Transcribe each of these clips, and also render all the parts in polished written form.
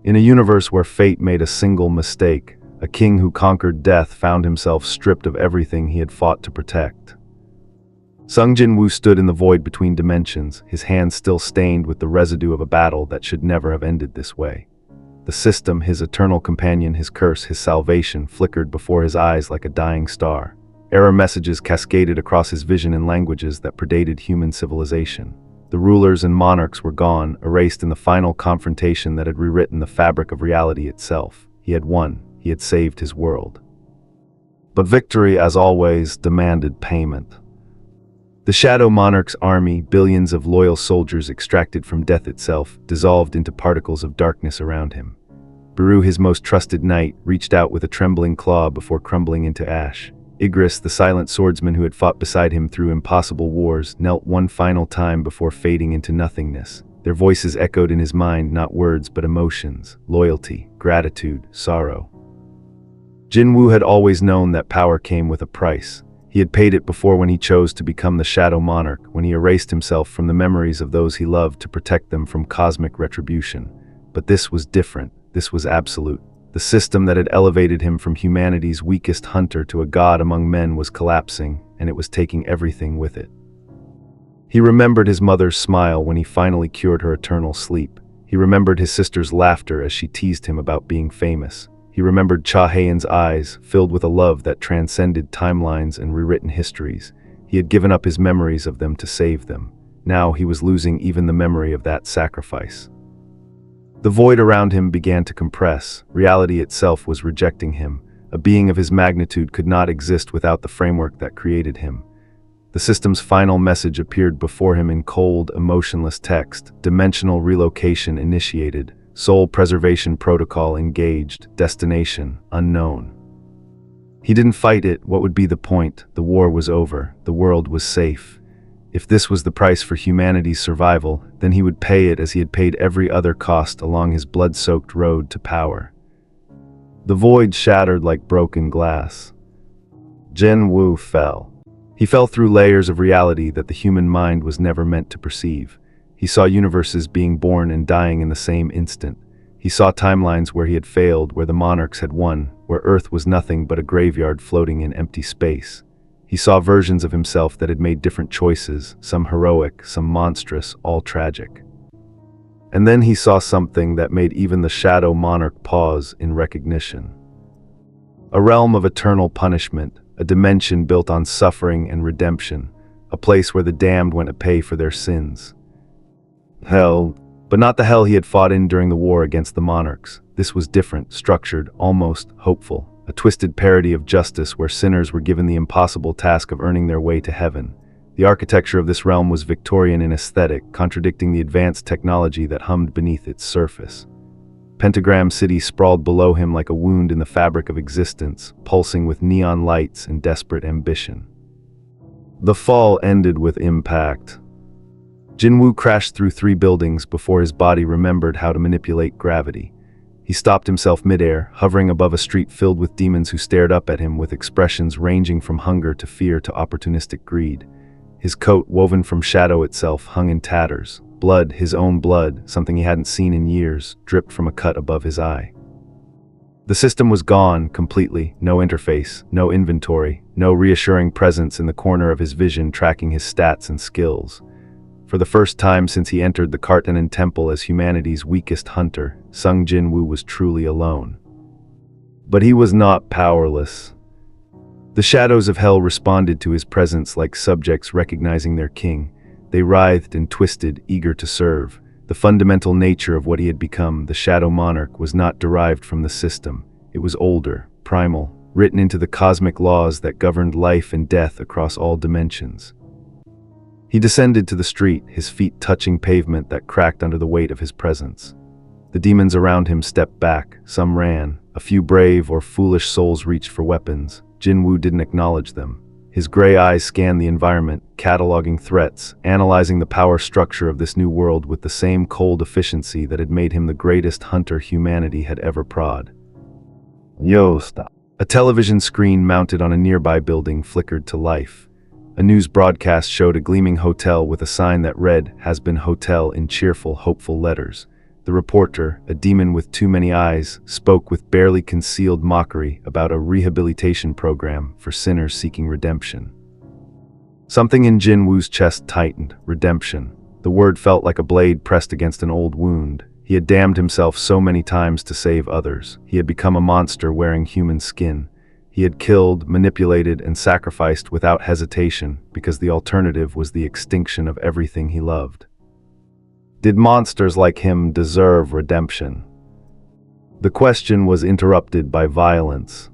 In a universe where fate made a single mistake, a king who conquered death found himself stripped of everything he had fought to protect. Sung Jin Woo stood in the void between dimensions, his hands still stained with the residue of a battle that should never have ended this way. The system, his eternal companion, his curse, his salvation, flickered before his eyes like a dying star. Error messages cascaded across his vision in languages that predated human civilization. The rulers and monarchs were gone, erased in the final confrontation that had rewritten the fabric of reality itself. He had won. He had saved his world. But victory, as always, demanded payment. The Shadow Monarch's army, billions of loyal soldiers extracted from death itself, dissolved into particles of darkness around him. Beru, his most trusted knight, reached out with a trembling claw before crumbling into ash. Igris, the silent swordsman who had fought beside him through impossible wars, knelt one final time before fading into nothingness. Their voices echoed in his mind, not words but emotions, loyalty, gratitude, sorrow. Jin Woo had always known that power came with a price. He had paid it before when he chose to become the Shadow Monarch, when he erased himself from the memories of those he loved to protect them from cosmic retribution. But this was different. This was absolute. The system that had elevated him from humanity's weakest hunter to a god among men was collapsing, and it was taking everything with it. He remembered his mother's smile when he finally cured her eternal sleep. He remembered his sister's laughter as she teased him about being famous. He remembered Cha Hayan's eyes, filled with a love that transcended timelines and rewritten histories. He had given up his memories of them to save them. Now he was losing even the memory of that sacrifice. The void around him began to compress. Reality itself was rejecting him. A being of his magnitude could not exist without the framework that created him. The system's final message appeared before him in cold, emotionless text. Dimensional relocation initiated. Soul preservation protocol engaged. Destination unknown. He didn't fight it. What would be the point? The war was over. The world was safe. If this was the price for humanity's survival, then he would pay it as he had paid every other cost along his blood-soaked road to power. The void shattered like broken glass. Jin Woo fell. He fell through layers of reality that the human mind was never meant to perceive. He saw universes being born and dying in the same instant. He saw timelines where he had failed, where the monarchs had won, where Earth was nothing but a graveyard floating in empty space. He saw versions of himself that had made different choices, some heroic, some monstrous, all tragic. And then he saw something that made even the Shadow Monarch pause in recognition. A realm of eternal punishment, a dimension built on suffering and redemption, a place where the damned went to pay for their sins. Hell, but not the hell he had fought in during the war against the monarchs. This was different, structured, almost hopeful. A twisted parody of justice where sinners were given the impossible task of earning their way to heaven. The architecture of this realm was Victorian in aesthetic, contradicting the advanced technology that hummed beneath its surface. Pentagram City sprawled below him like a wound in the fabric of existence, pulsing with neon lights and desperate ambition. The fall ended with impact. Jin Woo crashed through 3 buildings before his body remembered how to manipulate gravity. He stopped himself midair, hovering above a street filled with demons who stared up at him with expressions ranging from hunger to fear to opportunistic greed. His coat, woven from shadow itself, hung in tatters. Blood, his own blood, something he hadn't seen in years, dripped from a cut above his eye. The system was gone completely, no interface, no inventory, no reassuring presence in the corner of his vision tracking his stats and skills. For the first time since he entered the Kartanen Temple as humanity's weakest hunter, Sung Jin Woo was truly alone. But he was not powerless. The shadows of hell responded to his presence like subjects recognizing their king. They writhed and twisted, eager to serve. The fundamental nature of what he had become, the Shadow Monarch, was not derived from the system. It was older, primal, written into the cosmic laws that governed life and death across all dimensions. He descended to the street, his feet touching pavement that cracked under the weight of his presence. The demons around him stepped back, some ran, a few brave or foolish souls reached for weapons. Jin Woo didn't acknowledge them. His gray eyes scanned the environment, cataloging threats, analyzing the power structure of this new world with the same cold efficiency that had made him the greatest hunter humanity had ever prod. Yo, stop. A television screen mounted on a nearby building flickered to life. A news broadcast showed a gleaming hotel with a sign that read, Hazbin Hotel in cheerful, hopeful letters. The reporter, a demon with too many eyes, spoke with barely concealed mockery about a rehabilitation program for sinners seeking redemption. Something in Jin Woo's chest tightened. Redemption. The word felt like a blade pressed against an old wound. He had damned himself so many times to save others. He had become a monster wearing human skin. He had killed, manipulated, and sacrificed without hesitation because the alternative was the extinction of everything he loved. Did monsters like him deserve redemption? The question was interrupted by violence.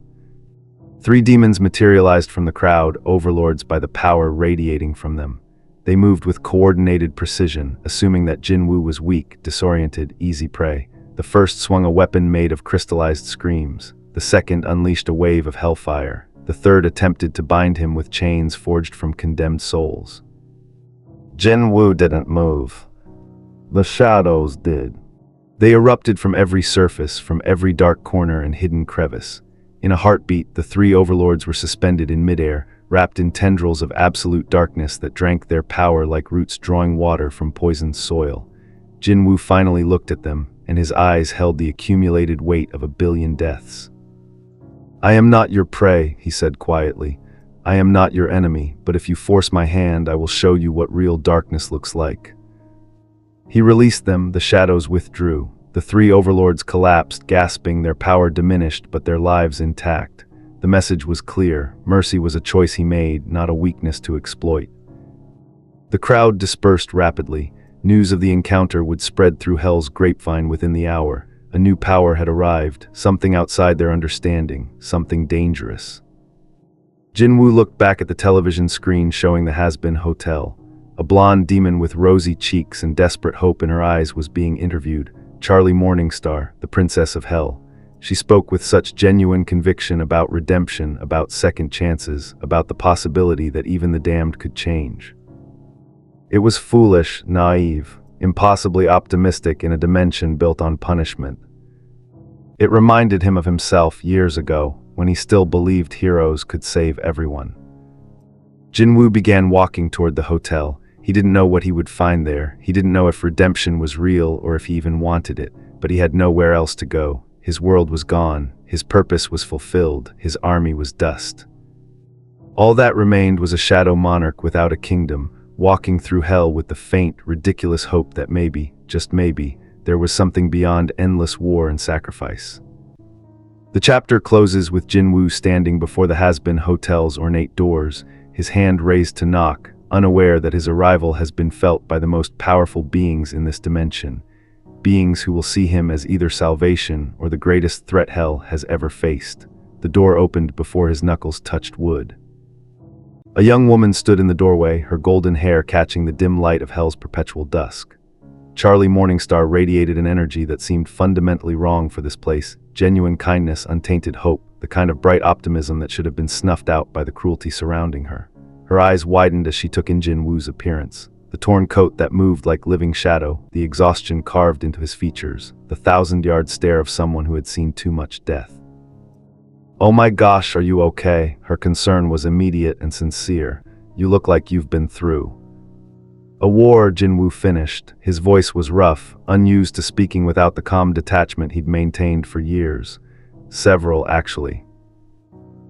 3 demons materialized from the crowd, overlords by the power radiating from them. They moved with coordinated precision, assuming that Jin Woo was weak, disoriented, easy prey. The first swung a weapon made of crystallized screams. The second unleashed a wave of hellfire. The third attempted to bind him with chains forged from condemned souls. Jin Woo didn't move. The shadows did. They erupted from every surface, from every dark corner and hidden crevice. In a heartbeat, the 3 overlords were suspended in midair, wrapped in tendrils of absolute darkness that drank their power like roots drawing water from poisoned soil. Jin Woo finally looked at them, and his eyes held the accumulated weight of 1 billion deaths. "I am not your prey," he said quietly. "I am not your enemy, but if you force my hand, I will show you what real darkness looks like." He released them, the shadows withdrew. The 3 overlords collapsed, gasping, their power diminished, but their lives intact. The message was clear. Mercy was a choice he made, not a weakness to exploit. The crowd dispersed rapidly. News of the encounter would spread through Hell's grapevine within the hour. A new power had arrived, something outside their understanding, something dangerous. Jin Woo looked back at the television screen showing the Hazbin Hotel. A blonde demon with rosy cheeks and desperate hope in her eyes was being interviewed. Charlie Morningstar, the Princess of Hell. She spoke with such genuine conviction about redemption, about second chances, about the possibility that even the damned could change. It was foolish, naive, impossibly optimistic in a dimension built on punishment. It reminded him of himself years ago, when he still believed heroes could save everyone. Jin Woo began walking toward the hotel. He didn't know what he would find there. He didn't know if redemption was real or if he even wanted it, but he had nowhere else to go. His world was gone. His purpose was fulfilled. His army was dust. All that remained was a Shadow Monarch without a kingdom, walking through hell with the faint, ridiculous hope that maybe, just maybe, there was something beyond endless war and sacrifice. The chapter closes with Jin Woo standing before the Hazbin Hotel's ornate doors, his hand raised to knock, unaware that his arrival has been felt by the most powerful beings in this dimension, beings who will see him as either salvation or the greatest threat hell has ever faced. The door opened before his knuckles touched wood. A young woman stood in the doorway, her golden hair catching the dim light of hell's perpetual dusk. Charlie Morningstar radiated an energy that seemed fundamentally wrong for this place, genuine kindness, untainted hope, the kind of bright optimism that should have been snuffed out by the cruelty surrounding her. Her eyes widened as she took in Jin Woo's appearance. The torn coat that moved like living shadow, the exhaustion carved into his features, the 1,000-yard stare of someone who had seen too much death. "Oh my gosh, are you okay?" Her concern was immediate and sincere. "You look like you've been through a war," Jin Woo finished. His voice was rough, unused to speaking without the calm detachment he'd maintained for years. Several, actually.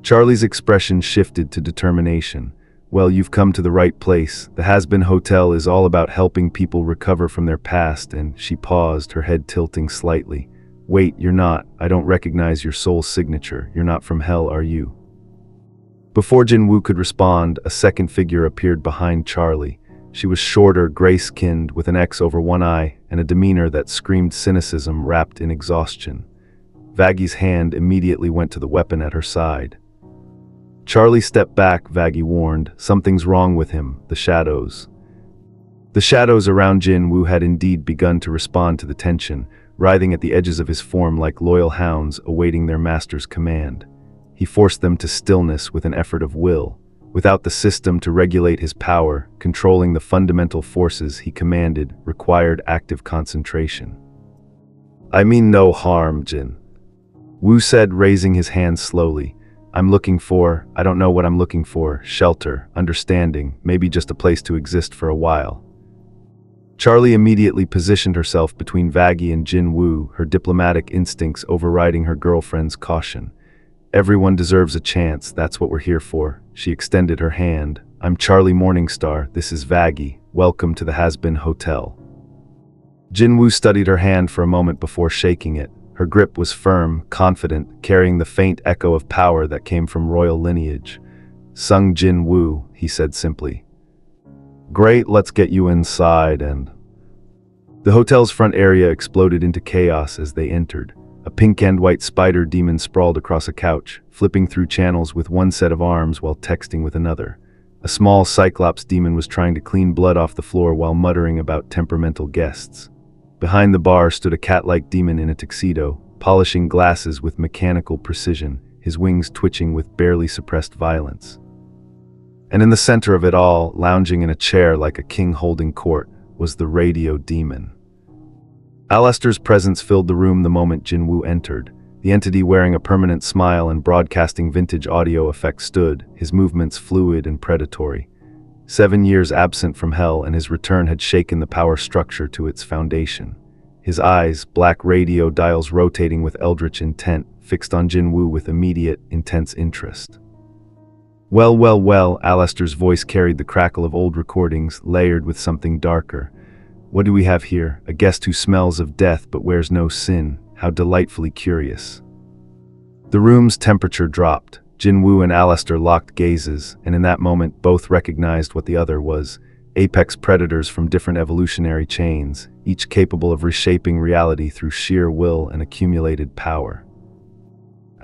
Charlie's expression shifted to determination. "Well, you've come to the right place. The Hazbin Hotel is all about helping people recover from their past," and she paused, her head tilting slightly. "Wait, you're not. I don't recognize your soul signature. You're not from hell, are you?" Before Jin Woo could respond, a second figure appeared behind Charlie. She was shorter, gray-skinned, with an X over one eye, and a demeanor that screamed cynicism wrapped in exhaustion. Vaggy's hand immediately went to the weapon at her side. Charlie stepped back, Vaggy warned. Something's wrong with him, the shadows. The shadows around Jin Woo had indeed begun to respond to the tension, writhing at the edges of his form like loyal hounds awaiting their master's command. He forced them to stillness with an effort of will. Without the system to regulate his power, controlling the fundamental forces he commanded required active concentration. "I mean no harm, Jin," Woo said, raising his hand slowly. I don't know what I'm looking for, shelter, understanding, maybe just a place to exist for a while." Charlie immediately positioned herself between Vaggie and Jin Woo, her diplomatic instincts overriding her girlfriend's caution. Everyone deserves a chance, that's what we're here for. She extended her hand. I'm Charlie Morningstar, this is Vaggie. Welcome to the Hazbin Hotel. Jin Woo studied her hand for a moment before shaking it. Her grip was firm, confident, carrying the faint echo of power that came from royal lineage. Sung Jin Woo, he said simply. Great, let's get you inside and... The hotel's front area exploded into chaos as they entered. A pink and white spider demon sprawled across a couch, flipping through channels with one set of arms while texting with another. A small cyclops demon was trying to clean blood off the floor while muttering about temperamental guests. Behind the bar stood a cat-like demon in a tuxedo, polishing glasses with mechanical precision, his wings twitching with barely suppressed violence. And in the center of it all, lounging in a chair like a king holding court, was the radio demon. Alastor's presence filled the room the moment Jin Woo entered. The entity wearing a permanent smile and broadcasting vintage audio effects stood, his movements fluid and predatory. 7 years absent from Hell, and his return had shaken the power structure to its foundation. His eyes, black radio dials rotating with eldritch intent, fixed on Jin Woo with immediate, intense interest. Well, Alastor's voice carried the crackle of old recordings, layered with something darker. What do we have here? A guest who smells of death but wears no sin. How delightfully curious. The room's temperature dropped. Jin Woo and Alastor locked gazes, and in that moment both recognized what the other was. Apex predators from different evolutionary chains, each capable of reshaping reality through sheer will and accumulated power.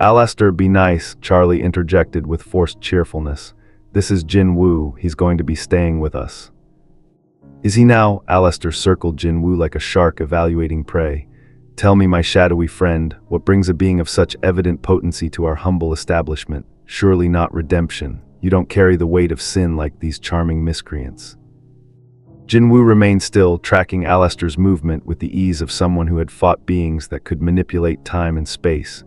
Alastor, be nice, Charlie interjected with forced cheerfulness. This is Jin Woo, he's going to be staying with us. Is he now? Alastor circled Jin Woo like a shark evaluating prey. Tell me, my shadowy friend, what brings a being of such evident potency to our humble establishment? Surely not redemption. You don't carry the weight of sin like these charming miscreants. Jin Woo remained still, tracking Alastor's movement with the ease of someone who had fought beings that could manipulate time and space.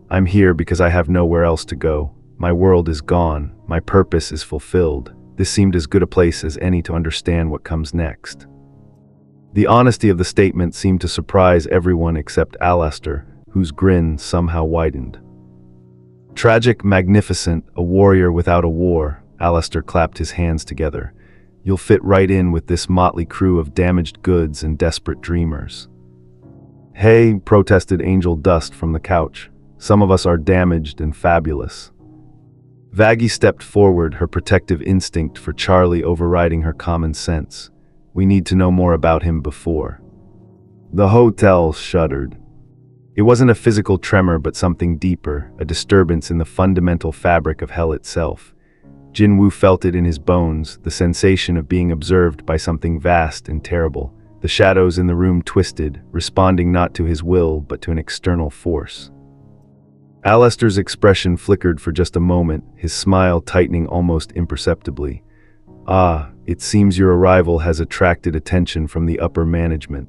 I'm here because I have nowhere else to go. My world is gone. My purpose is fulfilled. This seemed as good a place as any to understand what comes next. The honesty of the statement seemed to surprise everyone except Alastor, whose grin somehow widened. Tragic, magnificent, a warrior without a war, Alastor clapped his hands together. You'll fit right in with this motley crew of damaged goods and desperate dreamers. Hey, protested Angel Dust from the couch. Some of us are damaged and fabulous. Vaggie stepped forward, her protective instinct for Charlie overriding her common sense. We need to know more about him before. The hotel shuddered. It wasn't a physical tremor but something deeper, a disturbance in the fundamental fabric of hell itself. Jin Woo felt it in his bones, the sensation of being observed by something vast and terrible. The shadows in the room twisted, responding not to his will but to an external force. Alastor's expression flickered for just a moment, his smile tightening almost imperceptibly. Ah, it seems your arrival has attracted attention from the upper management.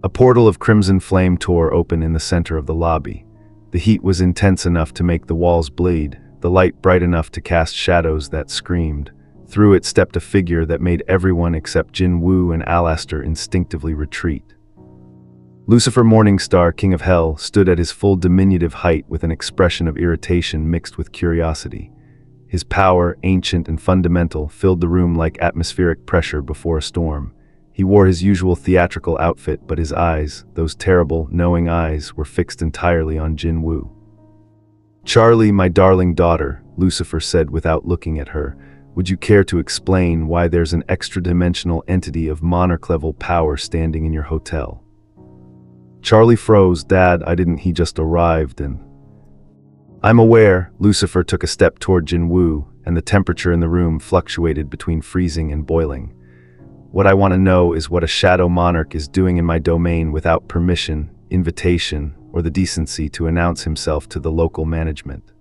A portal of crimson flame tore open in the center of the lobby. The heat was intense enough to make the walls bleed, the light bright enough to cast shadows that screamed. Through it stepped a figure that made everyone except Jin Woo and Alastor instinctively retreat. Lucifer Morningstar, King of Hell, stood at his full diminutive height with an expression of irritation mixed with curiosity. His power, ancient and fundamental, filled the room like atmospheric pressure before a storm. He wore his usual theatrical outfit, but his eyes, those terrible, knowing eyes, were fixed entirely on Jin Woo. Charlie, my darling daughter, Lucifer said without looking at her, would you care to explain why there's an extra-dimensional entity of monarch-level power standing in your hotel? Charlie froze. Dad, he just arrived and... I'm aware. Lucifer took a step toward Jin Woo, and the temperature in the room fluctuated between freezing and boiling. What I want to know is what a Shadow Monarch is doing in my domain without permission, invitation, or the decency to announce himself to the local management.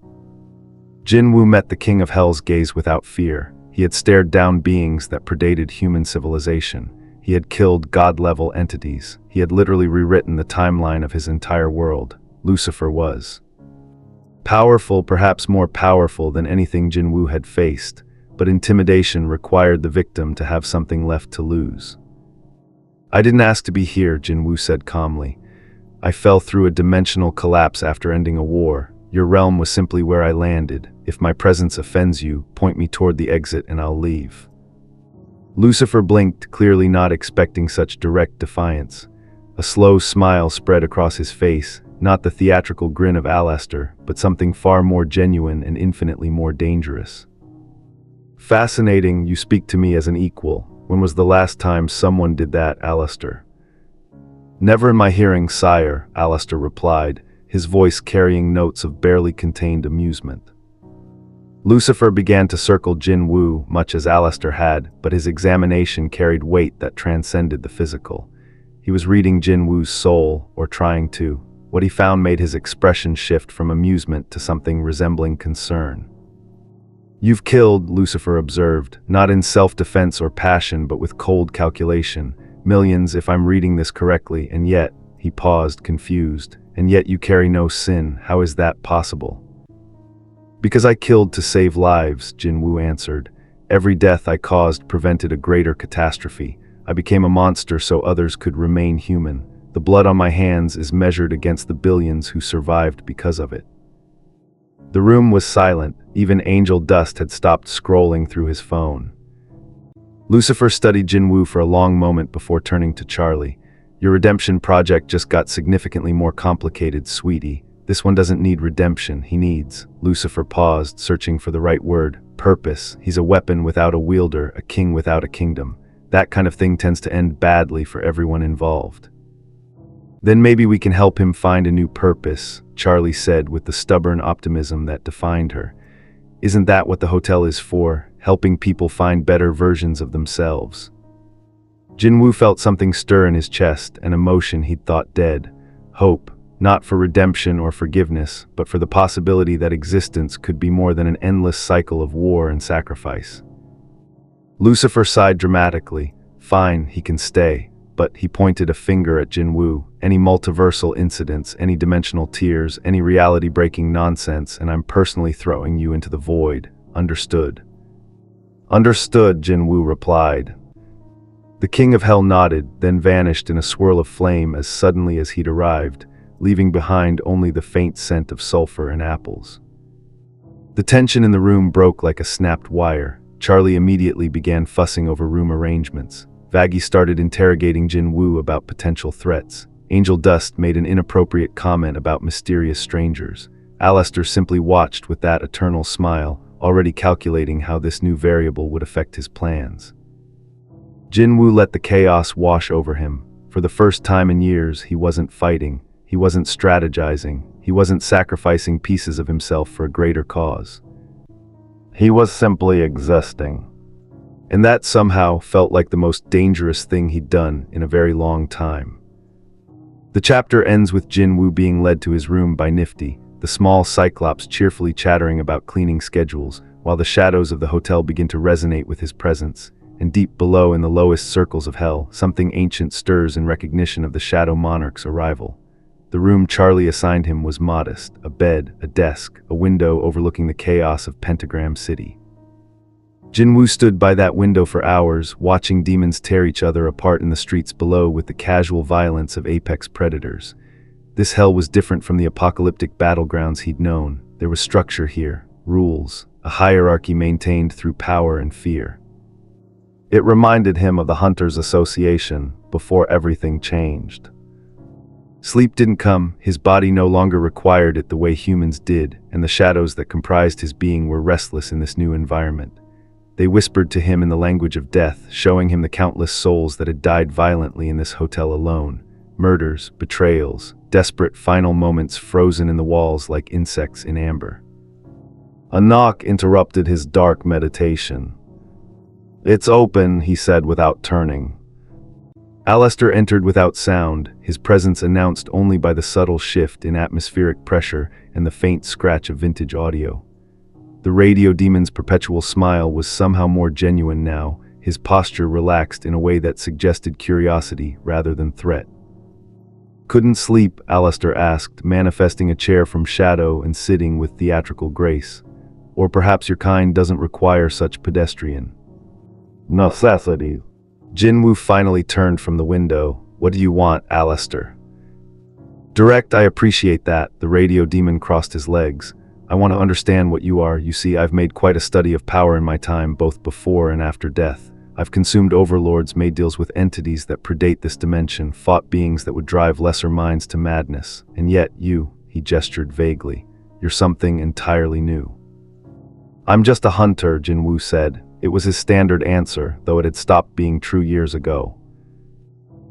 Jin Woo met the King of Hell's gaze without fear. He had stared down beings that predated human civilization. He had killed god-level entities. He had literally rewritten the timeline of his entire world. Lucifer was powerful, perhaps more powerful than anything Jin Woo had faced, but intimidation required the victim to have something left to lose. I didn't ask to be here, Jin Woo said calmly. I fell through a dimensional collapse after ending a war. Your realm was simply where I landed. If my presence offends you, point me toward the exit and I'll leave. Lucifer blinked, clearly not expecting such direct defiance. A slow smile spread across his face, not the theatrical grin of Alastor, but something far more genuine and infinitely more dangerous. Fascinating, you speak to me as an equal. When was the last time someone did that, Alastor? Never in my hearing, sire, Alastor replied, his voice carrying notes of barely contained amusement. Lucifer began to circle Jin Woo, much as Alastor had, but his examination carried weight that transcended the physical. He was reading Jin Woo's soul, or trying to. What he found made his expression shift from amusement to something resembling concern. You've killed, Lucifer observed, not in self-defense or passion but with cold calculation. Millions, if I'm reading this correctly, and yet, he paused, confused, and yet you carry no sin. How is that possible? Because I killed to save lives, Jin Woo answered. Every death I caused prevented a greater catastrophe. I became a monster so others could remain human. The blood on my hands is measured against the billions who survived because of it. The room was silent. Even Angel Dust had stopped scrolling through his phone. Lucifer studied Jin Woo for a long moment before turning to Charlie. Your redemption project just got significantly more complicated, sweetie. This one doesn't need redemption, he needs. Lucifer paused, searching for the right word. Purpose. He's a weapon without a wielder, a king without a kingdom. That kind of thing tends to end badly for everyone involved. Then maybe we can help him find a new purpose, Charlie said with the stubborn optimism that defined her. Isn't that what the hotel is for? Helping people find better versions of themselves. Jin Woo felt something stir in his chest, an emotion he'd thought dead. Hope, not for redemption or forgiveness, but for the possibility that existence could be more than an endless cycle of war and sacrifice. Lucifer sighed dramatically. Fine, he can stay. But he pointed a finger at Jin Woo. Any multiversal incidents, any dimensional tears, any reality-breaking nonsense, and I'm personally throwing you into the void. Understood? Understood, Jin Woo replied. The King of Hell nodded, then vanished in a swirl of flame as suddenly as he'd arrived, leaving behind only the faint scent of sulfur and apples. The tension in the room broke like a snapped wire. Charlie immediately began fussing over room arrangements. Vaggie started interrogating Jin Woo about potential threats. Angel Dust made an inappropriate comment about mysterious strangers. Alastor simply watched with that eternal smile, already calculating how this new variable would affect his plans. Jin Woo let the chaos wash over him. For the first time in years, he wasn't fighting, he wasn't strategizing, he wasn't sacrificing pieces of himself for a greater cause. He was simply existing. And that somehow felt like the most dangerous thing he'd done in a very long time. The chapter ends with Jin Woo being led to his room by Nifty, the small cyclops cheerfully chattering about cleaning schedules, while the shadows of the hotel begin to resonate with his presence. And deep below in the lowest circles of hell, something ancient stirs in recognition of the Shadow Monarch's arrival. The room Charlie assigned him was modest, a bed, a desk, a window overlooking the chaos of Pentagram City. Jin Woo stood by that window for hours, watching demons tear each other apart in the streets below with the casual violence of apex predators. This hell was different from the apocalyptic battlegrounds he'd known. There was structure here, rules, a hierarchy maintained through power and fear. It reminded him of the Hunters Association, before everything changed. Sleep didn't come, his body no longer required it the way humans did, and the shadows that comprised his being were restless in this new environment. They whispered to him in the language of death, showing him the countless souls that had died violently in this hotel alone. Murders, betrayals, desperate final moments frozen in the walls like insects in amber. A knock interrupted his dark meditation. "It's open," he said without turning. Alastor entered without sound, his presence announced only by the subtle shift in atmospheric pressure and the faint scratch of vintage audio. The radio demon's perpetual smile was somehow more genuine now, his posture relaxed in a way that suggested curiosity rather than threat. "Couldn't sleep?" Alastor asked, manifesting a chair from shadow and sitting with theatrical grace. "Or perhaps your kind doesn't require such pedestrian necessities." Jin Woo finally turned from the window. "What do you want, Alastor?" "Direct, I appreciate that." The radio demon crossed his legs. "I want to understand what you are. You see, I've made quite a study of power in my time, both before and after death. I've consumed overlords, made deals with entities that predate this dimension, fought beings that would drive lesser minds to madness. And yet you," he gestured vaguely, "you're something entirely new." "I'm just a hunter," Jin Woo said. It was his standard answer, though it had stopped being true years ago.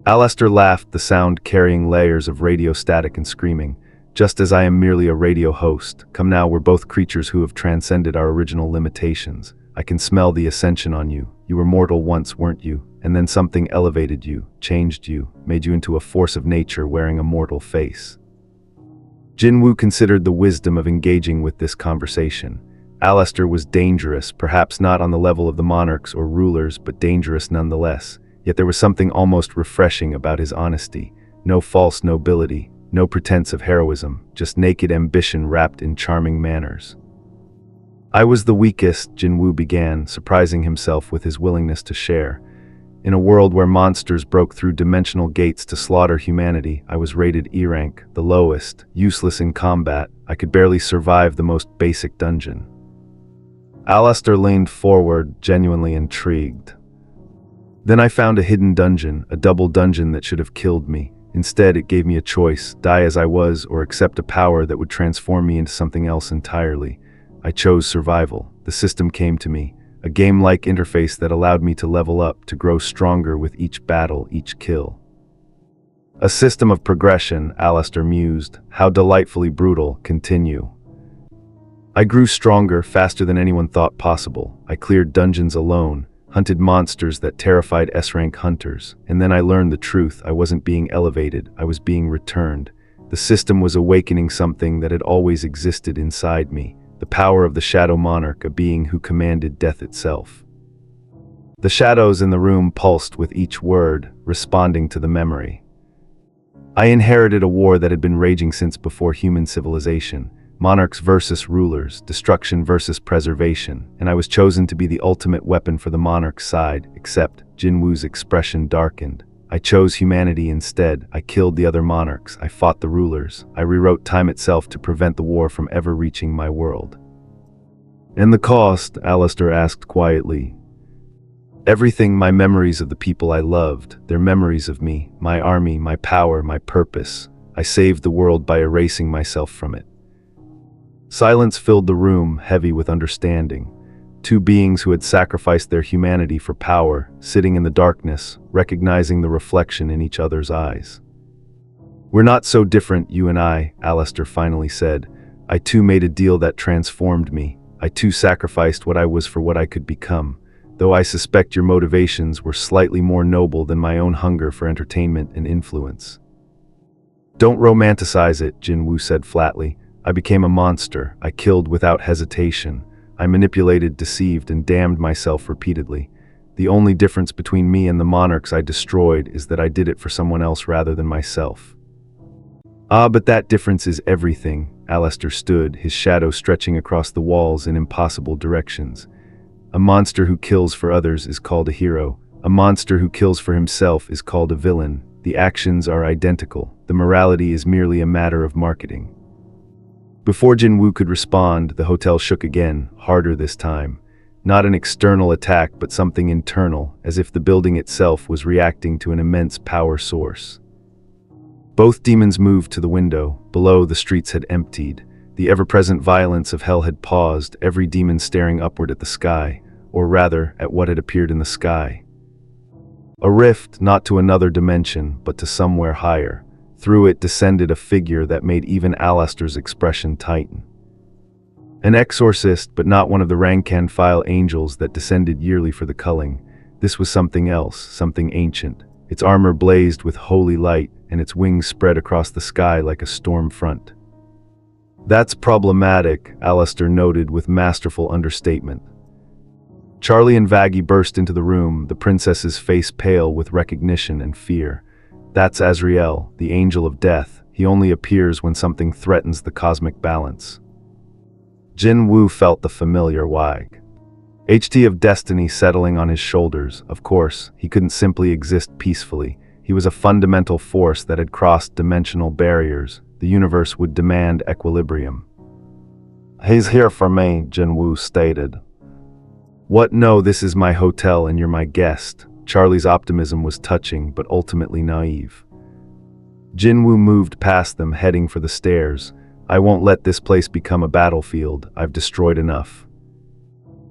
Alastor laughed, the sound carrying layers of radio static and screaming. "Just as I am merely a radio host. Come now, we're both creatures who have transcended our original limitations. I can smell the ascension on you. You were mortal once, weren't you? And then something elevated you, changed you, made you into a force of nature wearing a mortal face." Jin Woo considered the wisdom of engaging with this conversation. Alastor was dangerous, perhaps not on the level of the monarchs or rulers, but dangerous nonetheless. Yet there was something almost refreshing about his honesty. No false nobility, no pretense of heroism, just naked ambition wrapped in charming manners. "I was the weakest," Jin Woo began, surprising himself with his willingness to share. "In a world where monsters broke through dimensional gates to slaughter humanity, I was rated E rank, the lowest, useless in combat. I could barely survive the most basic dungeon." Alastor leaned forward, genuinely intrigued. "Then I found a hidden dungeon, a double dungeon that should have killed me. Instead, it gave me a choice, die as I was or accept a power that would transform me into something else entirely. I chose survival. The system came to me, a game-like interface that allowed me to level up, to grow stronger with each battle, each kill." "A system of progression," Alastor mused. "How delightfully brutal. Continue." "I grew stronger, faster than anyone thought possible. I cleared dungeons alone, hunted monsters that terrified S-rank hunters. And then I learned the truth. I wasn't being elevated, I was being returned. The system was awakening something that had always existed inside me. The power of the Shadow Monarch, a being who commanded death itself." The shadows in the room pulsed with each word, responding to the memory. "I inherited a war that had been raging since before human civilization. Monarchs versus rulers, destruction versus preservation, and I was chosen to be the ultimate weapon for the monarch's side, except," Jin Woo's expression darkened, "I chose humanity instead. I killed the other monarchs, I fought the rulers, I rewrote time itself to prevent the war from ever reaching my world." "And the cost?" Alastor asked quietly. "Everything, my memories of the people I loved, their memories of me, my army, my power, my purpose. I saved the world by erasing myself from it." Silence filled the room, heavy with understanding. Two beings who had sacrificed their humanity for power, sitting in the darkness, recognizing the reflection in each other's eyes. "We're not so different, you and I," Alastor finally said. "I too made a deal that transformed me. I too sacrificed what I was for what I could become, though I suspect your motivations were slightly more noble than my own hunger for entertainment and influence." "Don't romanticize it," Jin Woo said flatly. "I became a monster. I killed without hesitation. I manipulated, deceived, and damned myself repeatedly. The only difference between me and the monarchs I destroyed is that I did it for someone else rather than myself." "Ah, but that difference is everything." Alastor stood, his shadow stretching across the walls in impossible directions. "A monster who kills for others is called a hero. A monster who kills for himself is called a villain. The actions are identical. The morality is merely a matter of marketing." Before Jin Woo could respond, the hotel shook again, harder this time. Not an external attack, but something internal, as if the building itself was reacting to an immense power source. Both demons moved to the window. Below, the streets had emptied. The ever-present violence of hell had paused, every demon staring upward at the sky, or rather, at what had appeared in the sky. A rift, not to another dimension, but to somewhere higher. Through it descended a figure that made even Alastor's expression tighten. An exorcist, but not one of the rank-and-file angels that descended yearly for the culling. This was something else, something ancient. Its armor blazed with holy light, and its wings spread across the sky like a storm front. "That's problematic," Alastor noted with masterful understatement. Charlie and Vaggie burst into the room, the princess's face pale with recognition and fear. "That's Azrael, the angel of death. He only appears when something threatens the cosmic balance." Jin Woo felt the familiar wag. HT of destiny settling on his shoulders. Of course, he couldn't simply exist peacefully. He was a fundamental force that had crossed dimensional barriers. The universe would demand equilibrium. "He's here for me," Jin Woo stated. "What? No, this is my hotel and you're my guest." Charlie's optimism was touching, but ultimately naive. Jin Woo moved past them, heading for the stairs. "I won't let this place become a battlefield. I've destroyed enough."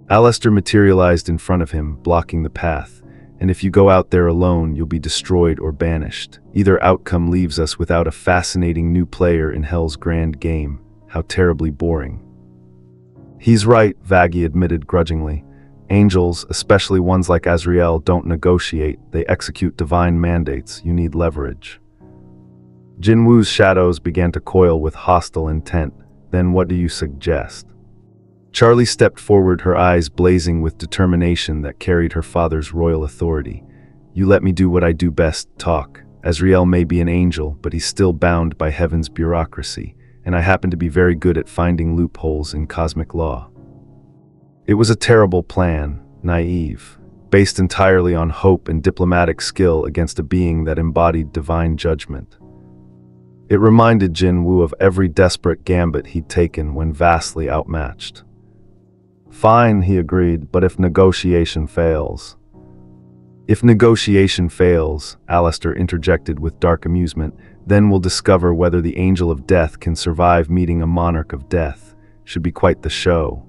Alastor materialized in front of him, blocking the path. "And if you go out there alone, you'll be destroyed or banished. Either outcome leaves us without a fascinating new player in Hell's grand game. How terribly boring." "He's right," Vaggie admitted grudgingly. "Angels, especially ones like Azrael, don't negotiate. They execute divine mandates. You need leverage." Jin Woo's shadows began to coil with hostile intent. "Then what do you suggest?" Charlie stepped forward, her eyes blazing with determination that carried her father's royal authority. "You let me do what I do best, talk. Azrael may be an angel, but he's still bound by heaven's bureaucracy, and I happen to be very good at finding loopholes in cosmic law." It was a terrible plan, naive, based entirely on hope and diplomatic skill against a being that embodied divine judgment. It reminded Jin Woo of every desperate gambit he'd taken when vastly outmatched. "Fine," he agreed, "but if negotiation fails?" "If negotiation fails," Alastor interjected with dark amusement, "then we'll discover whether the Angel of Death can survive meeting a Monarch of Death. Should be quite the show."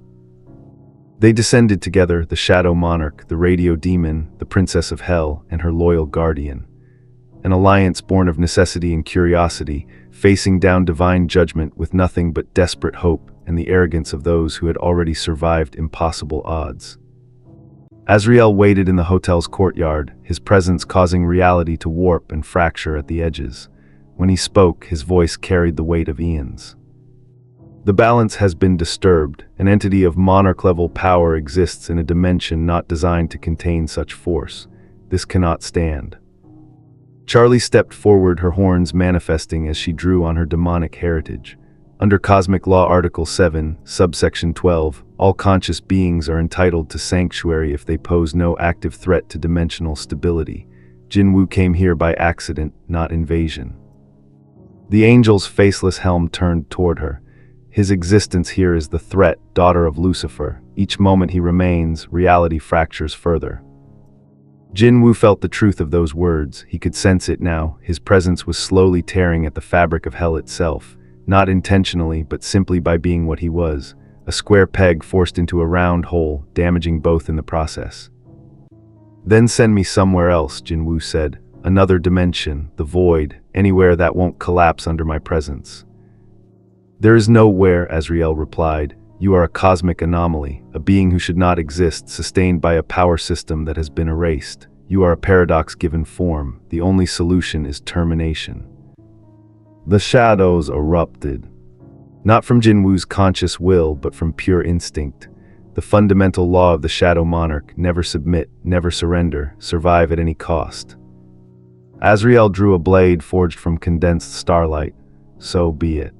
They descended together, the Shadow Monarch, the Radio Demon, the Princess of Hell, and her loyal guardian. An alliance born of necessity and curiosity, facing down divine judgment with nothing but desperate hope and the arrogance of those who had already survived impossible odds. Azrael waited in the hotel's courtyard, his presence causing reality to warp and fracture at the edges. When he spoke, his voice carried the weight of eons. "The balance has been disturbed. An entity of monarch-level power exists in a dimension not designed to contain such force. This cannot stand." Charlie stepped forward, her horns manifesting as she drew on her demonic heritage. Under Cosmic Law Article 7, Subsection 12, all conscious beings are entitled to sanctuary if they pose no active threat to dimensional stability. Jin Woo came here by accident, not invasion. The angel's faceless helm turned toward her. "His existence here is the threat, daughter of Lucifer. Each moment he remains, reality fractures further." Jin Woo felt the truth of those words. He could sense it now. His presence was slowly tearing at the fabric of hell itself, not intentionally, but simply by being what he was, a square peg forced into a round hole, damaging both in the process. "Then send me somewhere else," Jin Woo said. "Another dimension, the void, anywhere that won't collapse under my presence." "There is nowhere," Azrael replied. "You are a cosmic anomaly, a being who should not exist, sustained by a power system that has been erased. You are a paradox given form. The only solution is termination." The shadows erupted. Not from Jin Woo's conscious will, but from pure instinct. The fundamental law of the Shadow Monarch: never submit, never surrender, survive at any cost. Azrael drew a blade forged from condensed starlight. So be it.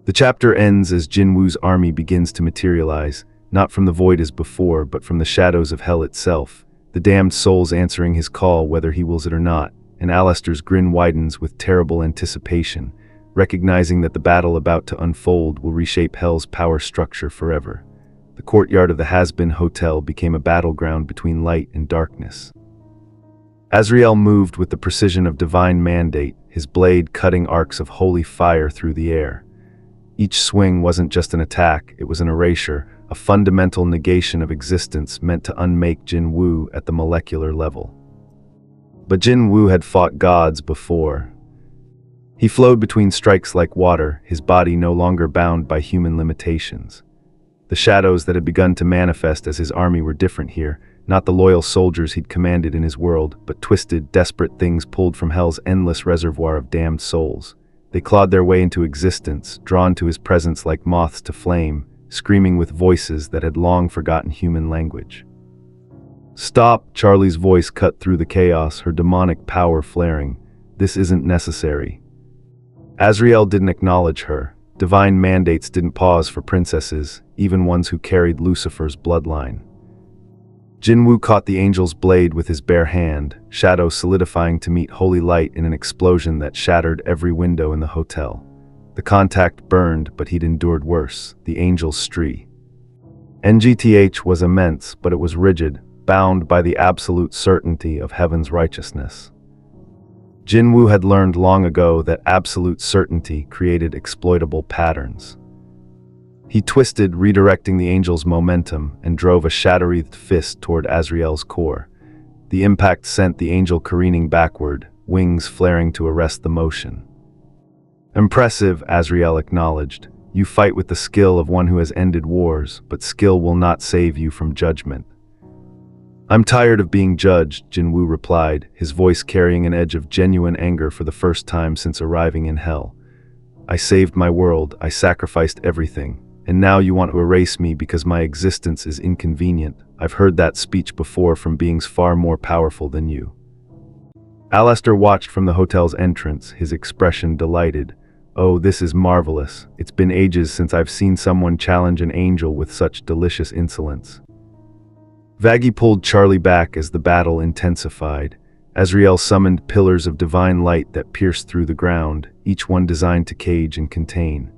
The chapter ends as Jin Woo's army begins to materialize, not from the void as before, but from the shadows of hell itself, the damned souls answering his call whether he wills it or not, and Alastor's grin widens with terrible anticipation, recognizing that the battle about to unfold will reshape hell's power structure forever. The courtyard of the Hazbin Hotel became a battleground between light and darkness. Azrael moved with the precision of divine mandate, his blade cutting arcs of holy fire through the air. Each swing wasn't just an attack, it was an erasure, a fundamental negation of existence meant to unmake Jin Woo at the molecular level. But Jin Woo had fought gods before. He flowed between strikes like water, his body no longer bound by human limitations. The shadows that had begun to manifest as his army were different here, not the loyal soldiers he'd commanded in his world, but twisted, desperate things pulled from hell's endless reservoir of damned souls. They clawed their way into existence, drawn to his presence like moths to flame, screaming with voices that had long forgotten human language. "Stop!" Charlie's voice cut through the chaos, her demonic power flaring. "This isn't necessary." Azrael didn't acknowledge her. Divine mandates didn't pause for princesses, even ones who carried Lucifer's bloodline. Jin Woo caught the angel's blade with his bare hand, shadow solidifying to meet holy light in an explosion that shattered every window in the hotel. The contact burned, but he'd endured worse, the angel's stree. NGTH was immense, but it was rigid, bound by the absolute certainty of heaven's righteousness. Jin Woo had learned long ago that absolute certainty created exploitable patterns. He twisted, redirecting the angel's momentum, and drove a shadow-wreathed fist toward Azrael's core. The impact sent the angel careening backward, wings flaring to arrest the motion. "Impressive," Azrael acknowledged. "You fight with the skill of one who has ended wars, but skill will not save you from judgment." "I'm tired of being judged," Jin Woo replied, his voice carrying an edge of genuine anger for the first time since arriving in hell. "I saved my world, I sacrificed everything, and now you want to erase me because my existence is inconvenient. I've heard that speech before from beings far more powerful than you." Alastor watched from the hotel's entrance, his expression delighted. "Oh, this is marvelous. It's been ages since I've seen someone challenge an angel with such delicious insolence." Vaggie pulled Charlie back as the battle intensified. Azrael summoned pillars of divine light that pierced through the ground, each one designed to cage and contain.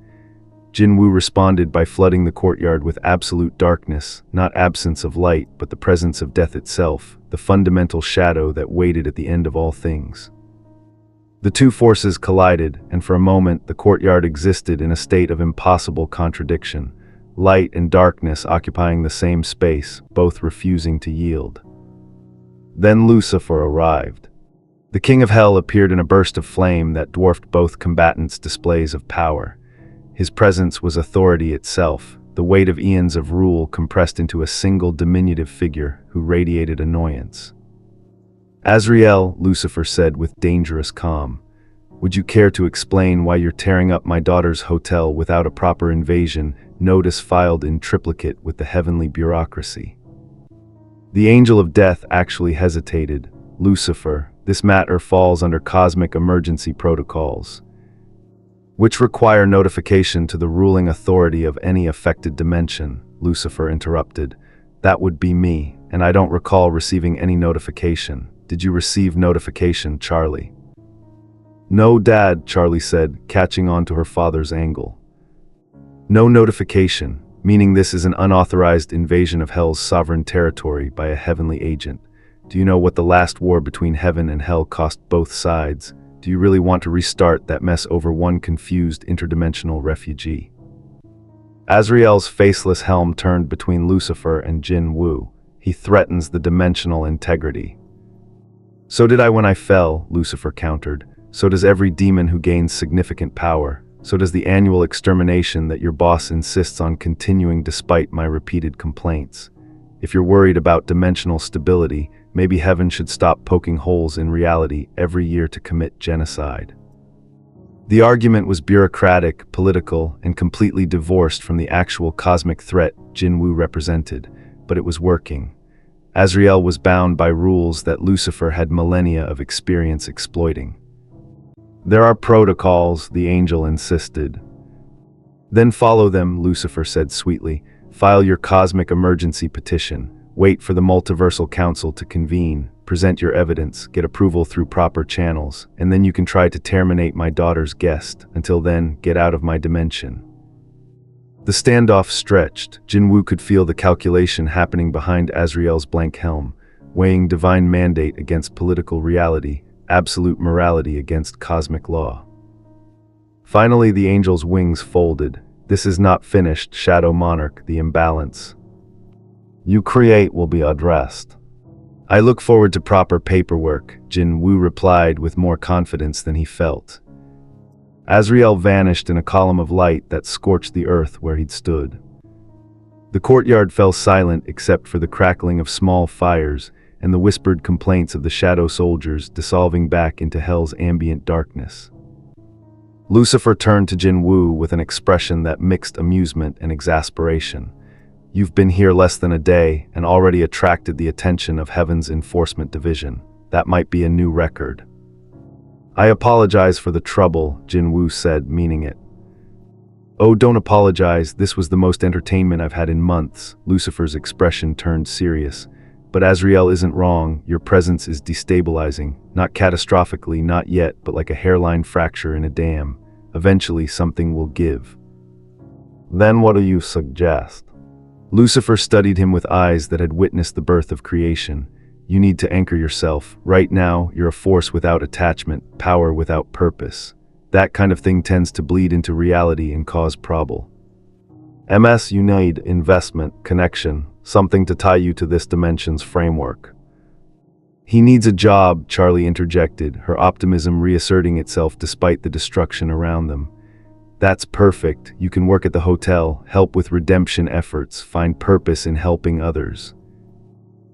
Jin Woo responded by flooding the courtyard with absolute darkness, not absence of light, but the presence of death itself, the fundamental shadow that waited at the end of all things. The two forces collided, and for a moment the courtyard existed in a state of impossible contradiction, light and darkness occupying the same space, both refusing to yield. Then Lucifer arrived. The king of hell appeared in a burst of flame that dwarfed both combatants' displays of power. His presence was authority itself, the weight of eons of rule compressed into a single diminutive figure who radiated annoyance. "Azrael," Lucifer said with dangerous calm, "would you care to explain why you're tearing up my daughter's hotel without a proper invasion, notice filed in triplicate with the heavenly bureaucracy?" The angel of death actually hesitated. "Lucifer, this matter falls under cosmic emergency protocols, which require notification to the ruling authority of any affected dimension," Lucifer interrupted. "That would be me, and I don't recall receiving any notification. Did you receive notification, Charlie?" "No, Dad," Charlie said, catching on to her father's angle. "No notification, meaning this is an unauthorized invasion of hell's sovereign territory by a heavenly agent. Do you know what the last war between heaven and hell cost both sides? Do you really want to restart that mess over one confused interdimensional refugee?" Azrael's faceless helm turned between Lucifer and Jin Woo. "He threatens the dimensional integrity." "So did I when I fell," Lucifer countered. "So does every demon who gains significant power. So does the annual extermination that your boss insists on continuing despite my repeated complaints. If you're worried about dimensional stability, maybe heaven should stop poking holes in reality every year to commit genocide." The argument was bureaucratic, political, and completely divorced from the actual cosmic threat Jin Woo represented, but it was working. Azrael was bound by rules that Lucifer had millennia of experience exploiting. "There are protocols," the angel insisted. "Then follow them," Lucifer said sweetly. "File your cosmic emergency petition. Wait for the multiversal council to convene. Present your evidence, get approval through proper channels, and then you can try to terminate my daughter's guest. Until then, get out of my dimension." The standoff stretched. Jin Woo could feel the calculation happening behind Azrael's blank helm, weighing divine mandate against political reality, absolute morality against cosmic law. Finally, the angel's wings folded. "This is not finished, Shadow Monarch, the imbalance you create will be addressed." "I look forward to proper paperwork," Jin Woo replied with more confidence than he felt. Azrael vanished in a column of light that scorched the earth where he'd stood. The courtyard fell silent except for the crackling of small fires and the whispered complaints of the shadow soldiers dissolving back into hell's ambient darkness. Lucifer turned to Jin Woo with an expression that mixed amusement and exasperation. "You've been here less than a day and already attracted the attention of Heaven's Enforcement Division. That might be a new record." "I apologize for the trouble," Jin Woo said, meaning it. "Oh, don't apologize. This was the most entertainment I've had in months." Lucifer's expression turned serious. But Azrael isn't wrong, your presence is destabilizing, not catastrophically, not yet, but like a hairline fracture in a dam. Eventually something will give. Then what do you suggest? Lucifer studied him with eyes that had witnessed the birth of creation. You need to anchor yourself. Right now, you're a force without attachment, power without purpose. That kind of thing tends to bleed into reality and cause trouble. You need investment, connection, something to tie you to this dimension's framework. He needs a job, Charlie interjected, her optimism reasserting itself despite the destruction around them. That's perfect. You can work at the hotel, help with redemption efforts, find purpose in helping others.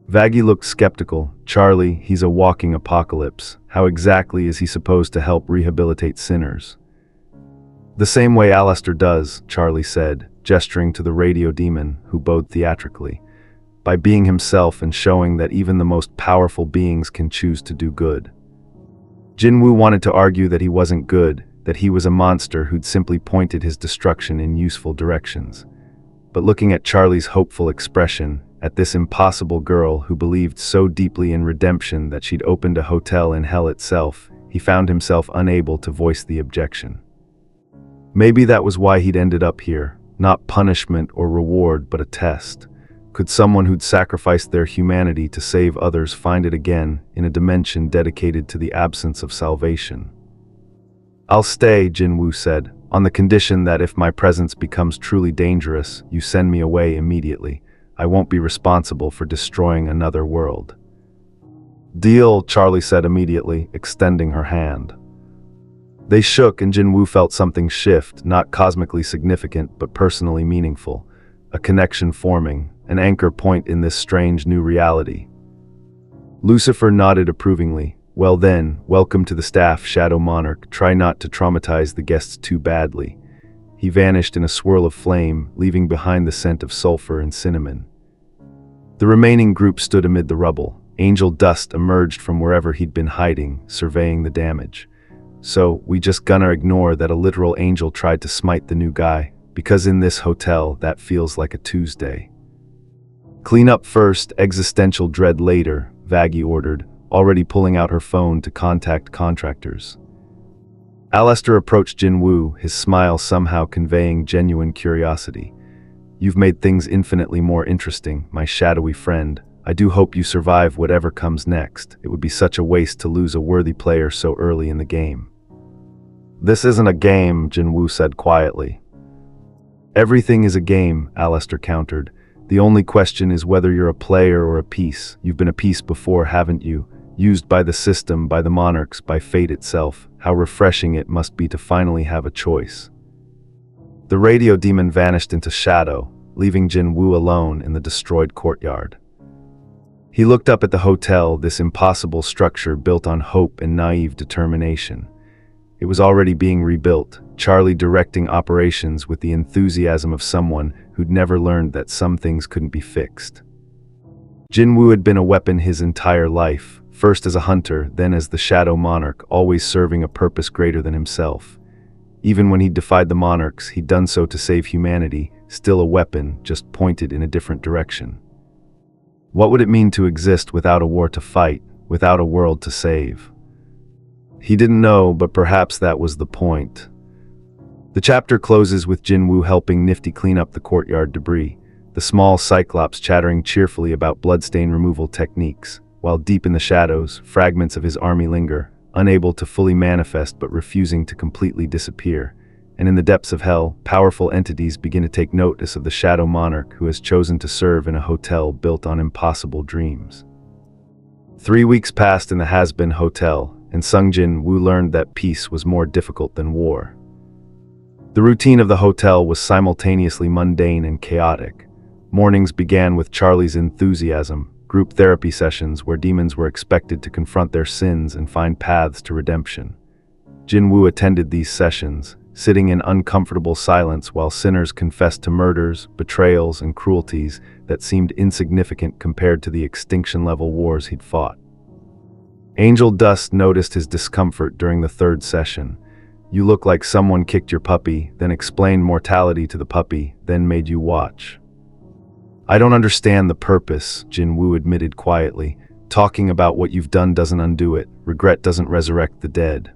Vaggie looked skeptical. Charlie, he's a walking apocalypse. How exactly is he supposed to help rehabilitate sinners? The same way Alastor does, Charlie said, gesturing to the radio demon, who bowed theatrically. By being himself and showing that even the most powerful beings can choose to do good. Jin Woo wanted to argue that he wasn't good, that he was a monster who'd simply pointed his destruction in useful directions. But looking at Charlie's hopeful expression, at this impossible girl who believed so deeply in redemption that she'd opened a hotel in hell itself, he found himself unable to voice the objection. Maybe that was why he'd ended up here, not punishment or reward, but a test. Could someone who'd sacrificed their humanity to save others find it again in a dimension dedicated to the absence of salvation? I'll stay, Jin Woo said, on the condition that if my presence becomes truly dangerous, you send me away immediately. I won't be responsible for destroying another world. Deal, Charlie said immediately, extending her hand. They shook and Jin Woo felt something shift, not cosmically significant, but personally meaningful. A connection forming, an anchor point in this strange new reality. Lucifer nodded approvingly. Well then, welcome to the staff, Shadow Monarch. Try not to traumatize the guests too badly. He vanished in a swirl of flame, leaving behind the scent of sulfur and cinnamon. The remaining group stood amid the rubble. Angel dust emerged from wherever he'd been hiding, surveying the damage. So, we just gonna ignore that a literal angel tried to smite the new guy, because in this hotel, that feels like a Tuesday. Clean up first, existential dread later, Vaggie ordered, already pulling out her phone to contact contractors. Alastor approached Jin Woo, his smile somehow conveying genuine curiosity. You've made things infinitely more interesting, my shadowy friend. I do hope you survive whatever comes next. It would be such a waste to lose a worthy player so early in the game. This isn't a game, Jin Woo said quietly. Everything is a game, Alastor countered. The only question is whether you're a player or a piece. You've been a piece before, haven't you? Used by the system, by the monarchs, by fate itself. How refreshing it must be to finally have a choice. The radio demon vanished into shadow, leaving Jin Woo alone in the destroyed courtyard. He looked up at the hotel, this impossible structure built on hope and naive determination. It was already being rebuilt, Charlie directing operations with the enthusiasm of someone who'd never learned that some things couldn't be fixed. Jin Woo had been a weapon his entire life. First as a hunter, then as the Shadow Monarch, always serving a purpose greater than himself. Even when he defied the monarchs, he'd done so to save humanity, still a weapon, just pointed in a different direction. What would it mean to exist without a war to fight, without a world to save? He didn't know, but perhaps that was the point. The chapter closes with Jin Woo helping Nifty clean up the courtyard debris, the small Cyclops chattering cheerfully about bloodstain removal techniques. While deep in the shadows, fragments of his army linger, unable to fully manifest but refusing to completely disappear. And in the depths of hell, powerful entities begin to take notice of the Shadow Monarch who has chosen to serve in a hotel built on impossible dreams. 3 weeks passed in the Hazbin Hotel, and Sung Jin Woo learned that peace was more difficult than war. The routine of the hotel was simultaneously mundane and chaotic. Mornings began with Charlie's enthusiasm, group therapy sessions where demons were expected to confront their sins and find paths to redemption. Jin Woo attended these sessions, sitting in uncomfortable silence while sinners confessed to murders, betrayals, and cruelties that seemed insignificant compared to the extinction-level wars he'd fought. Angel Dust noticed his discomfort during the third session. You look like someone kicked your puppy, then explained mortality to the puppy, then made you watch. I don't understand the purpose, Jin Woo admitted quietly. Talking about what you've done doesn't undo it. Regret doesn't resurrect the dead.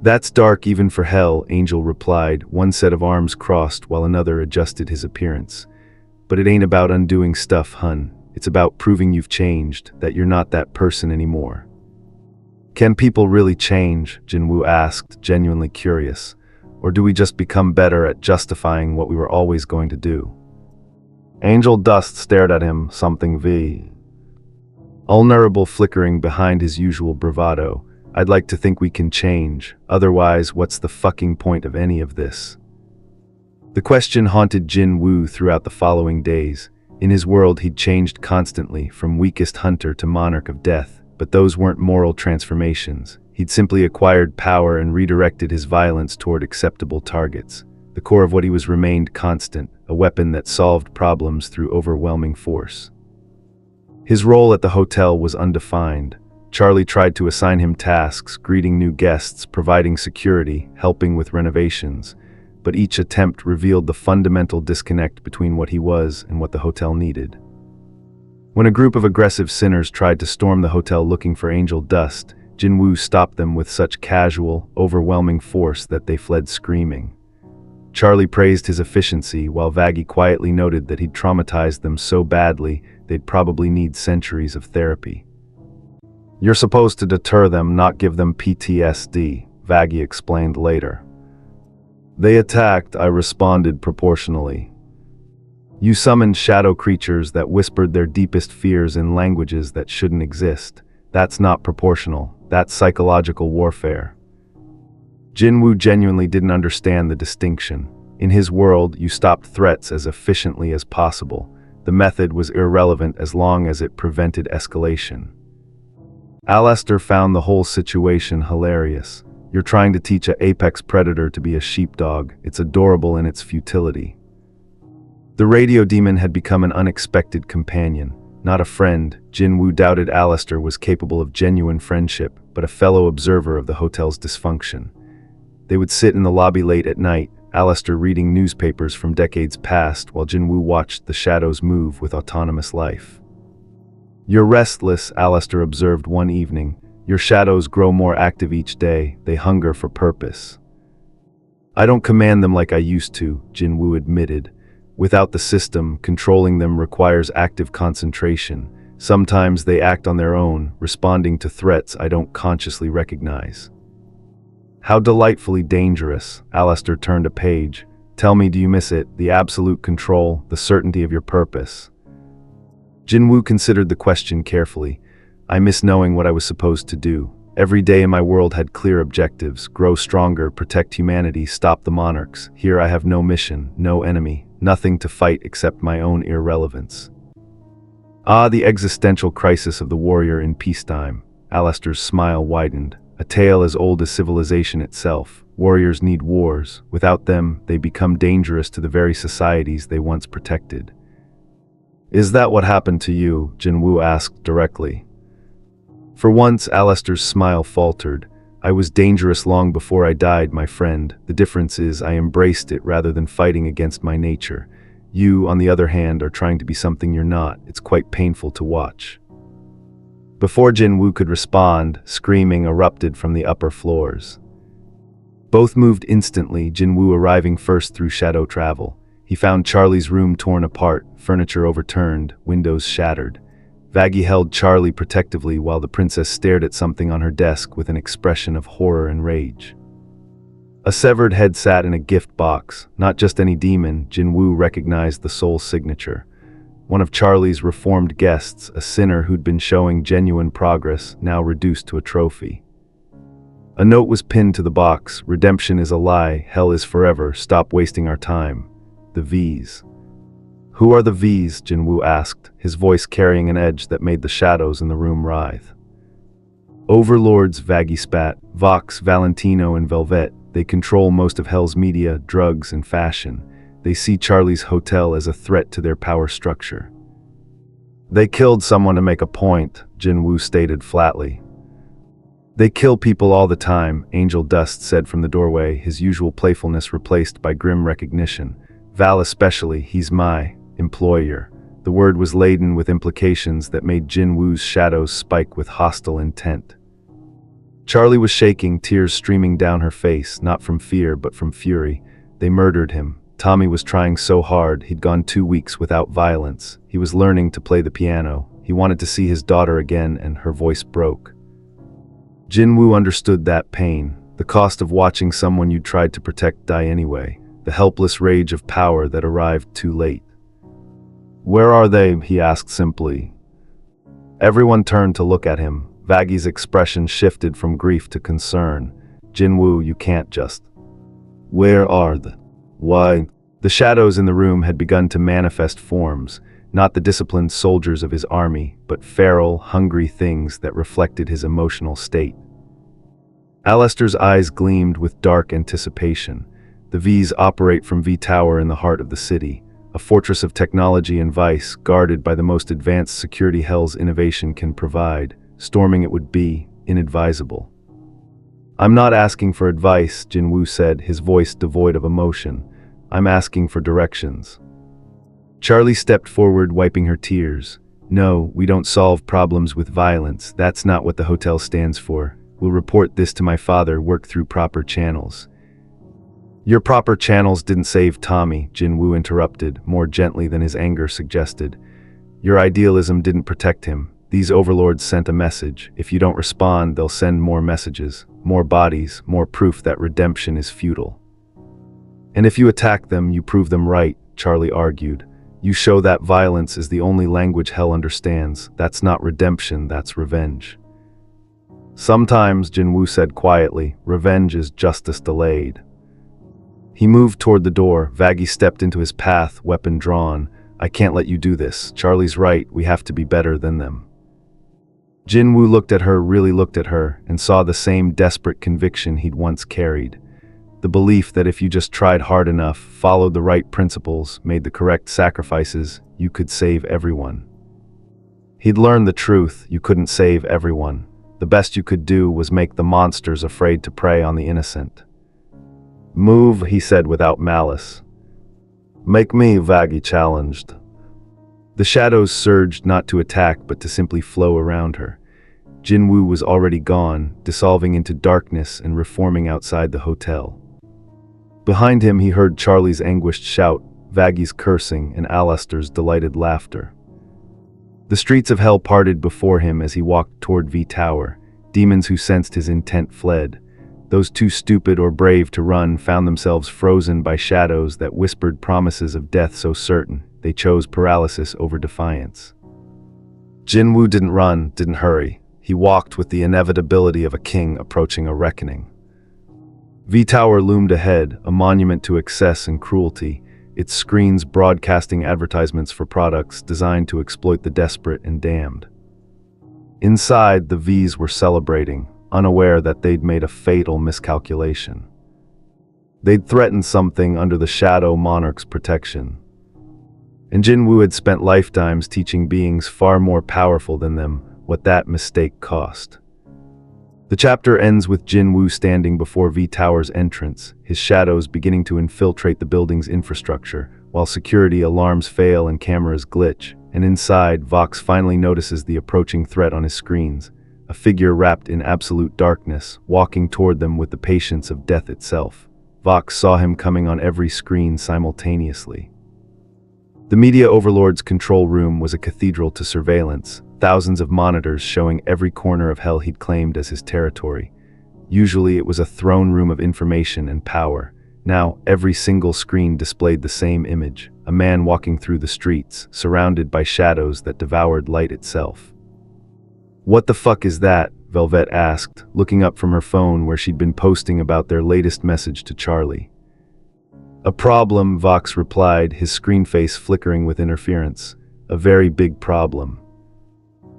That's dark even for hell, Angel replied, one set of arms crossed while another adjusted his appearance. But it ain't about undoing stuff, hun. It's about proving you've changed, that you're not that person anymore. Can people really change? Jin Woo asked, genuinely curious. Or do we just become better at justifying what we were always going to do? Angel Dust stared at him, something vulnerable flickering behind his usual bravado. I'd like to think we can change. Otherwise, what's the fucking point of any of this? The question haunted Jin Woo throughout the following days. In his world, he'd changed constantly, from weakest hunter to monarch of death, but those weren't moral transformations. He'd simply acquired power and redirected his violence toward acceptable targets. The core of what he was remained constant, a weapon that solved problems through overwhelming force. His role at the hotel was undefined. Charlie tried to assign him tasks, greeting new guests, providing security, helping with renovations, but each attempt revealed the fundamental disconnect between what he was and what the hotel needed. When a group of aggressive sinners tried to storm the hotel looking for Angel Dust, Jin Woo stopped them with such casual, overwhelming force that they fled screaming. Charlie praised his efficiency, while Vaggie quietly noted that he'd traumatized them so badly they'd probably need centuries of therapy. You're supposed to deter them, not give them PTSD, Vaggie explained later. They attacked, I responded proportionally. You summoned shadow creatures that whispered their deepest fears in languages that shouldn't exist. That's not proportional, that's psychological warfare. Jin Woo genuinely didn't understand the distinction. In his world, you stopped threats as efficiently as possible. The method was irrelevant as long as it prevented escalation. Alastor found the whole situation hilarious. You're trying to teach an apex predator to be a sheepdog. It's adorable in its futility. The radio demon had become an unexpected companion, not a friend. Jin Woo doubted Alastor was capable of genuine friendship, but a fellow observer of the hotel's dysfunction. They would sit in the lobby late at night, Alastor reading newspapers from decades past while Jin Woo watched the shadows move with autonomous life. You're restless, Alastor observed one evening. Your shadows grow more active each day. They hunger for purpose. I don't command them like I used to, Jin Woo admitted. Without the system, controlling them requires active concentration. Sometimes they act on their own, responding to threats I don't consciously recognize. How delightfully dangerous, Alastor turned a page. Tell me, do you miss it? The absolute control, the certainty of your purpose. Jin Woo considered the question carefully. I miss knowing what I was supposed to do. Every day in my world had clear objectives: grow stronger, protect humanity, stop the monarchs. Here I have no mission, no enemy, nothing to fight except my own irrelevance. Ah, the existential crisis of the warrior in peacetime. Alastor's smile widened. A tale as old as civilization itself. Warriors need wars. Without them, they become dangerous to the very societies they once protected. Is that what happened to you? Jin Woo asked directly. For once, Alastor's smile faltered. I was dangerous long before I died, my friend. The difference is I embraced it rather than fighting against my nature. You, on the other hand, are trying to be something you're not. It's quite painful to watch. Before Jin Woo could respond, screaming erupted from the upper floors. Both moved instantly, Jin Woo arriving first through shadow travel. He found Charlie's room torn apart, furniture overturned, windows shattered. Vaggie held Charlie protectively while the princess stared at something on her desk with an expression of horror and rage. A severed head sat in a gift box. Not just any demon, Jin Woo recognized the soul signature. One of Charlie's reformed guests, a sinner who'd been showing genuine progress, now reduced to a trophy. A note was pinned to the box: redemption is a lie, hell is forever, stop wasting our time. The V's. Who are the V's? Jin Woo asked, his voice carrying an edge that made the shadows in the room writhe. Overlords, Vaggie spat. Vox, Valentino, and Velvet. They control most of hell's media, drugs, and fashion. They see Charlie's hotel as a threat to their power structure. They killed someone to make a point, Jin Woo stated flatly. They kill people all the time, Angel Dust said from the doorway, his usual playfulness replaced by grim recognition. Val especially, he's my employer. The word was laden with implications that made Jin Woo's shadows spike with hostile intent. Charlie was shaking, tears streaming down her face, not from fear but from fury. They murdered him. Tommy was trying so hard, he'd gone 2 weeks without violence. He was learning to play the piano. He wanted to see his daughter again, and her voice broke. Jin Woo understood that pain, the cost of watching someone you tried to protect die anyway, the helpless rage of power that arrived too late. "Where are they?" he asked simply. Everyone turned to look at him. Vaggy's expression shifted from grief to concern. "Jin Woo, you can't just... Where are they? Why?" The shadows in the room had begun to manifest forms, not the disciplined soldiers of his army, but feral, hungry things that reflected his emotional state. Alastor's eyes gleamed with dark anticipation. The V's operate from V Tower in the heart of the city, a fortress of technology and vice, guarded by the most advanced security Hell's innovation can provide. Storming it would be inadvisable. "I'm not asking for advice," Jin Woo said, his voice devoid of emotion. "I'm asking for directions." Charlie stepped forward, wiping her tears. "No, we don't solve problems with violence. That's not what the hotel stands for. We'll report this to my father, work through proper channels." "Your proper channels didn't save Tommy," Jin Woo interrupted, more gently than his anger suggested. "Your idealism didn't protect him. These overlords sent a message. If you don't respond, they'll send more messages, more bodies, more proof that redemption is futile. And if you attack them, you prove them right," Charlie argued. "You show that violence is the only language Hell understands. That's not redemption, that's revenge." "Sometimes," Jin Woo said quietly, "revenge is justice delayed." He moved toward the door. Vaggy stepped into his path, weapon drawn. "I can't let you do this. Charlie's right, we have to be better than them." Jin Woo looked at her, really looked at her, and saw the same desperate conviction he'd once carried. The belief that if you just tried hard enough, followed the right principles, made the correct sacrifices, you could save everyone. He'd learned the truth: you couldn't save everyone. The best you could do was make the monsters afraid to prey on the innocent. "Move," he said without malice. "Make me," Vaggy challenged. The shadows surged, not to attack but to simply flow around her. Jin Woo was already gone, dissolving into darkness and reforming outside the hotel. Behind him he heard Charlie's anguished shout, Vaggy's cursing, and Alastor's delighted laughter. The streets of Hell parted before him as he walked toward V Tower. Demons who sensed his intent fled. Those too stupid or brave to run found themselves frozen by shadows that whispered promises of death so certain. They chose paralysis over defiance. Jin Woo didn't run, didn't hurry. He walked with the inevitability of a king approaching a reckoning. V Tower loomed ahead, a monument to excess and cruelty, its screens broadcasting advertisements for products designed to exploit the desperate and damned. Inside, the V's were celebrating, unaware that they'd made a fatal miscalculation. They'd threatened something under the Shadow Monarch's protection. And Jin Woo had spent lifetimes teaching beings far more powerful than them what that mistake cost. The chapter ends with Jin Woo standing before V Tower's entrance, his shadows beginning to infiltrate the building's infrastructure, while security alarms fail and cameras glitch, and inside, Vox finally notices the approaching threat on his screens, a figure wrapped in absolute darkness, walking toward them with the patience of death itself. Vox saw him coming on every screen simultaneously. The media overlord's control room was a cathedral to surveillance, thousands of monitors showing every corner of Hell he'd claimed as his territory. Usually it was a throne room of information and power. Now, every single screen displayed the same image, a man walking through the streets, surrounded by shadows that devoured light itself. "What the fuck is that?" Velvet asked, looking up from her phone where she'd been posting about their latest message to Charlie. "A problem," Vox replied, his screen face flickering with interference. "A very big problem."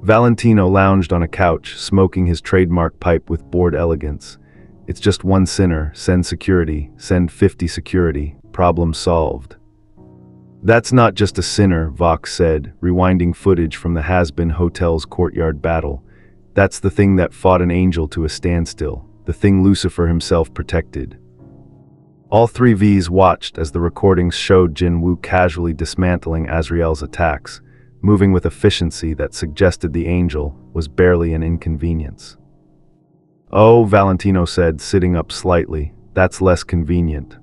Valentino lounged on a couch, smoking his trademark pipe with bored elegance. "It's just one sinner, send security, send 50 security, problem solved." "That's not just a sinner," Vox said, rewinding footage from the Hazbin Hotel's courtyard battle. "That's the thing that fought an angel to a standstill, the thing Lucifer himself protected." All three Vs watched as the recordings showed Jin Woo casually dismantling Azrael's attacks, moving with efficiency that suggested the angel was barely an inconvenience. "Oh," Valentino said, sitting up slightly, "that's less convenient."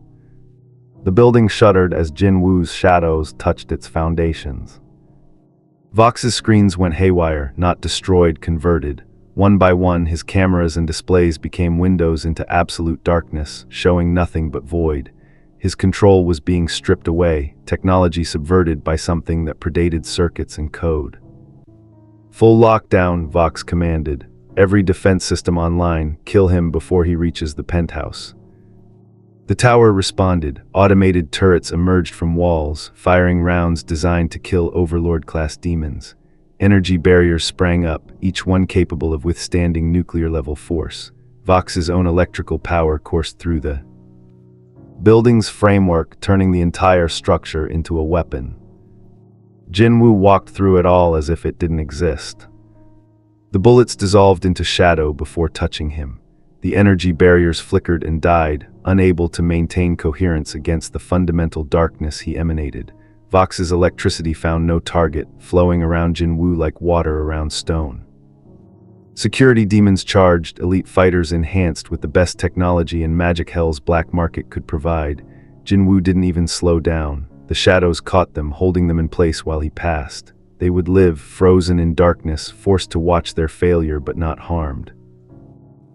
The building shuddered as Jin Woo's shadows touched its foundations. Vox's screens went haywire, not destroyed, converted. One by one, his cameras and displays became windows into absolute darkness, showing nothing but void. His control was being stripped away, technology subverted by something that predated circuits and code. "Full lockdown," Vox commanded. "Every defense system online, kill him before he reaches the penthouse." The tower responded. Automated turrets emerged from walls, firing rounds designed to kill overlord-class demons. Energy barriers sprang up, each one capable of withstanding nuclear-level force. Vox's own electrical power coursed through the building's framework, turning the entire structure into a weapon. Jin Woo walked through it all as if it didn't exist. The bullets dissolved into shadow before touching him. The energy barriers flickered and died, unable to maintain coherence against the fundamental darkness he emanated. Vox's electricity found no target, flowing around Jin Woo like water around stone. Security demons charged, elite fighters enhanced with the best technology and magic hell's black market could provide. Jin Woo didn't even slow down. The shadows caught them, holding them in place while he passed. They would live, frozen in darkness, forced to watch their failure but not harmed.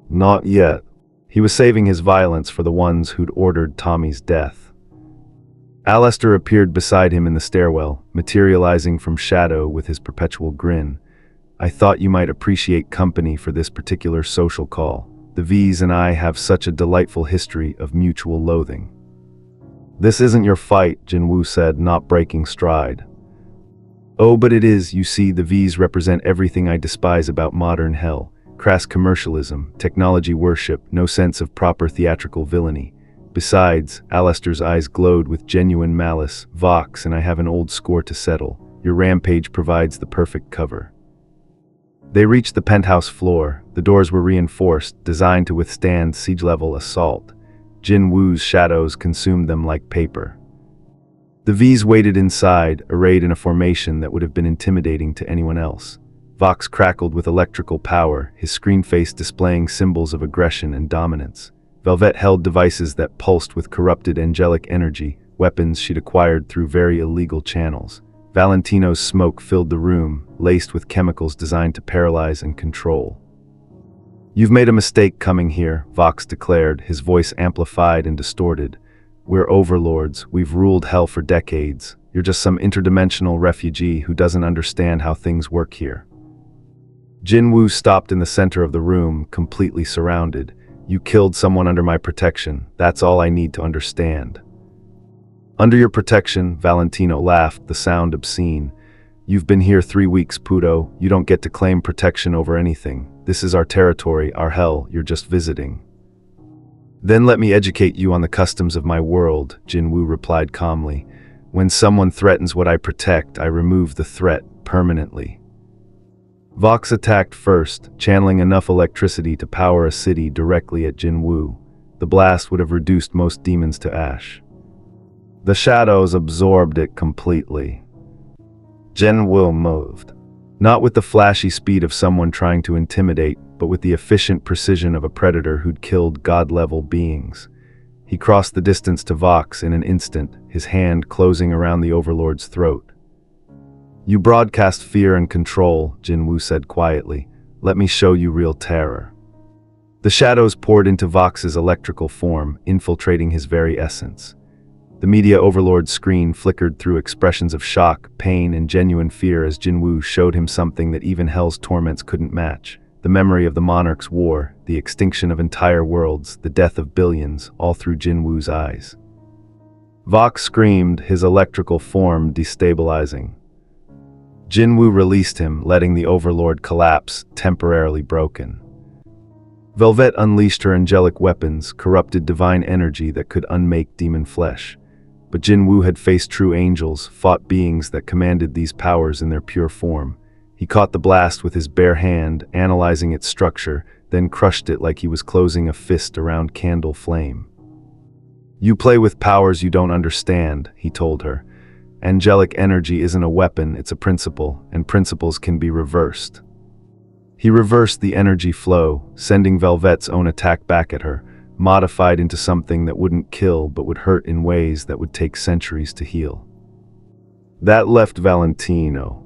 Not yet. He was saving his violence for the ones who'd ordered Tommy's death. Alastor appeared beside him in the stairwell, materializing from shadow with his perpetual grin. "I thought you might appreciate company for this particular social call. The V's and I have such a delightful history of mutual loathing." "This isn't your fight," Jin Woo said, not breaking stride. "Oh, but it is. You see, the V's represent everything I despise about modern hell. Crass commercialism, technology worship, no sense of proper theatrical villainy. Besides," Alastor's eyes glowed with genuine malice, "Vox and I have an old score to settle. Your rampage provides the perfect cover." They reached the penthouse floor. The doors were reinforced, designed to withstand siege-level assault. Jin Woo's shadows consumed them like paper. The V's waited inside, arrayed in a formation that would have been intimidating to anyone else. Vox crackled with electrical power, his screen face displaying symbols of aggression and dominance. Velvet held devices that pulsed with corrupted angelic energy, weapons she'd acquired through very illegal channels. Valentino's smoke filled the room, laced with chemicals designed to paralyze and control. "You've made a mistake coming here," Vox declared, his voice amplified and distorted. "We're overlords. We've ruled hell for decades. You're just some interdimensional refugee who doesn't understand how things work here." Jin Woo stopped in the center of the room, completely surrounded. "You killed someone under my protection. That's all I need to understand." "Under your protection," Valentino laughed, the sound obscene. "You've been here 3 weeks, Puto. You don't get to claim protection over anything. This is our territory, our hell. You're just visiting." "Then let me educate you on the customs of my world," Jin Woo replied calmly. "When someone threatens what I protect, I remove the threat permanently." Vox attacked first, channeling enough electricity to power a city directly at Jin Woo. The blast would have reduced most demons to ash. The shadows absorbed it completely. Jin Woo moved. Not with the flashy speed of someone trying to intimidate, but with the efficient precision of a predator who'd killed god-level beings. He crossed the distance to Vox in an instant, his hand closing around the overlord's throat. "You broadcast fear and control," Jin Woo said quietly. "Let me show you real terror." The shadows poured into Vox's electrical form, infiltrating his very essence. The media overlord's screen flickered through expressions of shock, pain, and genuine fear as Jin Woo showed him something that even hell's torments couldn't match. The memory of the monarchs' war, the extinction of entire worlds, the death of billions, all through Jin Woo's eyes. Vox screamed, his electrical form destabilizing. Jin Woo released him, letting the overlord collapse, temporarily broken. Velvet unleashed her angelic weapons, corrupted divine energy that could unmake demon flesh. But Jin Woo had faced true angels, fought beings that commanded these powers in their pure form. He caught the blast with his bare hand, analyzing its structure, then crushed it like he was closing a fist around candle flame. You play with powers you don't understand, he told her. Angelic energy isn't a weapon, it's a principle, and principles can be reversed. He reversed the energy flow, sending Velvet's own attack back at her, modified into something that wouldn't kill but would hurt in ways that would take centuries to heal. That left Valentino.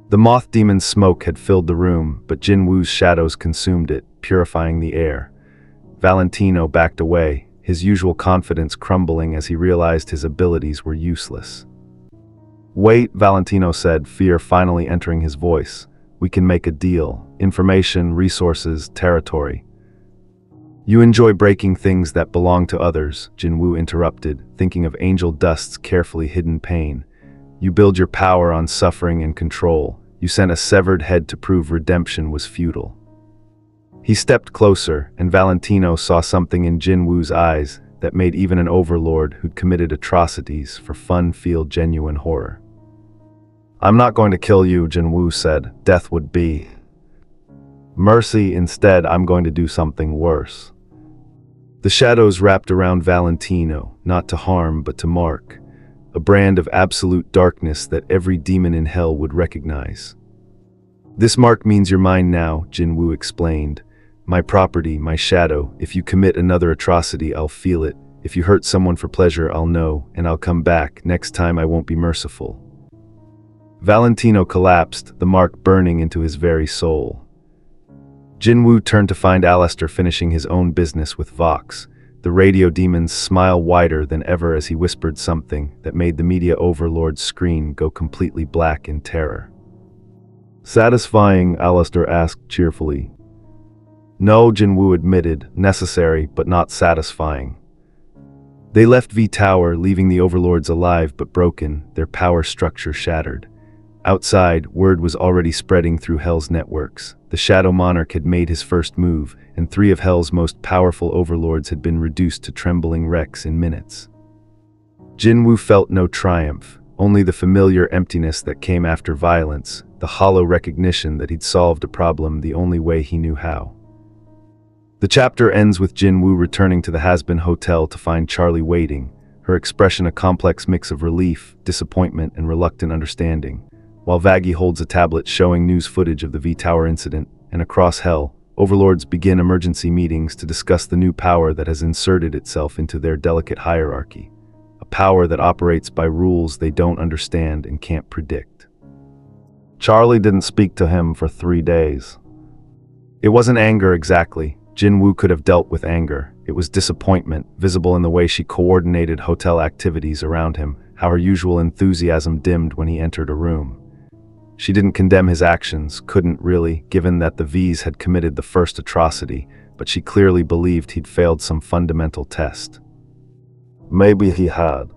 The moth demon's smoke had filled the room, but Jin Woo's shadows consumed it, purifying the air. Valentino backed away, his usual confidence crumbling as he realized his abilities were useless. Wait, Valentino said, fear finally entering his voice. We can make a deal. Information, resources, territory. You enjoy breaking things that belong to others, Jin Woo interrupted, thinking of angel dust's carefully hidden pain. You build your power on suffering and control. You sent a severed head to prove redemption was futile. He stepped closer, and Valentino saw something in Jin Woo's eyes that made even an overlord who'd committed atrocities for fun feel genuine horror. I'm not going to kill you, Jin Woo said. Death would be mercy. Instead, I'm going to do something worse. The shadows wrapped around Valentino, not to harm but to mark, a brand of absolute darkness that every demon in hell would recognize. This mark means you're mine now, Jin Woo explained. My property, my shadow. If you commit another atrocity, I'll feel it. If you hurt someone for pleasure, I'll know, and I'll come back. Next time I won't be merciful. Valentino collapsed, the mark burning into his very soul. Jin Woo turned to find Alastor finishing his own business with Vox, the radio demon's smile wider than ever as he whispered something that made the media overlord's screen go completely black in terror. Satisfying, Alastor asked cheerfully. No, Jin Woo admitted, necessary but not satisfying. They left V Tower, leaving the overlords alive but broken, their power structure shattered. Outside, word was already spreading through Hell's networks. The Shadow Monarch had made his first move, and 3 of Hell's most powerful overlords had been reduced to trembling wrecks in minutes. Jin Woo felt no triumph, only the familiar emptiness that came after violence, the hollow recognition that he'd solved a problem the only way he knew how. The chapter ends with Jin Woo returning to the Hazbin Hotel to find Charlie waiting, her expression a complex mix of relief, disappointment, and reluctant understanding. While Vaggie holds a tablet showing news footage of the V-Tower incident, and across Hell, overlords begin emergency meetings to discuss the new power that has inserted itself into their delicate hierarchy, a power that operates by rules they don't understand and can't predict. Charlie didn't speak to him for 3 days. It wasn't anger exactly. Jin Woo could have dealt with anger. It was disappointment, visible in the way she coordinated hotel activities around him, how her usual enthusiasm dimmed when he entered a room. She didn't condemn his actions, couldn't really, given that the V's had committed the first atrocity, but she clearly believed he'd failed some fundamental test. Maybe he had.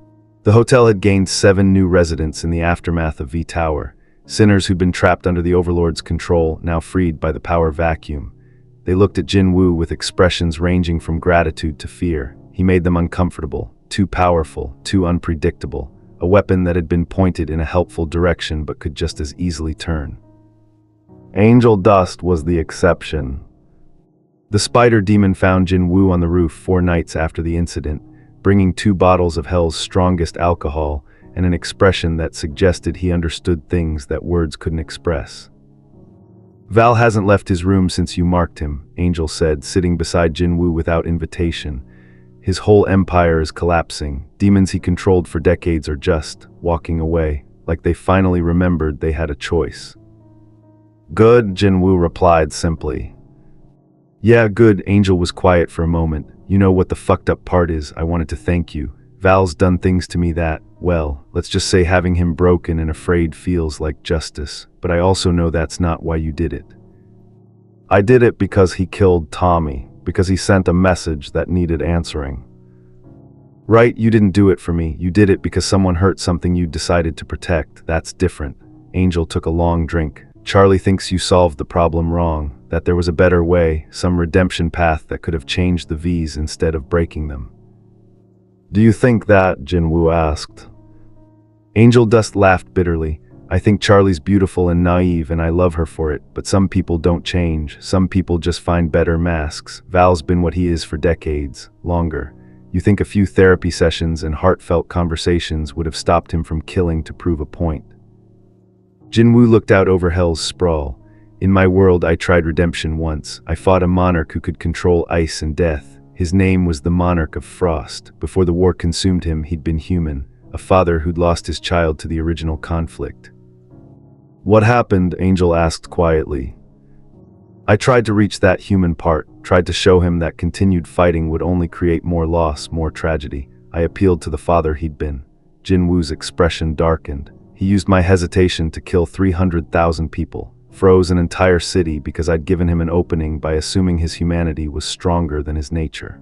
The hotel had gained 7 new residents in the aftermath of V Tower, sinners who'd been trapped under the overlord's control, now freed by the power vacuum. They looked at Jin Woo with expressions ranging from gratitude to fear. He made them uncomfortable, too powerful, too unpredictable. A weapon that had been pointed in a helpful direction but could just as easily turn. Angel dust was the exception. The spider demon found Jin Woo on the roof 4 nights after the incident, bringing 2 bottles of Hell's strongest alcohol and an expression that suggested he understood things that words couldn't express. Val hasn't left his room since you marked him, Angel said, sitting beside Jin Woo without invitation. His whole empire is collapsing. Demons he controlled for decades are just walking away, like they finally remembered they had a choice. Good, Jin Woo replied simply. Yeah, good. Angel was quiet for a moment. You know what the fucked up part is? I wanted to thank you. Val's done things to me that, well, let's just say having him broken and afraid feels like justice, but I also know that's not why you did it. I did it because he killed Tommy. Because he sent a message that needed answering. Right, you didn't do it for me. You did it because someone hurt something you decided to protect. That's different. Angel took a long drink. Charlie thinks you solved the problem wrong, that there was a better way, some redemption path that could have changed the V's instead of breaking them. Do you think that? Jin Woo asked. Angel Dust laughed bitterly. I think Charlie's beautiful and naive and I love her for it, but some people don't change. Some people just find better masks. Val's been what he is for decades, longer. You think a few therapy sessions and heartfelt conversations would have stopped him from killing to prove a point. Jin Woo looked out over hell's sprawl. In my world, I tried redemption once. I fought a monarch who could control ice and death. His name was the Monarch of Frost. Before the war consumed him, he'd been human, a father who'd lost his child to the original conflict. What happened? Angel asked quietly. I tried to reach that human part, tried to show him that continued fighting would only create more loss, more tragedy. I appealed to the father he'd been. Jin Woo's expression darkened. He used my hesitation to kill 300,000 people. Froze an entire city because I'd given him an opening by assuming his humanity was stronger than his nature.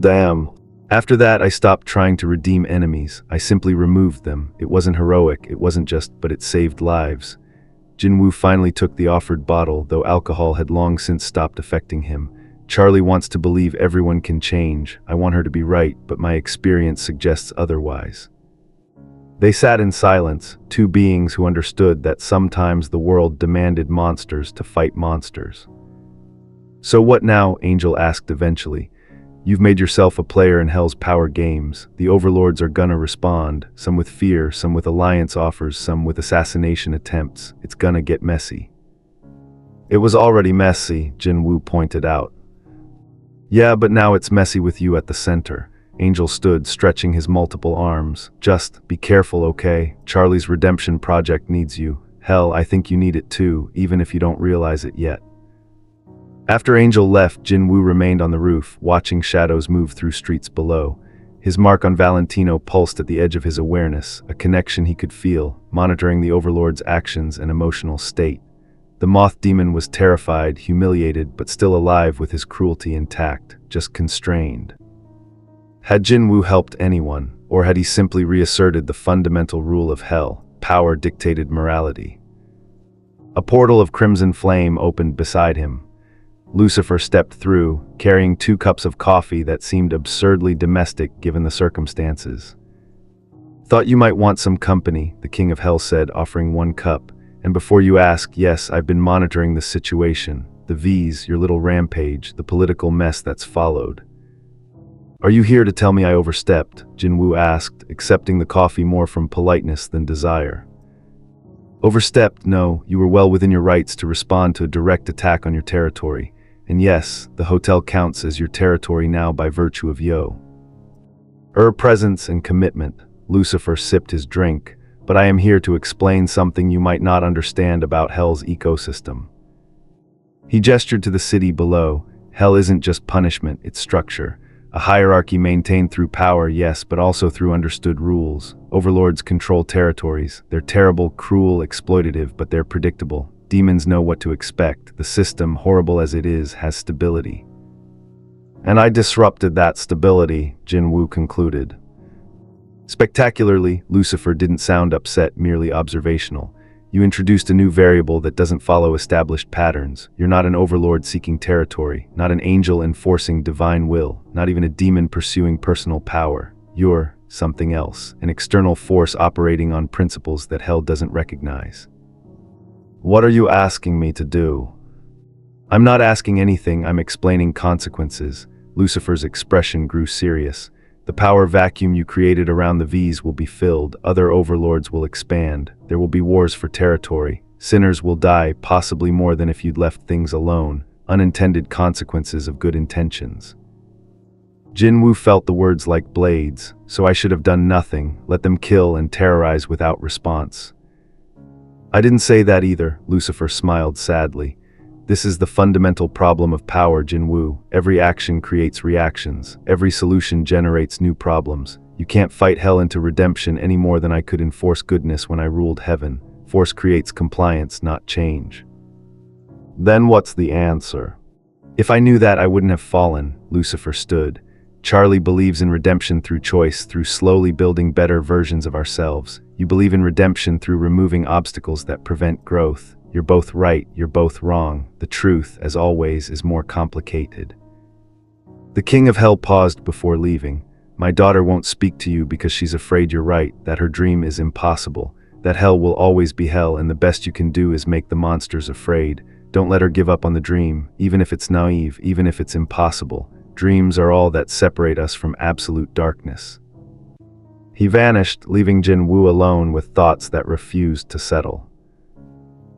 Damn. After that, I stopped trying to redeem enemies. I simply removed them. It wasn't heroic, it wasn't just, but it saved lives. Jin Woo finally took the offered bottle, though alcohol had long since stopped affecting him. Charlie wants to believe everyone can change. I want her to be right, but my experience suggests otherwise. They sat in silence, two beings who understood that sometimes the world demanded monsters to fight monsters. So what now? Angel asked eventually. You've made yourself a player in Hell's power games. The overlords are gonna respond, some with fear, some with alliance offers, some with assassination attempts. It's gonna get messy. It was already messy, Jin Woo pointed out. Yeah, but now it's messy with you at the center. Angel stood, stretching his multiple arms. Just be careful, okay? Charlie's redemption project needs you. Hell, I think you need it too, even if you don't realize it yet. After Angel left, Jin Woo remained on the roof, watching shadows move through streets below. His mark on Valentino pulsed at the edge of his awareness, a connection he could feel, monitoring the overlord's actions and emotional state. The moth demon was terrified, humiliated, but still alive with his cruelty intact, just constrained. Had Jin Woo helped anyone, or had he simply reasserted the fundamental rule of hell, power dictated morality? A portal of crimson flame opened beside him. Lucifer stepped through, carrying 2 cups of coffee that seemed absurdly domestic given the circumstances. Thought you might want some company, the King of Hell said, offering 1 cup. And before you ask, yes, I've been monitoring the situation. The V's, your little rampage, the political mess that's followed. Are you here to tell me I overstepped? Jin Woo asked, accepting the coffee more from politeness than desire. Overstepped? No, you were well within your rights to respond to a direct attack on your territory. And yes, the hotel counts as your territory now by virtue of Yo. Presence and commitment. Lucifer sipped his drink, but I am here to explain something you might not understand about Hell's ecosystem. He gestured to the city below. Hell isn't just punishment, it's structure. A hierarchy maintained through power, yes, but also through understood rules. Overlords control territories. They're terrible, cruel, exploitative, but they're predictable. Demons know what to expect. The system, horrible as it is, has stability. And I disrupted that stability, Jin Woo concluded. Spectacularly, Lucifer didn't sound upset, merely observational. You introduced a new variable that doesn't follow established patterns. You're not an overlord seeking territory, not an angel enforcing divine will, not even a demon pursuing personal power. You're something else, an external force operating on principles that Hell doesn't recognize. What are you asking me to do? I'm not asking anything, I'm explaining consequences. Lucifer's expression grew serious. The power vacuum you created around the V's will be filled, other overlords will expand, there will be wars for territory, sinners will die, possibly more than if you'd left things alone, unintended consequences of good intentions. Jin Woo felt the words like blades, so I should have done nothing, let them kill and terrorize without response. I didn't say that either, Lucifer smiled sadly. This is the fundamental problem of power, Jin Woo. Every action creates reactions. Every solution generates new problems. You can't fight Hell into redemption any more than I could enforce goodness when I ruled heaven. Force creates compliance, not change. Then what's the answer? If I knew that, I wouldn't have fallen, Lucifer stood. Charlie believes in redemption through choice, through slowly building better versions of ourselves. You believe in redemption through removing obstacles that prevent growth. You're both right, you're both wrong. The truth, as always, is more complicated. The King of Hell paused before leaving. My daughter won't speak to you because she's afraid you're right, that her dream is impossible, that Hell will always be Hell, and the best you can do is make the monsters afraid. Don't let her give up on the dream, even if it's naive, even if it's impossible. Dreams are all that separate us from absolute darkness." He vanished, leaving Jin Woo alone with thoughts that refused to settle.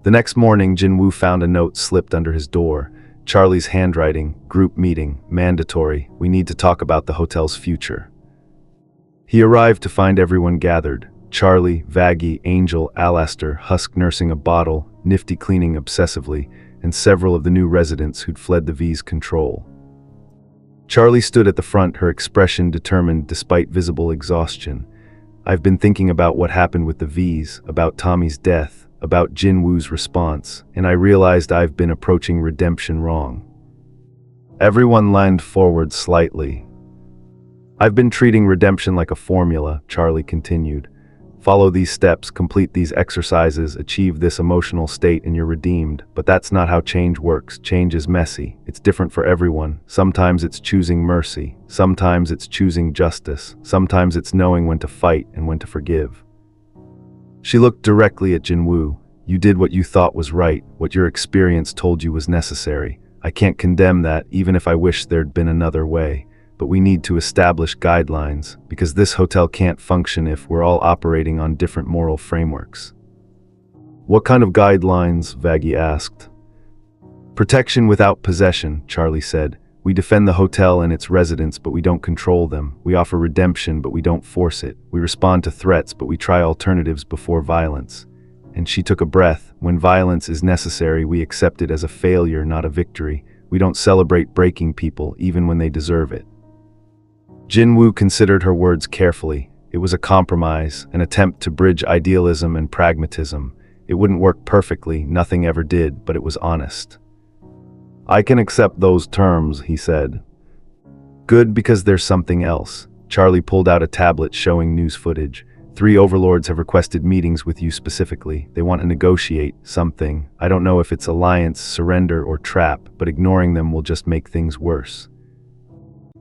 The next morning, Jin Woo found a note slipped under his door. Charlie's handwriting, "Group meeting, mandatory. We need to talk about the hotel's future." He arrived to find everyone gathered. Charlie, Vaggie, Angel, Alastor, Husk nursing a bottle, Nifty cleaning obsessively, and several of the new residents who'd fled the V's control. Charlie stood at the front, her expression determined despite visible exhaustion. "I've been thinking about what happened with the V's, about Tommy's death, about Jin Woo's response, and I realized I've been approaching redemption wrong." Everyone leaned forward slightly. "I've been treating redemption like a formula," Charlie continued. "Follow these steps, complete these exercises, achieve this emotional state, and you're redeemed. But that's not how change works. Change is messy. It's different for everyone. Sometimes it's choosing mercy. Sometimes it's choosing justice. Sometimes it's knowing when to fight and when to forgive." She looked directly at Jin Woo. "You did what you thought was right, what your experience told you was necessary. I can't condemn that, even if I wish there'd been another way. But we need to establish guidelines, because this hotel can't function if we're all operating on different moral frameworks." "What kind of guidelines?" Vaggie asked. "Protection without possession," Charlie said. "We defend the hotel and its residents, but we don't control them. We offer redemption, but we don't force it. We respond to threats, but we try alternatives before violence." And she took a breath. "When violence is necessary, we accept it as a failure, not a victory. We don't celebrate breaking people, even when they deserve it." Jin Woo considered her words carefully. It was a compromise, an attempt to bridge idealism and pragmatism. It wouldn't work perfectly, nothing ever did, but it was honest. "I can accept those terms," he said. "Good, because there's something else." Charlie pulled out a tablet showing news footage. "3 overlords have requested meetings with you specifically. They want to negotiate something. I don't know if it's alliance, surrender, or trap, but ignoring them will just make things worse."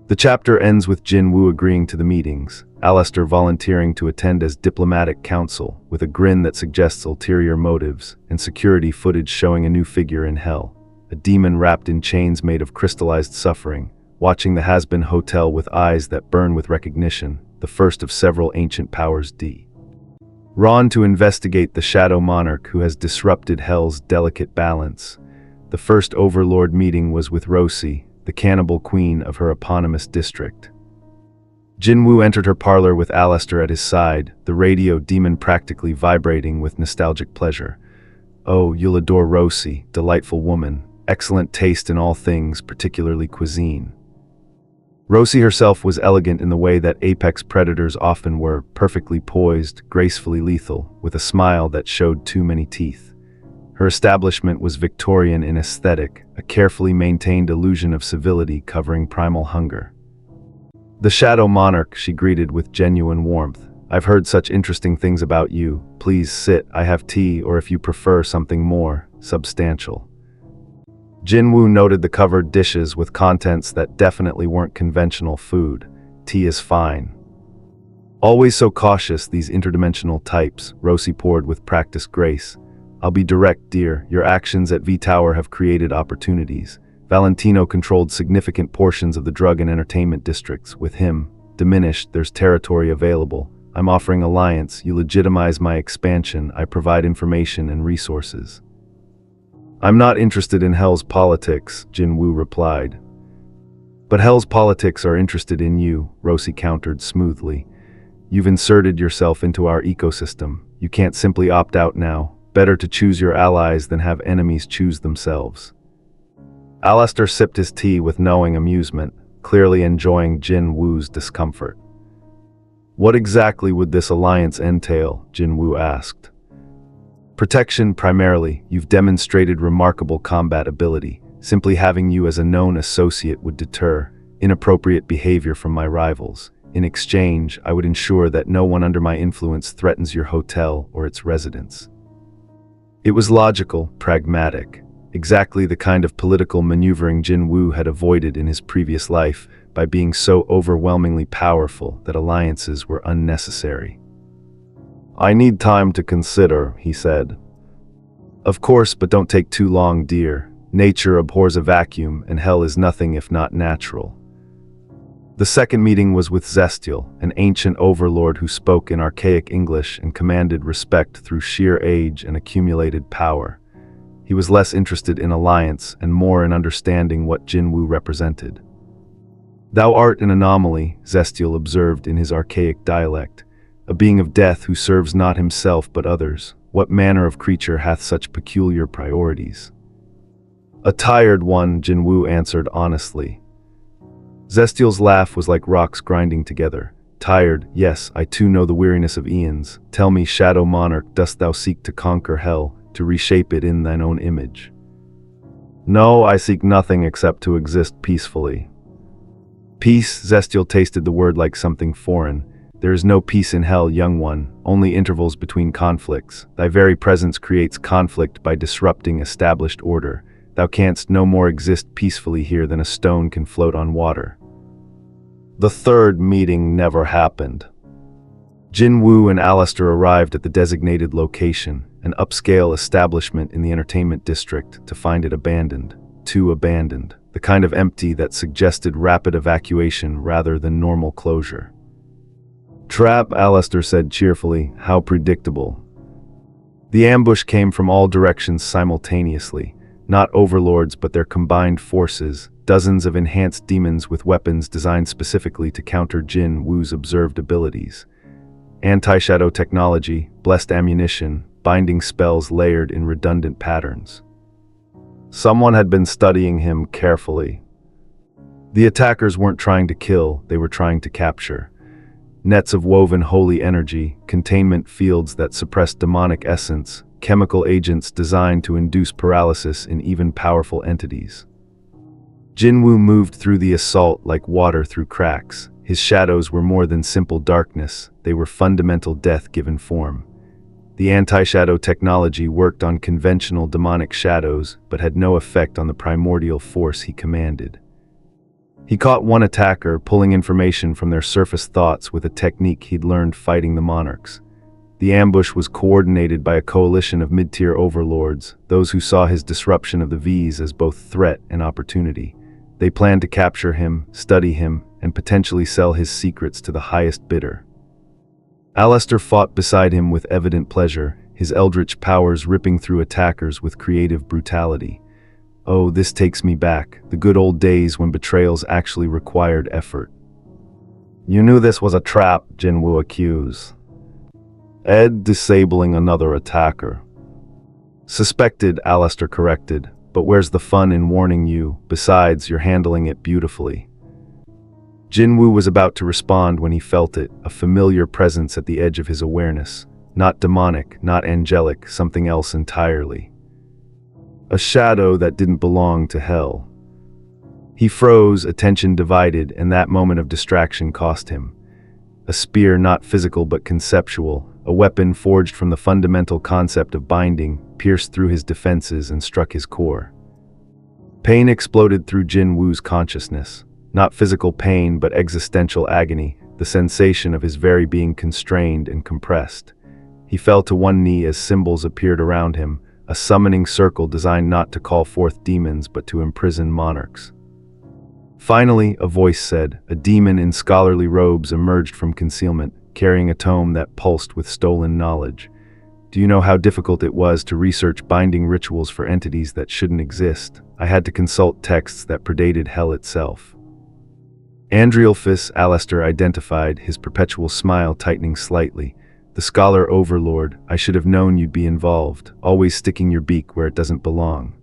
The chapter ends with Jin Woo agreeing to the meetings, Alastor volunteering to attend as diplomatic counsel, with a grin that suggests ulterior motives, and security footage showing a new figure in hell, a demon wrapped in chains made of crystallized suffering, watching the Hazbin Hotel with eyes that burn with recognition, the first of several ancient powers D. Ron to investigate the Shadow Monarch who has disrupted Hell's delicate balance. The first overlord meeting was with Rosie, the cannibal queen of her eponymous district. Jin Woo entered her parlor with Alastor at his side, the radio demon practically vibrating with nostalgic pleasure. "Oh, you'll adore Rosie, delightful woman, excellent taste in all things, particularly cuisine." Rosie herself was elegant in the way that apex predators often were, perfectly poised, gracefully lethal, with a smile that showed too many teeth. Her establishment was Victorian in aesthetic, a carefully maintained illusion of civility covering primal hunger. "The Shadow Monarch," she greeted with genuine warmth. "I've heard such interesting things about you. Please sit, I have tea, or if you prefer something more substantial." Jin Woo noted the covered dishes with contents that definitely weren't conventional food. "Tea is fine." Always so cautious, these interdimensional types, Rosie poured with practiced grace. "I'll be direct, dear. Your actions at V-Tower have created opportunities. Valentino controlled significant portions of the drug and entertainment districts. With him diminished, there's territory available. I'm offering alliance. You legitimize my expansion. I provide information and resources." "I'm not interested in Hell's politics," Jin Woo replied. "But Hell's politics are interested in you," Rosie countered smoothly. "You've inserted yourself into our ecosystem. You can't simply opt out now. Better to choose your allies than have enemies choose themselves." Alastor sipped his tea with knowing amusement, clearly enjoying Jin Woo's discomfort. "What exactly would this alliance entail?" Jin Woo asked. "Protection primarily. You've demonstrated remarkable combat ability. Simply having you as a known associate would deter inappropriate behavior from my rivals. In exchange, I would ensure that no one under my influence threatens your hotel or its residents." It was logical, pragmatic, exactly the kind of political maneuvering Jin Woo had avoided in his previous life by being so overwhelmingly powerful that alliances were unnecessary. "I need time to consider," he said. "Of course, but don't take too long, dear. Nature abhors a vacuum, and Hell is nothing if not natural." The second meeting was with Zestial, an ancient overlord who spoke in archaic English and commanded respect through sheer age and accumulated power. He was less interested in alliance and more in understanding what Jin Woo represented. "Thou art an anomaly," Zestial observed in his archaic dialect, "a being of death who serves not himself but others. What manner of creature hath such peculiar priorities?" "A tired one," Jin Woo answered honestly. Zestial's laugh was like rocks grinding together. "Tired, yes, I too know the weariness of eons. Tell me, Shadow Monarch, dost thou seek to conquer hell, to reshape it in thine own image?" "No, I seek nothing except to exist peacefully." "Peace," Zestial tasted the word like something foreign. "There is no peace in hell, young one, only intervals between conflicts. Thy very presence creates conflict by disrupting established order. Thou canst no more exist peacefully here than a stone can float on water." The third meeting never happened. Jin Woo and Alastor arrived at the designated location, an upscale establishment in the entertainment district, to find it abandoned. Too abandoned. The kind of empty that suggested rapid evacuation rather than normal closure. "Trap," Alastor said cheerfully. "How predictable." The ambush came from all directions simultaneously. Not overlords, but their combined forces, dozens of enhanced demons with weapons designed specifically to counter Jin Woo's observed abilities. Anti-shadow technology, blessed ammunition, binding spells layered in redundant patterns. Someone had been studying him carefully. The attackers weren't trying to kill, they were trying to capture. Nets of woven holy energy, containment fields that suppress demonic essence, chemical agents designed to induce paralysis in even powerful entities. Jin Woo moved through the assault like water through cracks. His shadows were more than simple darkness, they were fundamental death given form. The anti-shadow technology worked on conventional demonic shadows, but had no effect on the primordial force he commanded. He caught one attacker pulling information from their surface thoughts with a technique he'd learned fighting the monarchs. The ambush was coordinated by a coalition of mid-tier overlords, those who saw his disruption of the V's as both threat and opportunity. They planned to capture him, study him, and potentially sell his secrets to the highest bidder. Alastor fought beside him with evident pleasure, his eldritch powers ripping through attackers with creative brutality. Oh, this takes me back, the good old days when betrayals actually required effort. "You knew this was a trap," Jin Woo accused. "Ed disabling another attacker." "Suspected," Alastor corrected, "but where's the fun in warning you? Besides, you're handling it beautifully." Jin Woo was about to respond when he felt it, a familiar presence at the edge of his awareness. Not demonic, not angelic, something else entirely. A shadow that didn't belong to hell. He froze, attention divided, and that moment of distraction cost him. A spear not physical but conceptual, a weapon forged from the fundamental concept of binding, pierced through his defenses and struck his core. Pain exploded through Jin Woo's consciousness. Not physical pain but existential agony, the sensation of his very being constrained and compressed. He fell to one knee as symbols appeared around him, a summoning circle designed not to call forth demons but to imprison monarchs. Finally, a voice said, a demon in scholarly robes emerged from concealment, carrying a tome that pulsed with stolen knowledge. "Do you know how difficult it was to research binding rituals for entities that shouldn't exist? I had to consult texts that predated hell itself." Andrielphus, Alastor identified, his perpetual smile tightening slightly. "The scholar overlord, I should have known you'd be involved, always sticking your beak where it doesn't belong."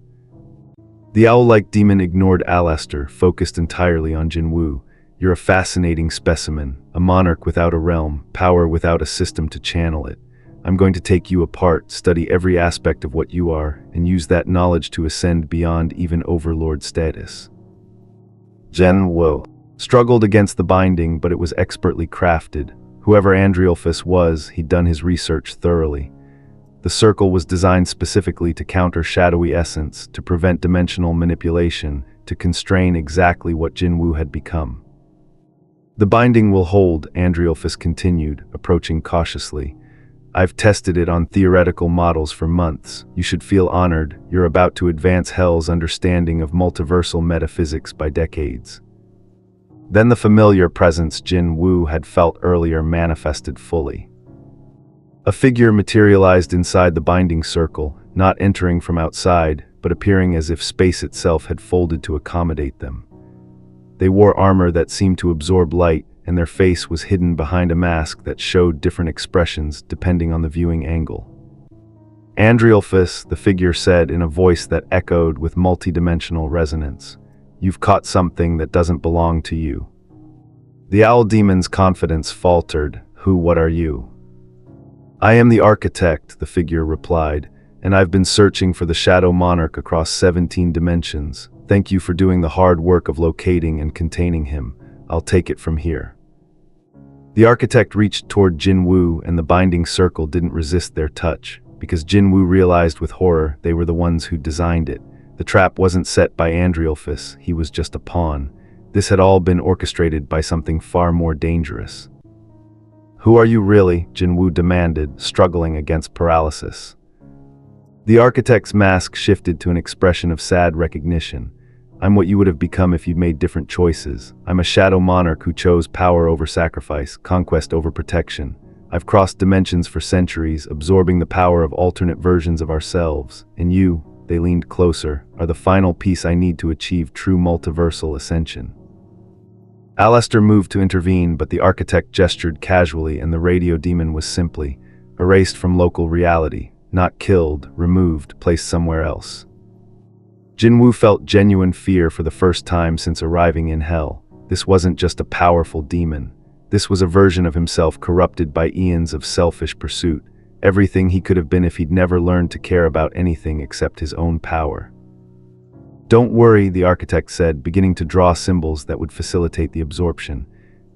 The owl-like demon ignored Alastor, focused entirely on Jin Woo. "You're a fascinating specimen, a monarch without a realm, power without a system to channel it. I'm going to take you apart, study every aspect of what you are, and use that knowledge to ascend beyond even overlord status." Jin Woo struggled against the binding, but it was expertly crafted. Whoever Andrielphus was, he'd done his research thoroughly. The circle was designed specifically to counter shadowy essence, to prevent dimensional manipulation, to constrain exactly what Jin Woo had become. "The binding will hold," Andrielphus continued, approaching cautiously. "I've tested it on theoretical models for months. You should feel honored. You're about to advance Hell's understanding of multiversal metaphysics by decades." Then the familiar presence Jin Woo had felt earlier manifested fully. A figure materialized inside the binding circle, not entering from outside, but appearing as if space itself had folded to accommodate them. They wore armor that seemed to absorb light, and their face was hidden behind a mask that showed different expressions depending on the viewing angle. "Andrielphus," the figure said in a voice that echoed with multidimensional resonance, "you've caught something that doesn't belong to you." The owl demon's confidence faltered. What are you?" "I am the architect," the figure replied, "and I've been searching for the Shadow Monarch across 17 dimensions. Thank you for doing the hard work of locating and containing him. I'll take it from here." The architect reached toward Jin Woo, and the binding circle didn't resist their touch, because Jin Woo realized with horror they were the ones who designed it. The trap wasn't set by Andrielphus, he was just a pawn. This had all been orchestrated by something far more dangerous. "Who are you really?" Jin Woo demanded, struggling against paralysis. The architect's mask shifted to an expression of sad recognition. "I'm what you would have become if you'd made different choices. I'm a Shadow Monarch who chose power over sacrifice, conquest over protection. I've crossed dimensions for centuries, absorbing the power of alternate versions of ourselves. And you," they leaned closer, "are the final piece I need to achieve true multiversal ascension." Alastor moved to intervene, but the architect gestured casually, and the radio demon was simply erased from local reality, not killed, removed, placed somewhere else. Jin Woo felt genuine fear for the first time since arriving in hell. This wasn't just a powerful demon. This was a version of himself corrupted by eons of selfish pursuit, everything he could have been if he'd never learned to care about anything except his own power. "Don't worry," the architect said, beginning to draw symbols that would facilitate the absorption.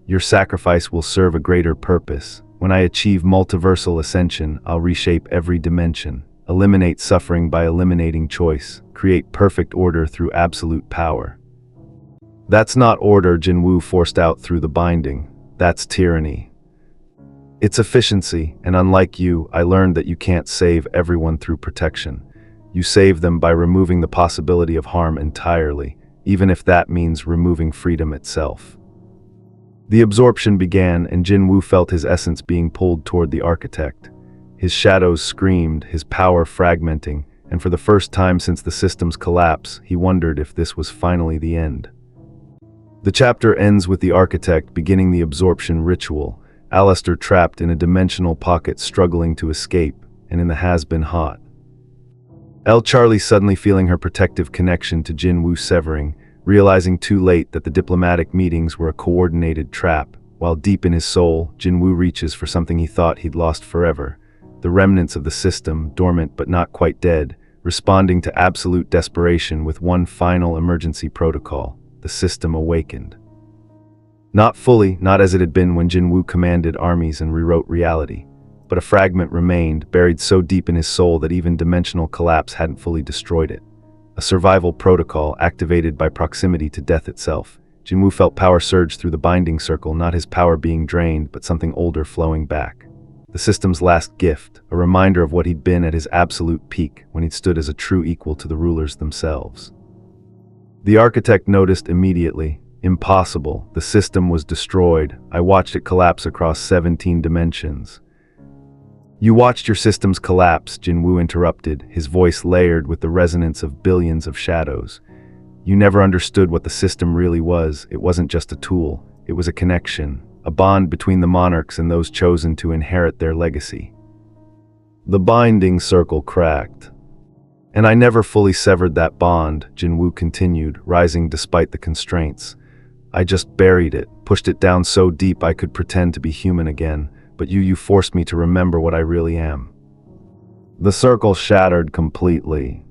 "Your sacrifice will serve a greater purpose. When I achieve multiversal ascension, I'll reshape every dimension, eliminate suffering by eliminating choice, create perfect order through absolute power." "That's not order," Jin Woo forced out through the binding. "That's tyranny. It's efficiency, and unlike you, I learned that you can't save everyone through protection. You save them by removing the possibility of harm entirely, even if that means removing freedom itself." The absorption began, and Jin Woo felt his essence being pulled toward the architect. His shadows screamed, his power fragmenting, and for the first time since the system's collapse, he wondered if this was finally the end. The chapter ends with the architect beginning the absorption ritual, Alastor trapped in a dimensional pocket struggling to escape, and in the Hazbin Hotel. Charlie suddenly feeling her protective connection to Jin Woo severing, realizing too late that the diplomatic meetings were a coordinated trap, while deep in his soul, Jin Woo reaches for something he thought he'd lost forever, the remnants of the system, dormant but not quite dead, responding to absolute desperation with one final emergency protocol. The system awakened. Not fully, not as it had been when Jin Woo commanded armies and rewrote reality, but a fragment remained, buried so deep in his soul that even dimensional collapse hadn't fully destroyed it. A survival protocol activated by proximity to death itself. Jin Woo felt power surge through the binding circle, not his power being drained, but something older flowing back. The system's last gift, a reminder of what he'd been at his absolute peak, when he'd stood as a true equal to the rulers themselves. The architect noticed immediately. Impossible. The system was destroyed. I watched it collapse across 17 dimensions. "You watched your systems collapse," Jin Woo interrupted, his voice layered with the resonance of billions of shadows. "You never understood what the system really was. It wasn't just a tool. It was a connection, a bond between the monarchs and those chosen to inherit their legacy." The binding circle cracked. "And I never fully severed that bond," Jin Woo continued, rising despite the constraints. "I just buried it, pushed it down so deep I could pretend to be human again, but you forced me to remember what I really am." The circle shattered completely.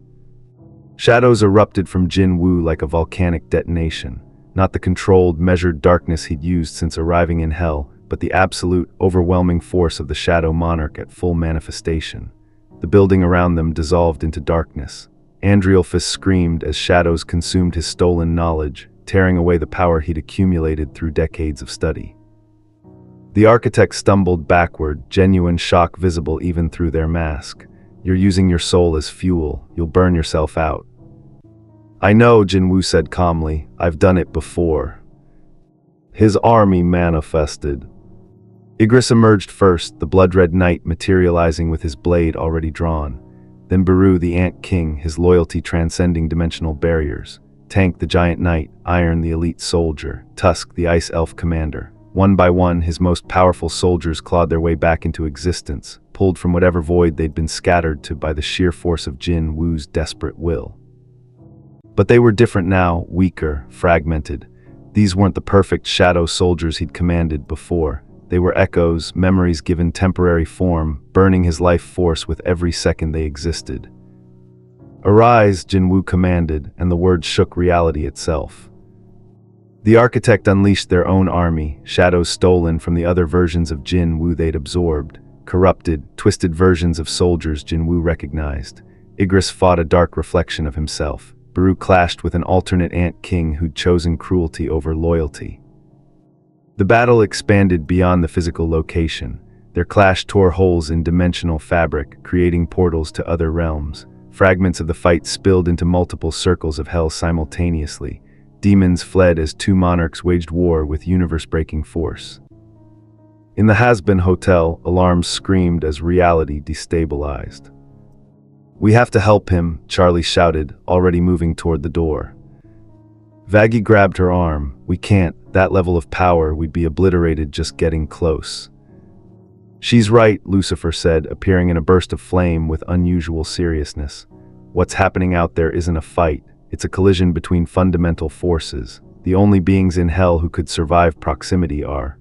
Shadows erupted from Jin Woo like a volcanic detonation, not the controlled, measured darkness he'd used since arriving in hell, but the absolute, overwhelming force of the Shadow Monarch at full manifestation. The building around them dissolved into darkness. Andrielphus screamed as shadows consumed his stolen knowledge, tearing away the power he'd accumulated through decades of study. The architect stumbled backward, genuine shock visible even through their mask. "You're using your soul as fuel. You'll burn yourself out." "I know," Jin Woo said calmly. "I've done it before." His army manifested. Igris emerged first, the blood-red knight materializing with his blade already drawn. Then Baru, the Ant King, his loyalty transcending dimensional barriers. Tank, the giant knight, Iron, the elite soldier, Tusk, the ice elf commander. One by one, his most powerful soldiers clawed their way back into existence, pulled from whatever void they'd been scattered to by the sheer force of Jin Woo's desperate will. But they were different now, weaker, fragmented. These weren't the perfect shadow soldiers he'd commanded before. They were echoes, memories given temporary form, burning his life force with every second they existed. "Arise," Jin Woo commanded, and the words shook reality itself. The architect unleashed their own army, shadows stolen from the other versions of Jin Woo they'd absorbed, corrupted, twisted versions of soldiers Jin Woo recognized. Igris fought a dark reflection of himself. Baru clashed with an alternate Ant King who'd chosen cruelty over loyalty. The battle expanded beyond the physical location. Their clash tore holes in dimensional fabric, creating portals to other realms. Fragments of the fight spilled into multiple circles of hell simultaneously. Demons fled as two monarchs waged war with universe-breaking force. In the Hazbin Hotel, alarms screamed as reality destabilized. "We have to help him," Charlie shouted, already moving toward the door. Vaggie grabbed her arm. "We can't. That level of power, we'd be obliterated just getting close." "She's right," Lucifer said, appearing in a burst of flame with unusual seriousness. "What's happening out there isn't a fight. It's a collision between fundamental forces. The only beings in hell who could survive proximity are."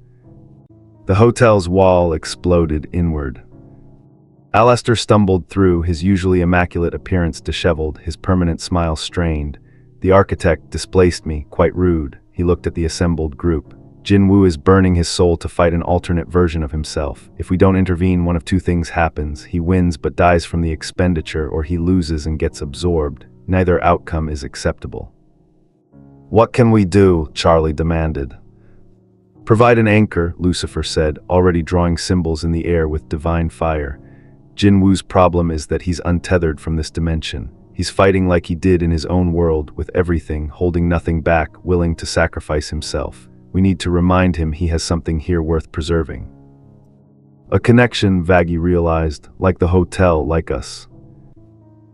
The hotel's wall exploded inward. Alastor stumbled through, his usually immaculate appearance disheveled, his permanent smile strained. "The architect displaced me, quite rude." He looked at the assembled group. "Jin Woo is burning his soul to fight an alternate version of himself. If we don't intervene, one of two things happens. He wins but dies from the expenditure, or he loses and gets absorbed. Neither outcome is acceptable." "What can we do?" Charlie demanded. "Provide an anchor," Lucifer said, already drawing symbols in the air with divine fire. "Jin Woo's problem is that he's untethered from this dimension. He's fighting like he did in his own world, with everything, holding nothing back, willing to sacrifice himself. We need to remind him he has something here worth preserving." "A connection," Vaggie realized, "like the hotel, like us."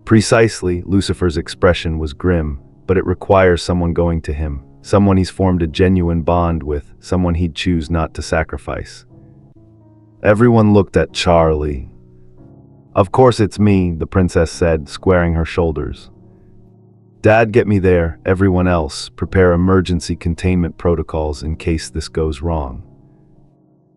"Precisely," Lucifer's expression was grim, "but it requires someone going to him, someone he's formed a genuine bond with, someone he'd choose not to sacrifice." Everyone looked at Charlie. "Of course it's me," the princess said, squaring her shoulders. "Dad, get me there. Everyone else, prepare emergency containment protocols in case this goes wrong."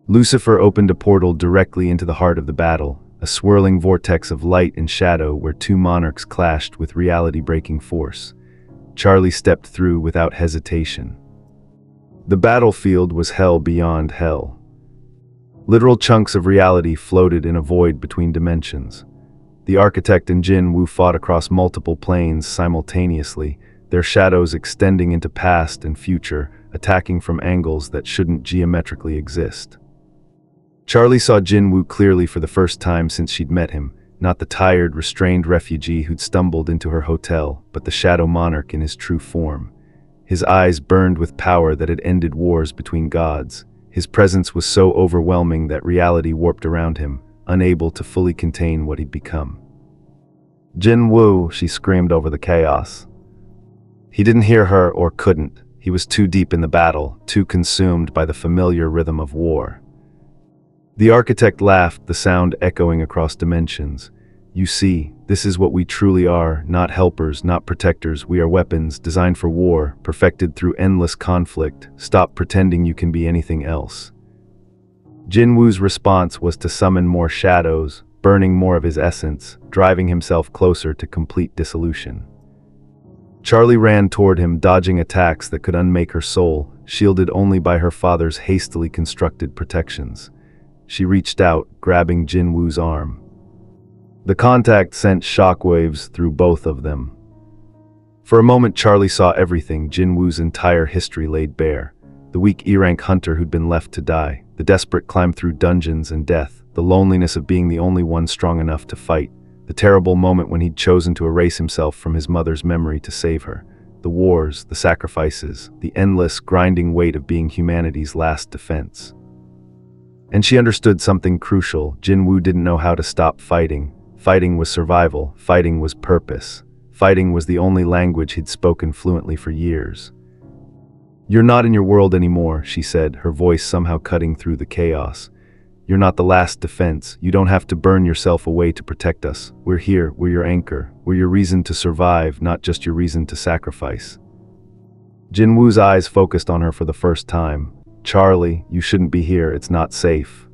Lucifer opened a portal directly into the heart of the battle, a swirling vortex of light and shadow where two monarchs clashed with reality-breaking force. Charlie stepped through without hesitation. The battlefield was hell beyond hell. Literal chunks of reality floated in a void between dimensions. The architect and Jin Woo fought across multiple planes simultaneously, their shadows extending into past and future, attacking from angles that shouldn't geometrically exist. Charlie saw Jin Woo clearly for the first time since she'd met him, not the tired, restrained refugee who'd stumbled into her hotel, but the Shadow Monarch in his true form. His eyes burned with power that had ended wars between gods. His presence was so overwhelming that reality warped around him, unable to fully contain what he'd become. "Jin Woo," she screamed over the chaos. He didn't hear her, or couldn't. He was too deep in the battle, too consumed by the familiar rhythm of war. The architect laughed, the sound echoing across dimensions. "You see, this is what we truly are, not helpers, not protectors. We are weapons, designed for war, perfected through endless conflict. Stop pretending you can be anything else." Jin Woo's response was to summon more shadows, burning more of his essence, driving himself closer to complete dissolution. Charlie ran toward him, dodging attacks that could unmake her soul, shielded only by her father's hastily constructed protections. She reached out, grabbing Jin Woo's arm. The contact sent shockwaves through both of them. For a moment, Charlie saw everything, Jin Woo's entire history laid bare. The weak E-rank hunter who'd been left to die, the desperate climb through dungeons and death, the loneliness of being the only one strong enough to fight, the terrible moment when he'd chosen to erase himself from his mother's memory to save her, the wars, the sacrifices, the endless, grinding weight of being humanity's last defense. And she understood something crucial. Jin Woo didn't know how to stop fighting. Fighting was survival. Fighting was purpose. Fighting was the only language he'd spoken fluently for years. "You're not in your world anymore," she said, her voice somehow cutting through the chaos. "You're not the last defense. You don't have to burn yourself away to protect us. We're here, we're your anchor. We're your reason to survive, not just your reason to sacrifice." Jin Woo's eyes focused on her for the first time. "Charlie, you shouldn't be here. It's not safe."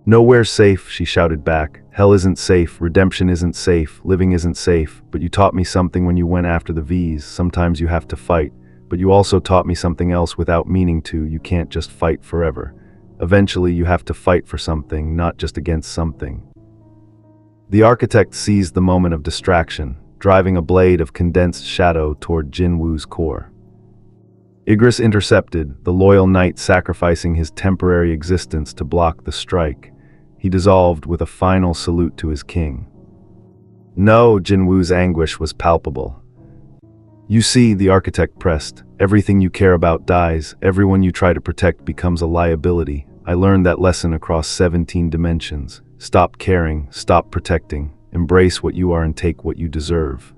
"Nowhere's safe," she shouted back. "Hell isn't safe, redemption isn't safe, living isn't safe. But you taught me something when you went after the V's. Sometimes you have to fight. But you also taught me something else without meaning to. You can't just fight forever. Eventually you have to fight for something, not just against something." The architect seized the moment of distraction, driving a blade of condensed shadow toward Jin Woo's core. Igris intercepted, the loyal knight sacrificing his temporary existence to block the strike. He dissolved with a final salute to his king. No, Jin Woo's anguish was palpable. "You see," the architect pressed, "everything you care about dies. Everyone you try to protect becomes a liability. I learned that lesson across 17 dimensions. Stop caring, stop protecting, embrace what you are and take what you deserve."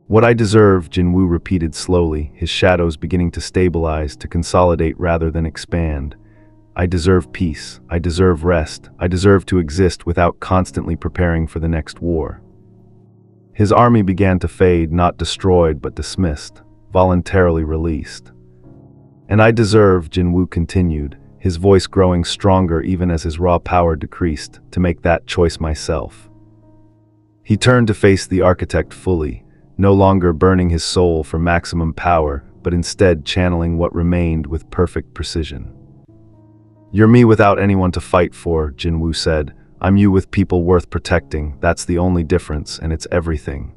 "What I deserve," Jin Woo repeated slowly, his shadows beginning to stabilize, to consolidate rather than expand. "I deserve peace. I deserve rest. I deserve to exist without constantly preparing for the next war." His army began to fade, not destroyed but dismissed, voluntarily released. "And I deserve," Jin Woo continued, his voice growing stronger even as his raw power decreased, "to make that choice myself." He turned to face the architect fully, no longer burning his soul for maximum power, but instead channeling what remained with perfect precision. "You're me without anyone to fight for," Jin Woo said. "I'm you with people worth protecting. That's the only difference, and it's everything."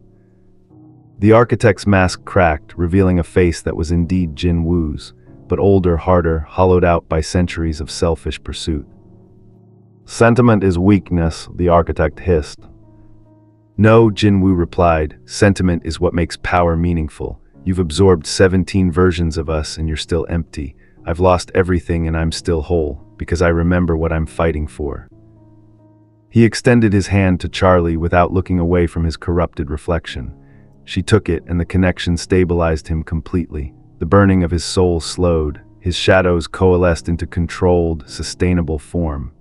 The architect's mask cracked, revealing a face that was indeed Jin Woo's, but older, harder, hollowed out by centuries of selfish pursuit. "Sentiment is weakness," the architect hissed. "No," Jin Woo replied, "sentiment is what makes power meaningful. You've absorbed 17 versions of us and you're still empty. I've lost everything and I'm still whole, because I remember what I'm fighting for." He extended his hand to Charlie without looking away from his corrupted reflection. She took it, and the connection stabilized him completely. The burning of his soul slowed, his shadows coalesced into controlled, sustainable form.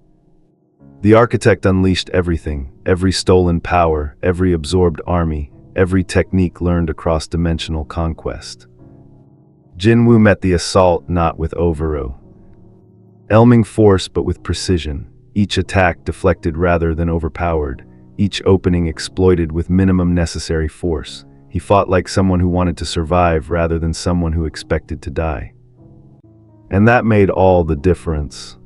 The architect unleashed everything, every stolen power, every absorbed army, every technique learned across dimensional conquest. Jin Woo met the assault not with overwhelming force but with precision. Each attack deflected rather than overpowered, each opening exploited with minimum necessary force. He fought like someone who wanted to survive rather than someone who expected to die. And that made all the difference.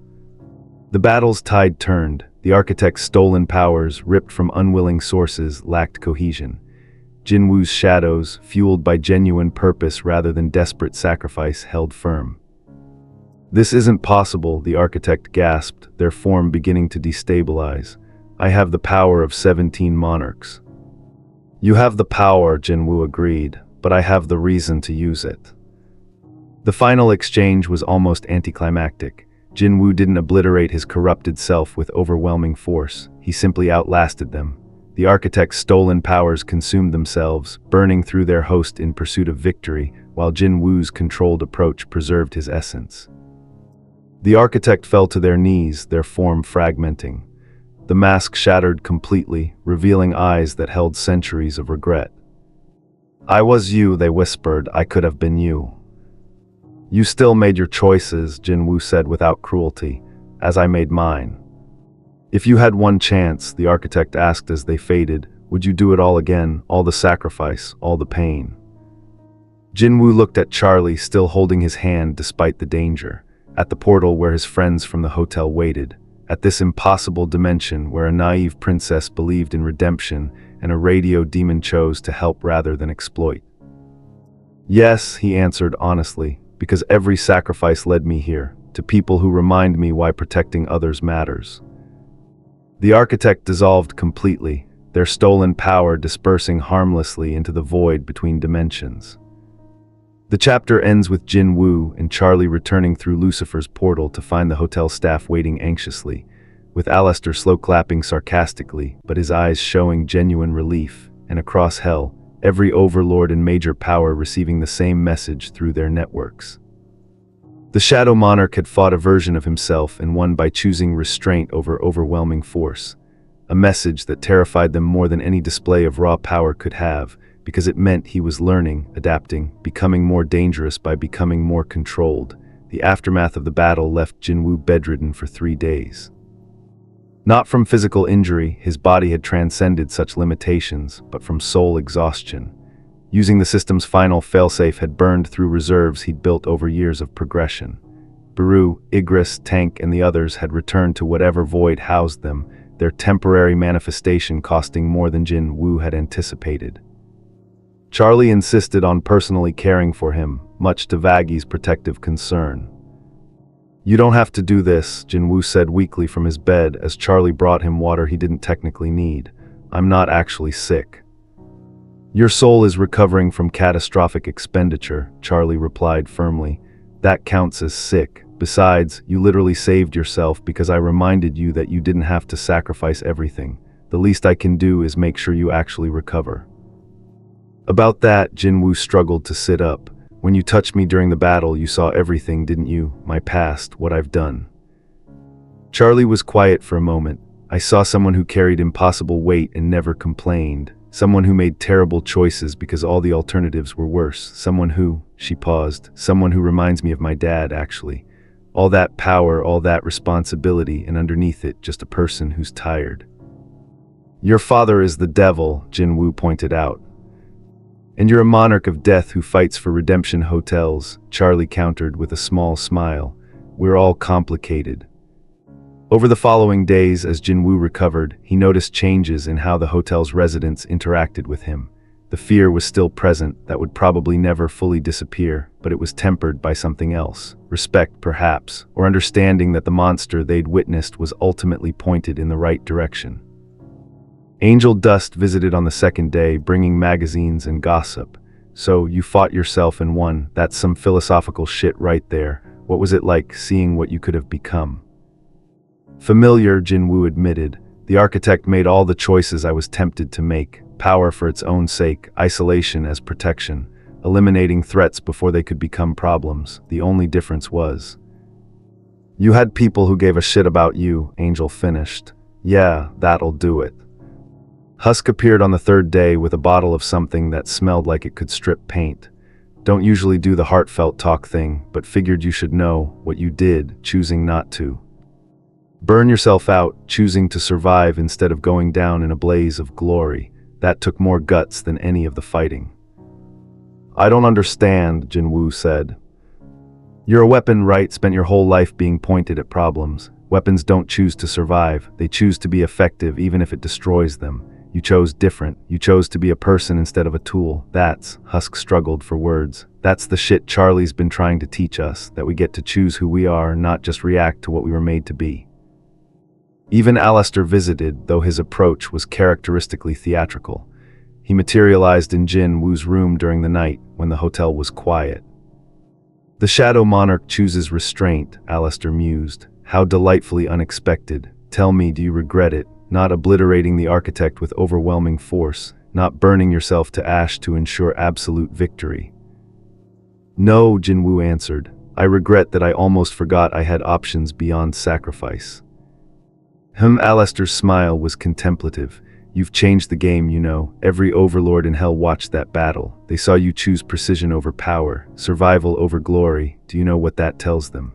The battle's tide turned. The architect's stolen powers, ripped from unwilling sources, lacked cohesion. Jin Woo's shadows, fueled by genuine purpose rather than desperate sacrifice, held firm. "This isn't possible," the architect gasped, their form beginning to destabilize. "I have the power of 17 monarchs." "You have the power," Jin Woo agreed, "but I have the reason to use it." The final exchange was almost anticlimactic. Jin Woo didn't obliterate his corrupted self with overwhelming force, he simply outlasted them. The architect's stolen powers consumed themselves, burning through their host in pursuit of victory, while Jin Woo's controlled approach preserved his essence. The architect fell to their knees, their form fragmenting. The mask shattered completely, revealing eyes that held centuries of regret. "I was you," they whispered. "I could have been you." "You still made your choices," Jin Woo said without cruelty, "as I made mine." "If you had one chance," the architect asked as they faded, "would you do it all again, all the sacrifice, all the pain?" Jin Woo looked at Charlie, still holding his hand despite the danger, at the portal where his friends from the hotel waited, at this impossible dimension where a naive princess believed in redemption and a radio demon chose to help rather than exploit. "Yes," he answered honestly, "because every sacrifice led me here, to people who remind me why protecting others matters." The architect dissolved completely, their stolen power dispersing harmlessly into the void between dimensions. The chapter ends with Jin Woo and Charlie returning through Lucifer's portal to find the hotel staff waiting anxiously, with Alastor slow clapping sarcastically, but his eyes showing genuine relief, and across hell, every overlord and major power receiving the same message through their networks. The Shadow Monarch had fought a version of himself and won by choosing restraint over overwhelming force, a message that terrified them more than any display of raw power could have, because it meant he was learning, adapting, becoming more dangerous by becoming more controlled. The aftermath of the battle left Jin Woo bedridden for 3 days. Not from physical injury, his body had transcended such limitations, but from soul exhaustion. Using the system's final failsafe had burned through reserves he'd built over years of progression. Baru, Igris, Tank, and the others had returned to whatever void housed them, their temporary manifestation costing more than Jin Woo had anticipated. Charlie insisted on personally caring for him, much to Vaggy's protective concern. "You don't have to do this," Jin Woo said weakly from his bed as Charlie brought him water he didn't technically need. "I'm not actually sick." "Your soul is recovering from catastrophic expenditure," Charlie replied firmly. "That counts as sick. Besides, you literally saved yourself because I reminded you that you didn't have to sacrifice everything. The least I can do is make sure you actually recover." About that, Jin Woo struggled to sit up. "When you touched me during the battle, you saw everything, didn't you? My past, what I've done." Charlie was quiet for a moment. "I saw someone who carried impossible weight and never complained. Someone who made terrible choices because all the alternatives were worse. Someone who," she paused, "someone who reminds me of my dad, actually. All that power, all that responsibility, and underneath it, just a person who's tired." "Your father is the devil," Jin Woo pointed out. "And you're a monarch of death who fights for redemption hotels," Charlie countered with a small smile. "We're all complicated." Over the following days, as Jin Woo recovered, he noticed changes in how the hotel's residents interacted with him. The fear was still present, that would probably never fully disappear, but it was tempered by something else. Respect, perhaps, or understanding that the monster they'd witnessed was ultimately pointed in the right direction. Angel Dust visited on the second day, bringing magazines and gossip. "So, you fought yourself and won. That's some philosophical shit right there. What was it like, seeing what you could have become?" "Familiar," Jin Woo admitted. "The architect made all the choices I was tempted to make. Power for its own sake, isolation as protection, eliminating threats before they could become problems. The only difference was, you had people who gave a shit about you," Angel finished. "Yeah, that'll do it." Husk appeared on the third day with a bottle of something that smelled like it could strip paint. "Don't usually do the heartfelt talk thing, but figured you should know what you did, choosing not to. Burn yourself out, choosing to survive instead of going down in a blaze of glory. That took more guts than any of the fighting." "I don't understand," Jin Woo said. "You're a weapon, right? Spent your whole life being pointed at problems. Weapons don't choose to survive. They choose to be effective even if it destroys them. You chose different. You chose to be a person instead of a tool. Husk struggled for words. "That's the shit Charlie's been trying to teach us, that we get to choose who we are, not just react to what we were made to be." Even Alastor visited, though his approach was characteristically theatrical. He materialized in Jin Woo's room during the night, when the hotel was quiet. "The Shadow Monarch chooses restraint," Alastor mused. "How delightfully unexpected. Tell me, do you regret it? Not obliterating the architect with overwhelming force, not burning yourself to ash to ensure absolute victory." "No," Jin Woo answered. "I regret that I almost forgot I had options beyond sacrifice." Alastor's smile was contemplative. "You've changed the game, you know. Every overlord in hell watched that battle. They saw you choose precision over power, survival over glory. Do you know what that tells them?"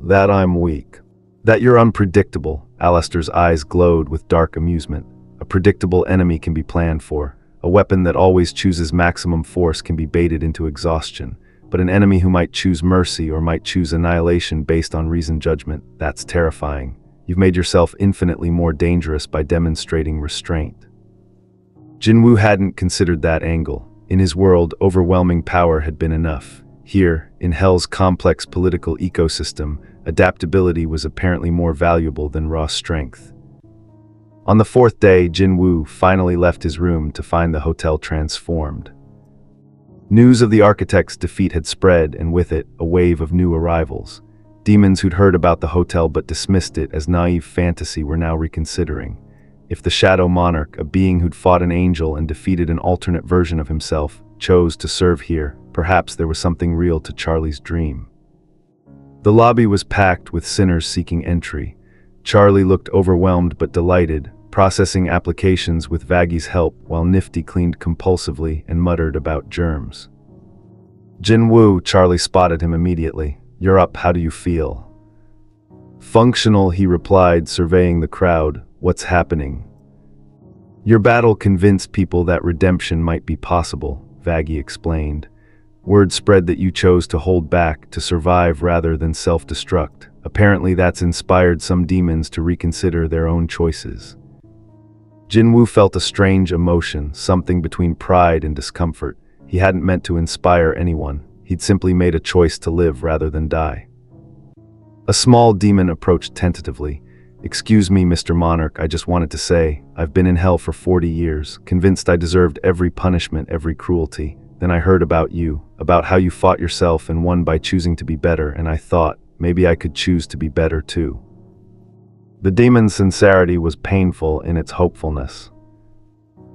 "That I'm weak. That you're unpredictable." Alastor's eyes glowed with dark amusement. "A predictable enemy can be planned for. A weapon that always chooses maximum force can be baited into exhaustion. But an enemy who might choose mercy or might choose annihilation based on reasoned judgment, that's terrifying. You've made yourself infinitely more dangerous by demonstrating restraint." Jin Woo hadn't considered that angle. In his world, overwhelming power had been enough. Here, in Hell's complex political ecosystem, adaptability was apparently more valuable than raw strength. On the fourth day, Jin Woo finally left his room to find the hotel transformed. News of the architect's defeat had spread, and with it, a wave of new arrivals. Demons who'd heard about the hotel but dismissed it as naive fantasy were now reconsidering. If the Shadow Monarch, a being who'd fought an angel and defeated an alternate version of himself, chose to serve here, perhaps there was something real to Charlie's dream. The lobby was packed with sinners seeking entry. Charlie looked overwhelmed but delighted, processing applications with Vaggy's help while Nifty cleaned compulsively and muttered about germs. Jin Woo, Charlie spotted him immediately. "You're up, how do you feel?" "Functional," he replied, surveying the crowd. "What's happening?" "Your battle convinced people that redemption might be possible," Vaggy explained. "Word spread that you chose to hold back, to survive rather than self-destruct. Apparently that's inspired some demons to reconsider their own choices." Jin Woo felt a strange emotion, something between pride and discomfort. He hadn't meant to inspire anyone. He'd simply made a choice to live rather than die. A small demon approached tentatively. "Excuse me, Mr. Monarch, I just wanted to say, I've been in hell for 40 years, convinced I deserved every punishment, every cruelty. Then I heard about you, about how you fought yourself and won by choosing to be better, and I thought, maybe I could choose to be better too." The demon's sincerity was painful in its hopefulness.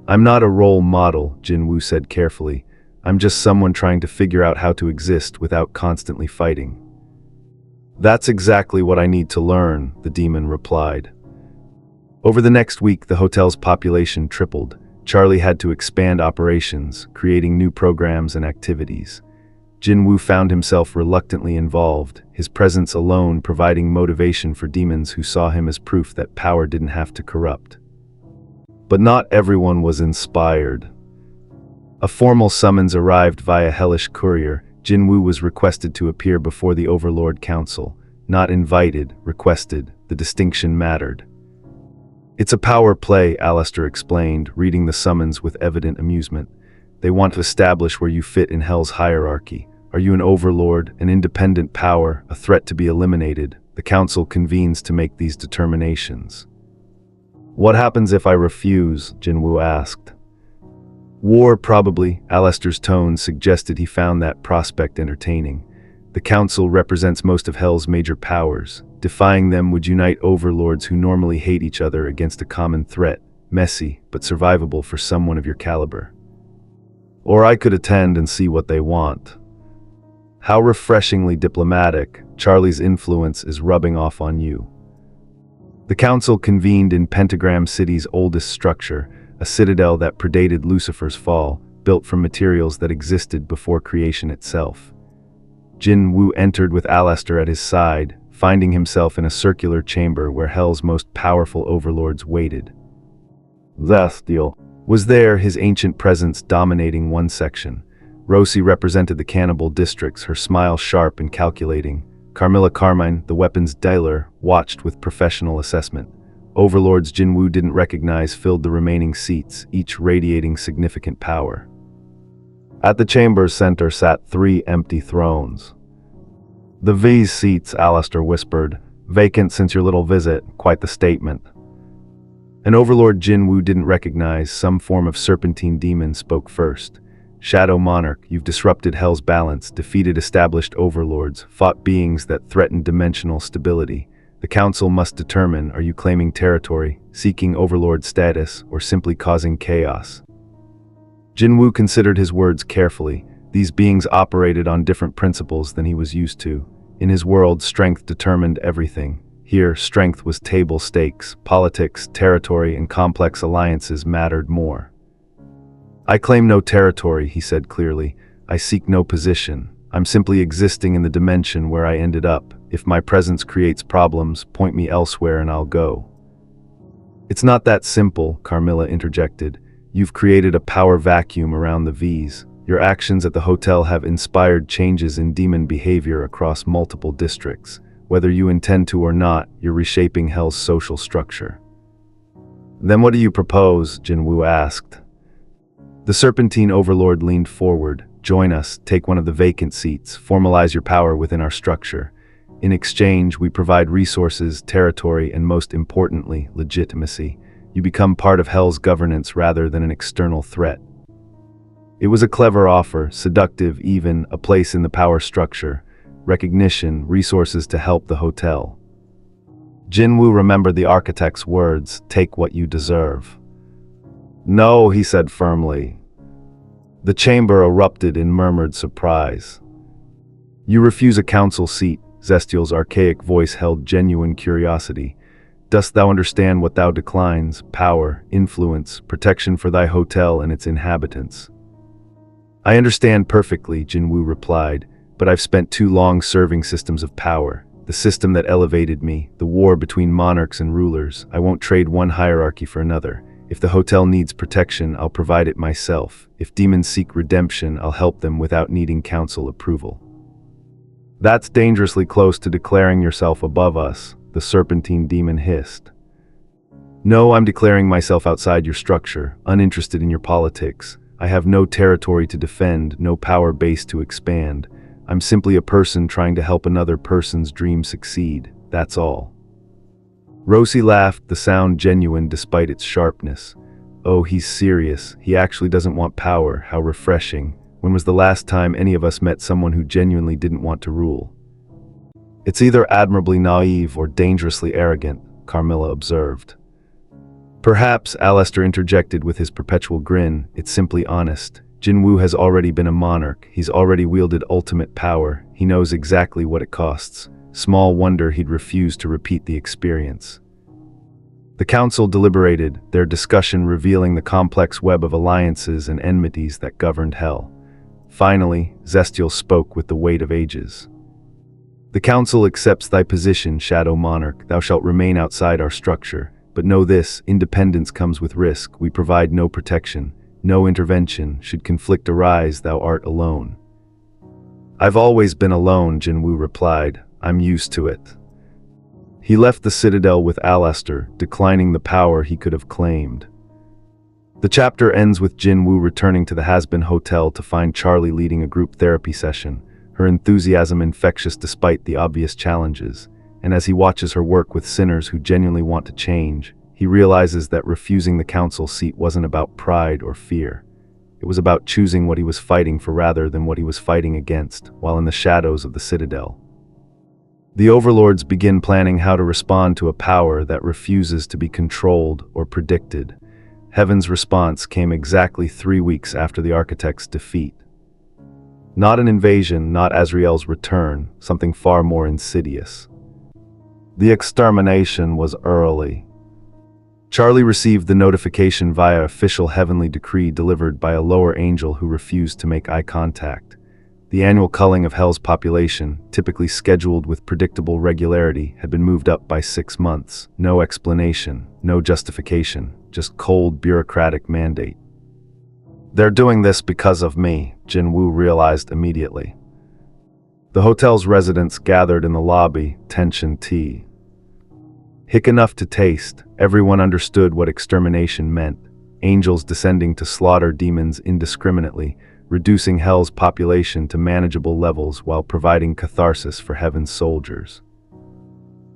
"I'm not a role model," Jin Woo said carefully. "I'm just someone trying to figure out how to exist without constantly fighting." "That's exactly what I need to learn," the demon replied. Over the next week, the hotel's population tripled. Charlie had to expand operations, creating new programs and activities. Jin Woo found himself reluctantly involved, his presence alone providing motivation for demons who saw him as proof that power didn't have to corrupt. But not everyone was inspired. A formal summons arrived via hellish courier. Jin Woo was requested to appear before the Overlord Council. Not invited, requested. The distinction mattered. "It's a power play," Alastor explained, reading the summons with evident amusement. "They want to establish where you fit in Hell's hierarchy. Are you an overlord, an independent power, a threat to be eliminated? The council convenes to make these determinations." "What happens if I refuse?" Jin Woo asked. "War, probably." Alastor's tone suggested he found that prospect entertaining. "The council represents most of Hell's major powers. Defying them would unite overlords who normally hate each other against a common threat, messy but survivable for someone of your caliber. Or I could attend and see what they want." "How refreshingly diplomatic. Charlie's influence is rubbing off on you." The council convened in Pentagram City's oldest structure, a citadel that predated Lucifer's fall, built from materials that existed before creation itself. Jin Woo entered with Alastor at his side, finding himself in a circular chamber where Hell's most powerful overlords waited. Zastiel was there, his ancient presence dominating one section. Rosie represented the cannibal districts, her smile sharp and calculating. Carmilla Carmine, the weapons dealer, watched with professional assessment. Overlords Jin Woo didn't recognize filled the remaining seats, each radiating significant power. At the chamber's center sat 3 empty thrones. "The V's seats," Alastor whispered. "Vacant since your little visit. Quite the statement." An overlord Jin Woo didn't recognize, some form of serpentine demon, spoke first. "Shadow Monarch, you've disrupted Hell's balance, defeated established overlords, fought beings that threaten dimensional stability. The council must determine, are you claiming territory, seeking overlord status, or simply causing chaos?" Jin Woo considered his words carefully. These beings operated on different principles than he was used to. In his world, strength determined everything. Here, strength was table stakes. Politics, territory, and complex alliances mattered more. "I claim no territory," he said clearly. "I seek no position. I'm simply existing in the dimension where I ended up. If my presence creates problems, point me elsewhere and I'll go." "It's not that simple," Carmilla interjected. "You've created a power vacuum around the V's. Your actions at the hotel have inspired changes in demon behavior across multiple districts. Whether you intend to or not, you're reshaping Hell's social structure." "Then what do you propose?" Jin Woo asked. The Serpentine Overlord leaned forward. "Join us, take one of the vacant seats, formalize your power within our structure. In exchange, we provide resources, territory, and most importantly, legitimacy. You become part of Hell's governance rather than an external threat. It was a clever offer, seductive even, a place in the power structure, recognition, resources to help the hotel. Jin Woo remembered the architect's words, "Take what you deserve." "No," he said firmly. The chamber erupted in murmured surprise. "You refuse a council seat," Zestial's archaic voice held genuine curiosity. "Dost thou understand what thou declines? Power, influence, protection for thy hotel and its inhabitants." "I understand perfectly," Jin Woo replied, "but I've spent too long serving systems of power. The system that elevated me, the war between monarchs and rulers. I won't trade one hierarchy for another. If the hotel needs protection, I'll provide it myself. If demons seek redemption, I'll help them without needing council approval." "That's dangerously close to declaring yourself above us," the serpentine demon hissed. "No, I'm declaring myself outside your structure, uninterested in your politics. I have no territory to defend, no power base to expand. I'm simply a person trying to help another person's dream succeed, that's all." Rosie laughed, the sound genuine despite its sharpness. "Oh, he's serious. He actually doesn't want power. How refreshing. When was the last time any of us met someone who genuinely didn't want to rule?" "It's either admirably naive or dangerously arrogant," Carmilla observed. "Perhaps," Alastor interjected with his perpetual grin, "it's simply honest. Jin Woo has already been a monarch. He's already wielded ultimate power. He knows exactly what it costs. Small wonder he'd refuse to repeat the experience." The council deliberated, their discussion revealing the complex web of alliances and enmities that governed Hell. Finally, Zestial spoke with the weight of ages. "The council accepts thy position, Shadow Monarch. Thou shalt remain outside our structure. But know this, independence comes with risk. We provide no protection, no intervention. Should conflict arise, thou art alone." "I've always been alone," Jin Woo replied. "I'm used to it." He left the citadel with Alastor, declining the power he could have claimed. The chapter ends with Jin Woo returning to the Hazbin Hotel to find Charlie leading a group therapy session, her enthusiasm infectious despite the obvious challenges. And as he watches her work with sinners who genuinely want to change, he realizes that refusing the council seat wasn't about pride or fear. It was about choosing what he was fighting for rather than what he was fighting against, while in the shadows of the citadel. The overlords begin planning how to respond to a power that refuses to be controlled or predicted. Heaven's response came exactly 3 weeks after the architect's defeat. Not an invasion, not Azrael's return, something far more insidious. The extermination was early. Charlie received the notification via official heavenly decree delivered by a lower angel who refused to make eye contact. The annual culling of Hell's population, typically scheduled with predictable regularity, had been moved up by 6 months. No explanation, no justification, just cold bureaucratic mandate. "They're doing this because of me," Jin Woo realized immediately. The hotel's residents gathered in the lobby, tension tea. Hick enough to taste, everyone understood what extermination meant. Angels descending to slaughter demons indiscriminately, reducing Hell's population to manageable levels while providing catharsis for Heaven's soldiers.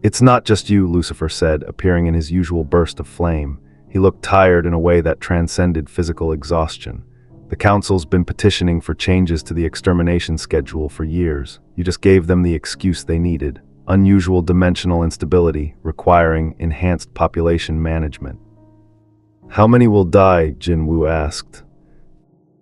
"It's not just you," Lucifer said, appearing in his usual burst of flame. He looked tired in a way that transcended physical exhaustion. "The council's been petitioning for changes to the extermination schedule for years. You just gave them the excuse they needed. Unusual dimensional instability, requiring enhanced population management." "How many will die?" Jin Woo asked.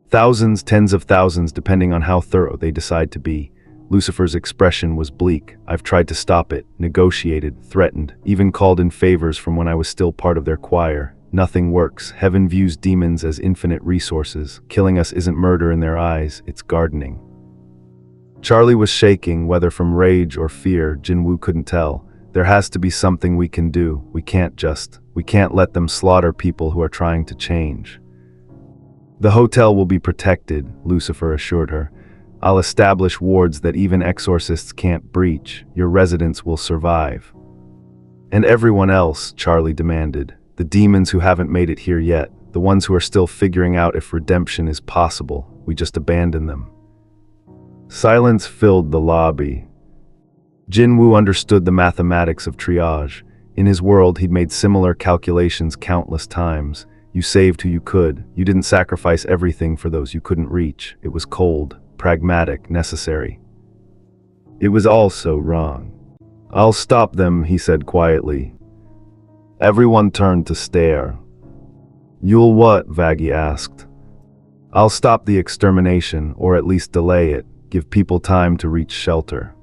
"Thousands, tens of thousands, depending on how thorough they decide to be." Lucifer's expression was bleak. "I've tried to stop it, negotiated, threatened, even called in favors from when I was still part of their choir. Nothing works. Heaven views demons as infinite resources. Killing us isn't murder in their eyes, it's gardening." Charlie was shaking, whether from rage or fear, Jin Woo couldn't tell. "There has to be something we can do. We can't let them slaughter people who are trying to change." "The hotel will be protected," Lucifer assured her. "I'll establish wards that even exorcists can't breach. Your residents will survive." "And everyone else," Charlie demanded. "The demons who haven't made it here yet, the ones who are still figuring out if redemption is possible, we just abandon them." Silence filled the lobby. Jin Woo understood the mathematics of triage. In his world, he'd made similar calculations countless times. You saved who you could. You didn't sacrifice everything for those you couldn't reach. It was cold, pragmatic, necessary. It was also wrong. "I'll stop them," he said quietly. Everyone turned to stare. "You'll what?" Vaggie asked. "I'll stop the extermination, or at least delay it, give people time to reach shelter."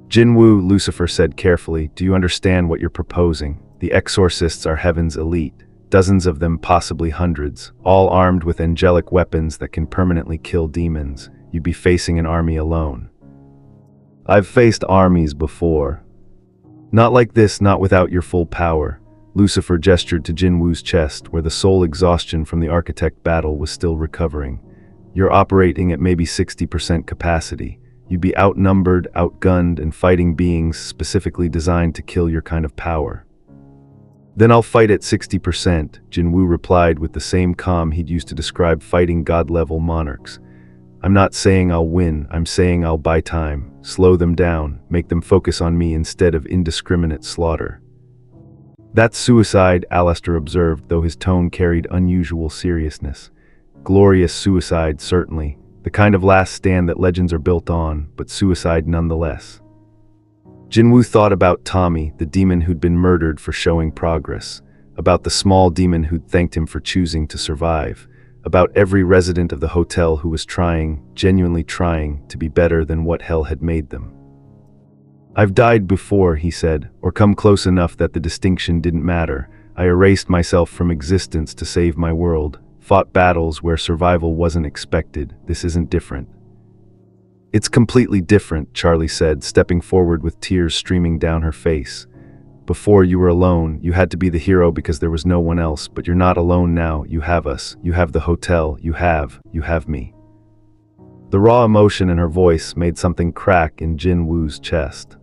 Jin Woo, Lucifer said carefully, "Do you understand what you're proposing? The exorcists are heaven's elite, dozens of them, possibly hundreds, all armed with angelic weapons that can permanently kill demons. You'd be facing an army alone." "I've faced armies before. Not like this, not without your full power." Lucifer gestured to Jin Woo's chest, where the soul exhaustion from the architect battle was still recovering. "You're operating at maybe 60% capacity. You'd be outnumbered, outgunned, and fighting beings specifically designed to kill your kind of power." "Then I'll fight at 60%, Jin Woo replied with the same calm he'd used to describe fighting god-level monarchs. "I'm not saying I'll win, I'm saying I'll buy time, slow them down, make them focus on me instead of indiscriminate slaughter." "That's suicide," Alastor observed, though his tone carried unusual seriousness. "Glorious suicide, certainly. The kind of last stand that legends are built on, but suicide nonetheless." Jin Woo thought about Tommy, the demon who'd been murdered for showing progress, about the small demon who'd thanked him for choosing to survive, about every resident of the hotel who was trying, genuinely trying, to be better than what hell had made them. "I've died before," he said, "or come close enough that the distinction didn't matter. I erased myself from existence to save my world. Fought battles where survival wasn't expected. This isn't different." "It's completely different," Charlie said, stepping forward with tears streaming down her face. "Before you were alone, you had to be the hero because there was no one else, but you're not alone now. You have us. You have the hotel. You have me." The raw emotion in her voice made something crack in Jin Woo's chest.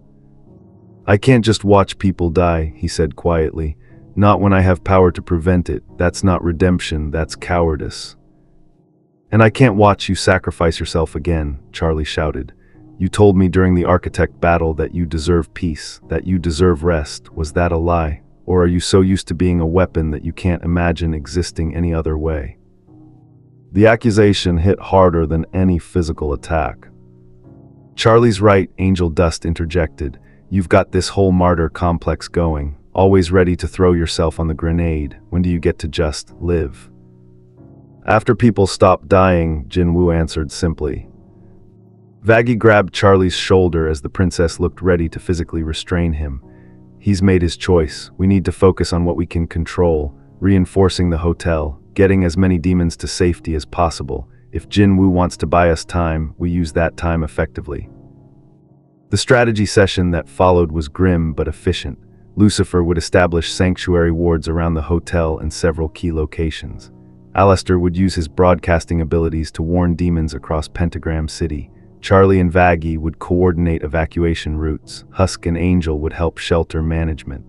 "I can't just watch people die," he said quietly. "Not when I have power to prevent it. That's not redemption, that's cowardice." "And I can't watch you sacrifice yourself again," Charlie shouted. "You told me during the architect battle that you deserve peace, that you deserve rest. Was that a lie? Or are you so used to being a weapon that you can't imagine existing any other way?" The accusation hit harder than any physical attack. "Charlie's right," Angel Dust interjected. "You've got this whole martyr complex going. Always ready to throw yourself on the grenade. When do you get to just live?" "After people stop dying," Jin Woo answered simply. Vaggie grabbed Charlie's shoulder as the princess looked ready to physically restrain him. "He's made his choice. We need to focus on what we can control, reinforcing the hotel, getting as many demons to safety as possible. If Jin Woo wants to buy us time, we use that time effectively." The strategy session that followed was grim but efficient. Lucifer would establish sanctuary wards around the hotel and several key locations. Alastor would use his broadcasting abilities to warn demons across Pentagram City. Charlie and Vaggie would coordinate evacuation routes. Husk and Angel would help shelter management.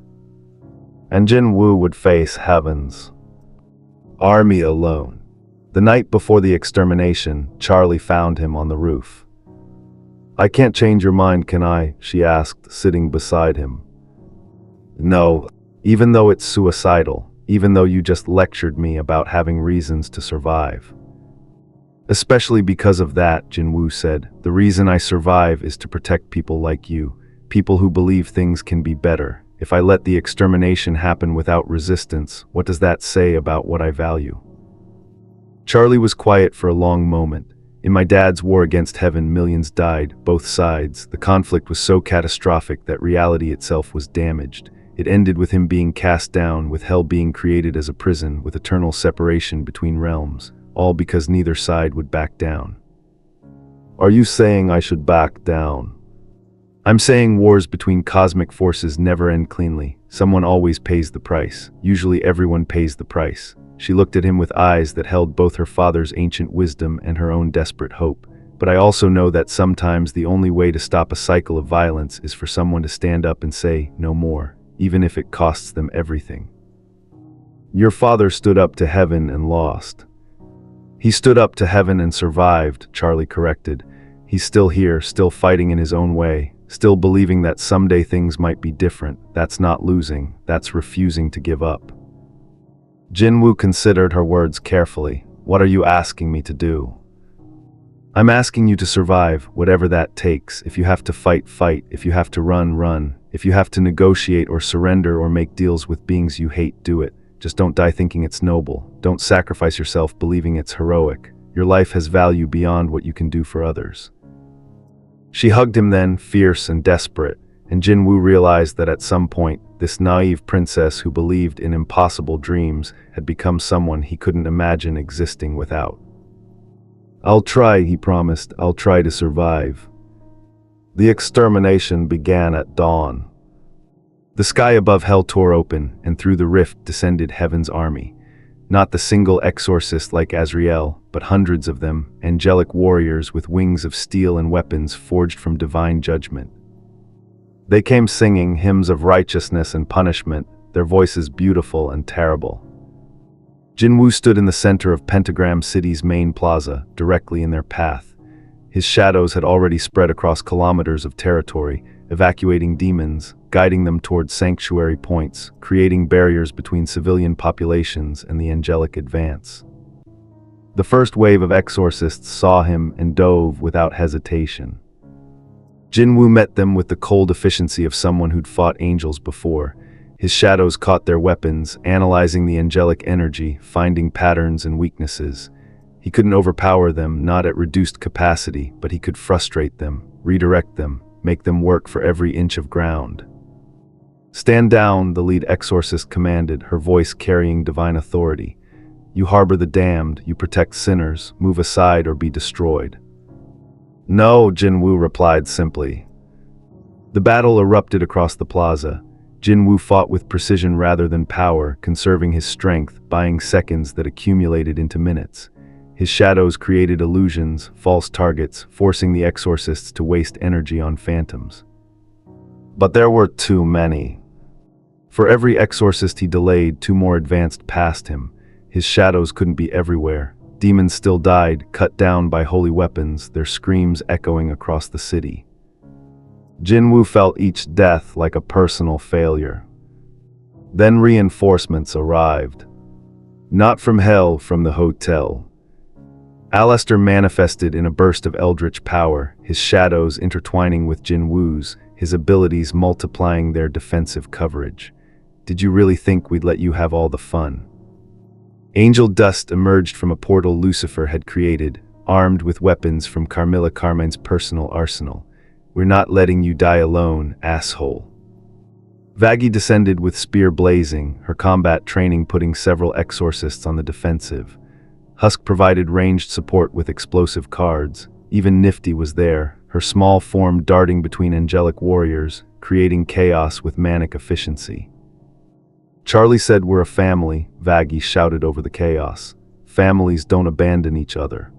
And Jin Woo would face heaven's army alone. The night before the extermination, Charlie found him on the roof. "I can't change your mind, can I?" she asked, sitting beside him. "No, even though it's suicidal, even though you just lectured me about having reasons to survive." "Especially because of that," Jin Woo said. "The reason I survive is to protect people like you, people who believe things can be better. If I let the extermination happen without resistance, what does that say about what I value?" Charlie was quiet for a long moment. "In my dad's war against heaven, millions died, both sides. The conflict was so catastrophic that reality itself was damaged. It ended with him being cast down, with hell being created as a prison, with eternal separation between realms, all because neither side would back down." "Are you saying I should back down?" "I'm saying wars between cosmic forces never end cleanly. Someone always pays the price. Usually everyone pays the price." She looked at him with eyes that held both her father's ancient wisdom and her own desperate hope. "But I also know that sometimes the only way to stop a cycle of violence is for someone to stand up and say, 'No more,' even if it costs them everything." "Your father stood up to heaven and lost." "He stood up to heaven and survived," Charlie corrected. "He's still here, still fighting in his own way, still believing that someday things might be different. That's not losing, that's refusing to give up. Jin Woo considered her words carefully. What are you asking me to do? I'm asking you to survive, whatever that takes. If you have to fight, fight. If you have to run, run. If you have to negotiate or surrender or make deals with beings you hate, do it. Just don't die thinking it's noble. Don't sacrifice yourself believing it's heroic. Your life has value beyond what you can do for others. She hugged him then, fierce and desperate, and Jin Woo realized that at some point, this naive princess who believed in impossible dreams had become someone he couldn't imagine existing without. I'll try, he promised. I'll try to survive. The extermination began at dawn. The sky above hell tore open, and through the rift descended heaven's army. Not the single exorcist like Azrael, but hundreds of them, angelic warriors with wings of steel and weapons forged from divine judgment. They came singing hymns of righteousness and punishment, their voices beautiful and terrible. Jin Woo stood in the center of Pentagram City's main plaza, directly in their path. His shadows had already spread across kilometers of territory, evacuating demons, guiding them toward sanctuary points, creating barriers between civilian populations and the angelic advance. The first wave of exorcists saw him and dove without hesitation. Jin Woo met them with the cold efficiency of someone who'd fought angels before. His shadows caught their weapons, analyzing the angelic energy, finding patterns and weaknesses. He couldn't overpower them, not at reduced capacity, but he could frustrate them, redirect them, make them work for every inch of ground. Stand down, the lead exorcist commanded, her voice carrying divine authority. You harbor the damned, you protect sinners, move aside or be destroyed. No, Jin Woo replied simply. The battle erupted across the plaza. Jin Woo fought with precision rather than power, conserving his strength, buying seconds that accumulated into minutes. His shadows created illusions, false targets, forcing the exorcists to waste energy on phantoms. But there were too many. For every exorcist he delayed, two more advanced past him. His shadows couldn't be everywhere. Demons still died, cut down by holy weapons, their screams echoing across the city. Jin Woo felt each death like a personal failure. Then reinforcements arrived. Not from hell, from the hotel. Alastor manifested in a burst of eldritch power, his shadows intertwining with Jin Woo's, his abilities multiplying their defensive coverage. Did you really think we'd let you have all the fun? Angel dust emerged from a portal Lucifer had created, armed with weapons from Carmilla Carmine's personal arsenal. We're not letting you die alone, asshole. Vaggie descended with spear blazing, her combat training putting several exorcists on the defensive. Husk provided ranged support with explosive cards. Even Nifty was there, her small form darting between angelic warriors, creating chaos with manic efficiency. Charlie said we're a family, Vaggie shouted over the chaos. Families don't abandon each other.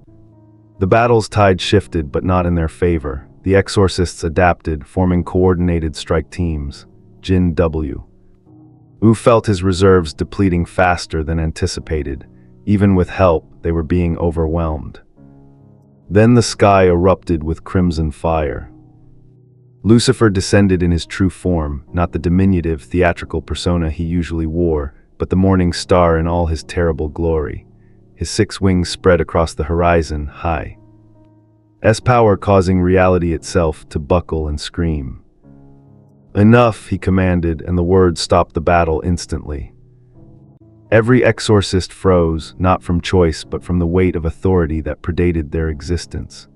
The battle's tide shifted, but not in their favor. The exorcists adapted, forming coordinated strike teams. Jin W. Woo felt his reserves depleting faster than anticipated. Even with help, they were being overwhelmed. Then the sky erupted with crimson fire. Lucifer descended in his true form, not the diminutive, theatrical persona he usually wore, but the morning star in all his terrible glory. His 6 wings spread across the horizon, high. Power causing reality itself to buckle and scream. Enough, he commanded, and the word stopped the battle instantly. Every exorcist froze, not from choice but from the weight of authority that predated their existence.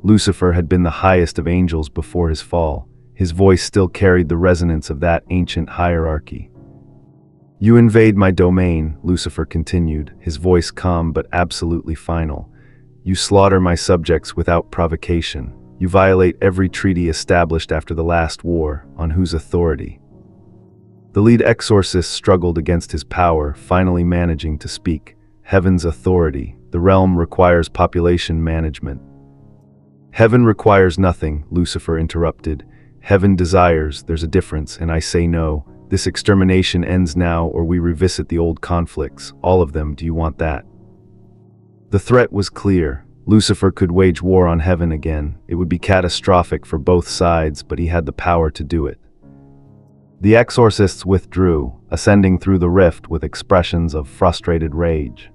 Lucifer had been the highest of angels before his fall. His voice still carried the resonance of that ancient hierarchy. You invade my domain, Lucifer continued, his voice calm but absolutely final. You slaughter my subjects without provocation. You violate every treaty established after the last war, on whose authority? The lead exorcist struggled against his power, finally managing to speak. Heaven's authority. The realm requires population management. Heaven requires nothing, Lucifer interrupted. Heaven desires, there's a difference, and I say no. This extermination ends now, or we revisit the old conflicts. All of them, do you want that? The threat was clear. Lucifer could wage war on heaven again. It would be catastrophic for both sides, but he had the power to do it. The exorcists withdrew, ascending through the rift with expressions of frustrated rage.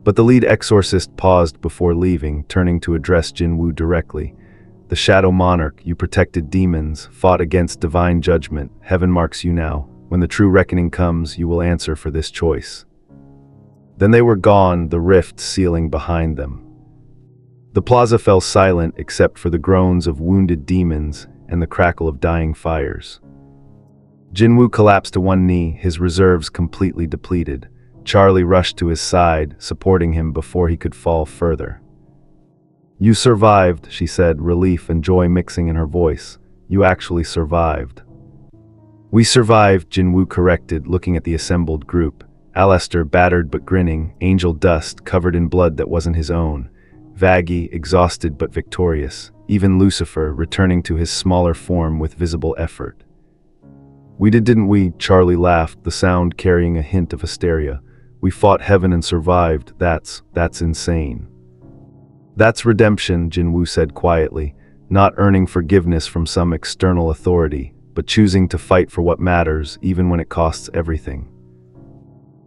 But the lead exorcist paused before leaving, turning to address Jin Woo directly. "The Shadow Monarch, you protected demons, fought against divine judgment. Heaven marks you now. When the true reckoning comes, you will answer for this choice." Then they were gone, the rift sealing behind them. The plaza fell silent except for the groans of wounded demons and the crackle of dying fires. Jin Woo collapsed to one knee, his reserves completely depleted. Charlie rushed to his side, supporting him before he could fall further. "You survived," she said, relief and joy mixing in her voice. "You actually survived." "We survived," Jin Woo corrected, looking at the assembled group. Alastor, battered but grinning, Angel Dust, covered in blood that wasn't his own, Vaggy, exhausted but victorious, even Lucifer, returning to his smaller form with visible effort. "We didn't we?" Charlie laughed, the sound carrying a hint of hysteria. "We fought heaven and survived. That's insane." "That's redemption," Jin Woo said quietly, "not earning forgiveness from some external authority, but choosing to fight for what matters, even when it costs everything."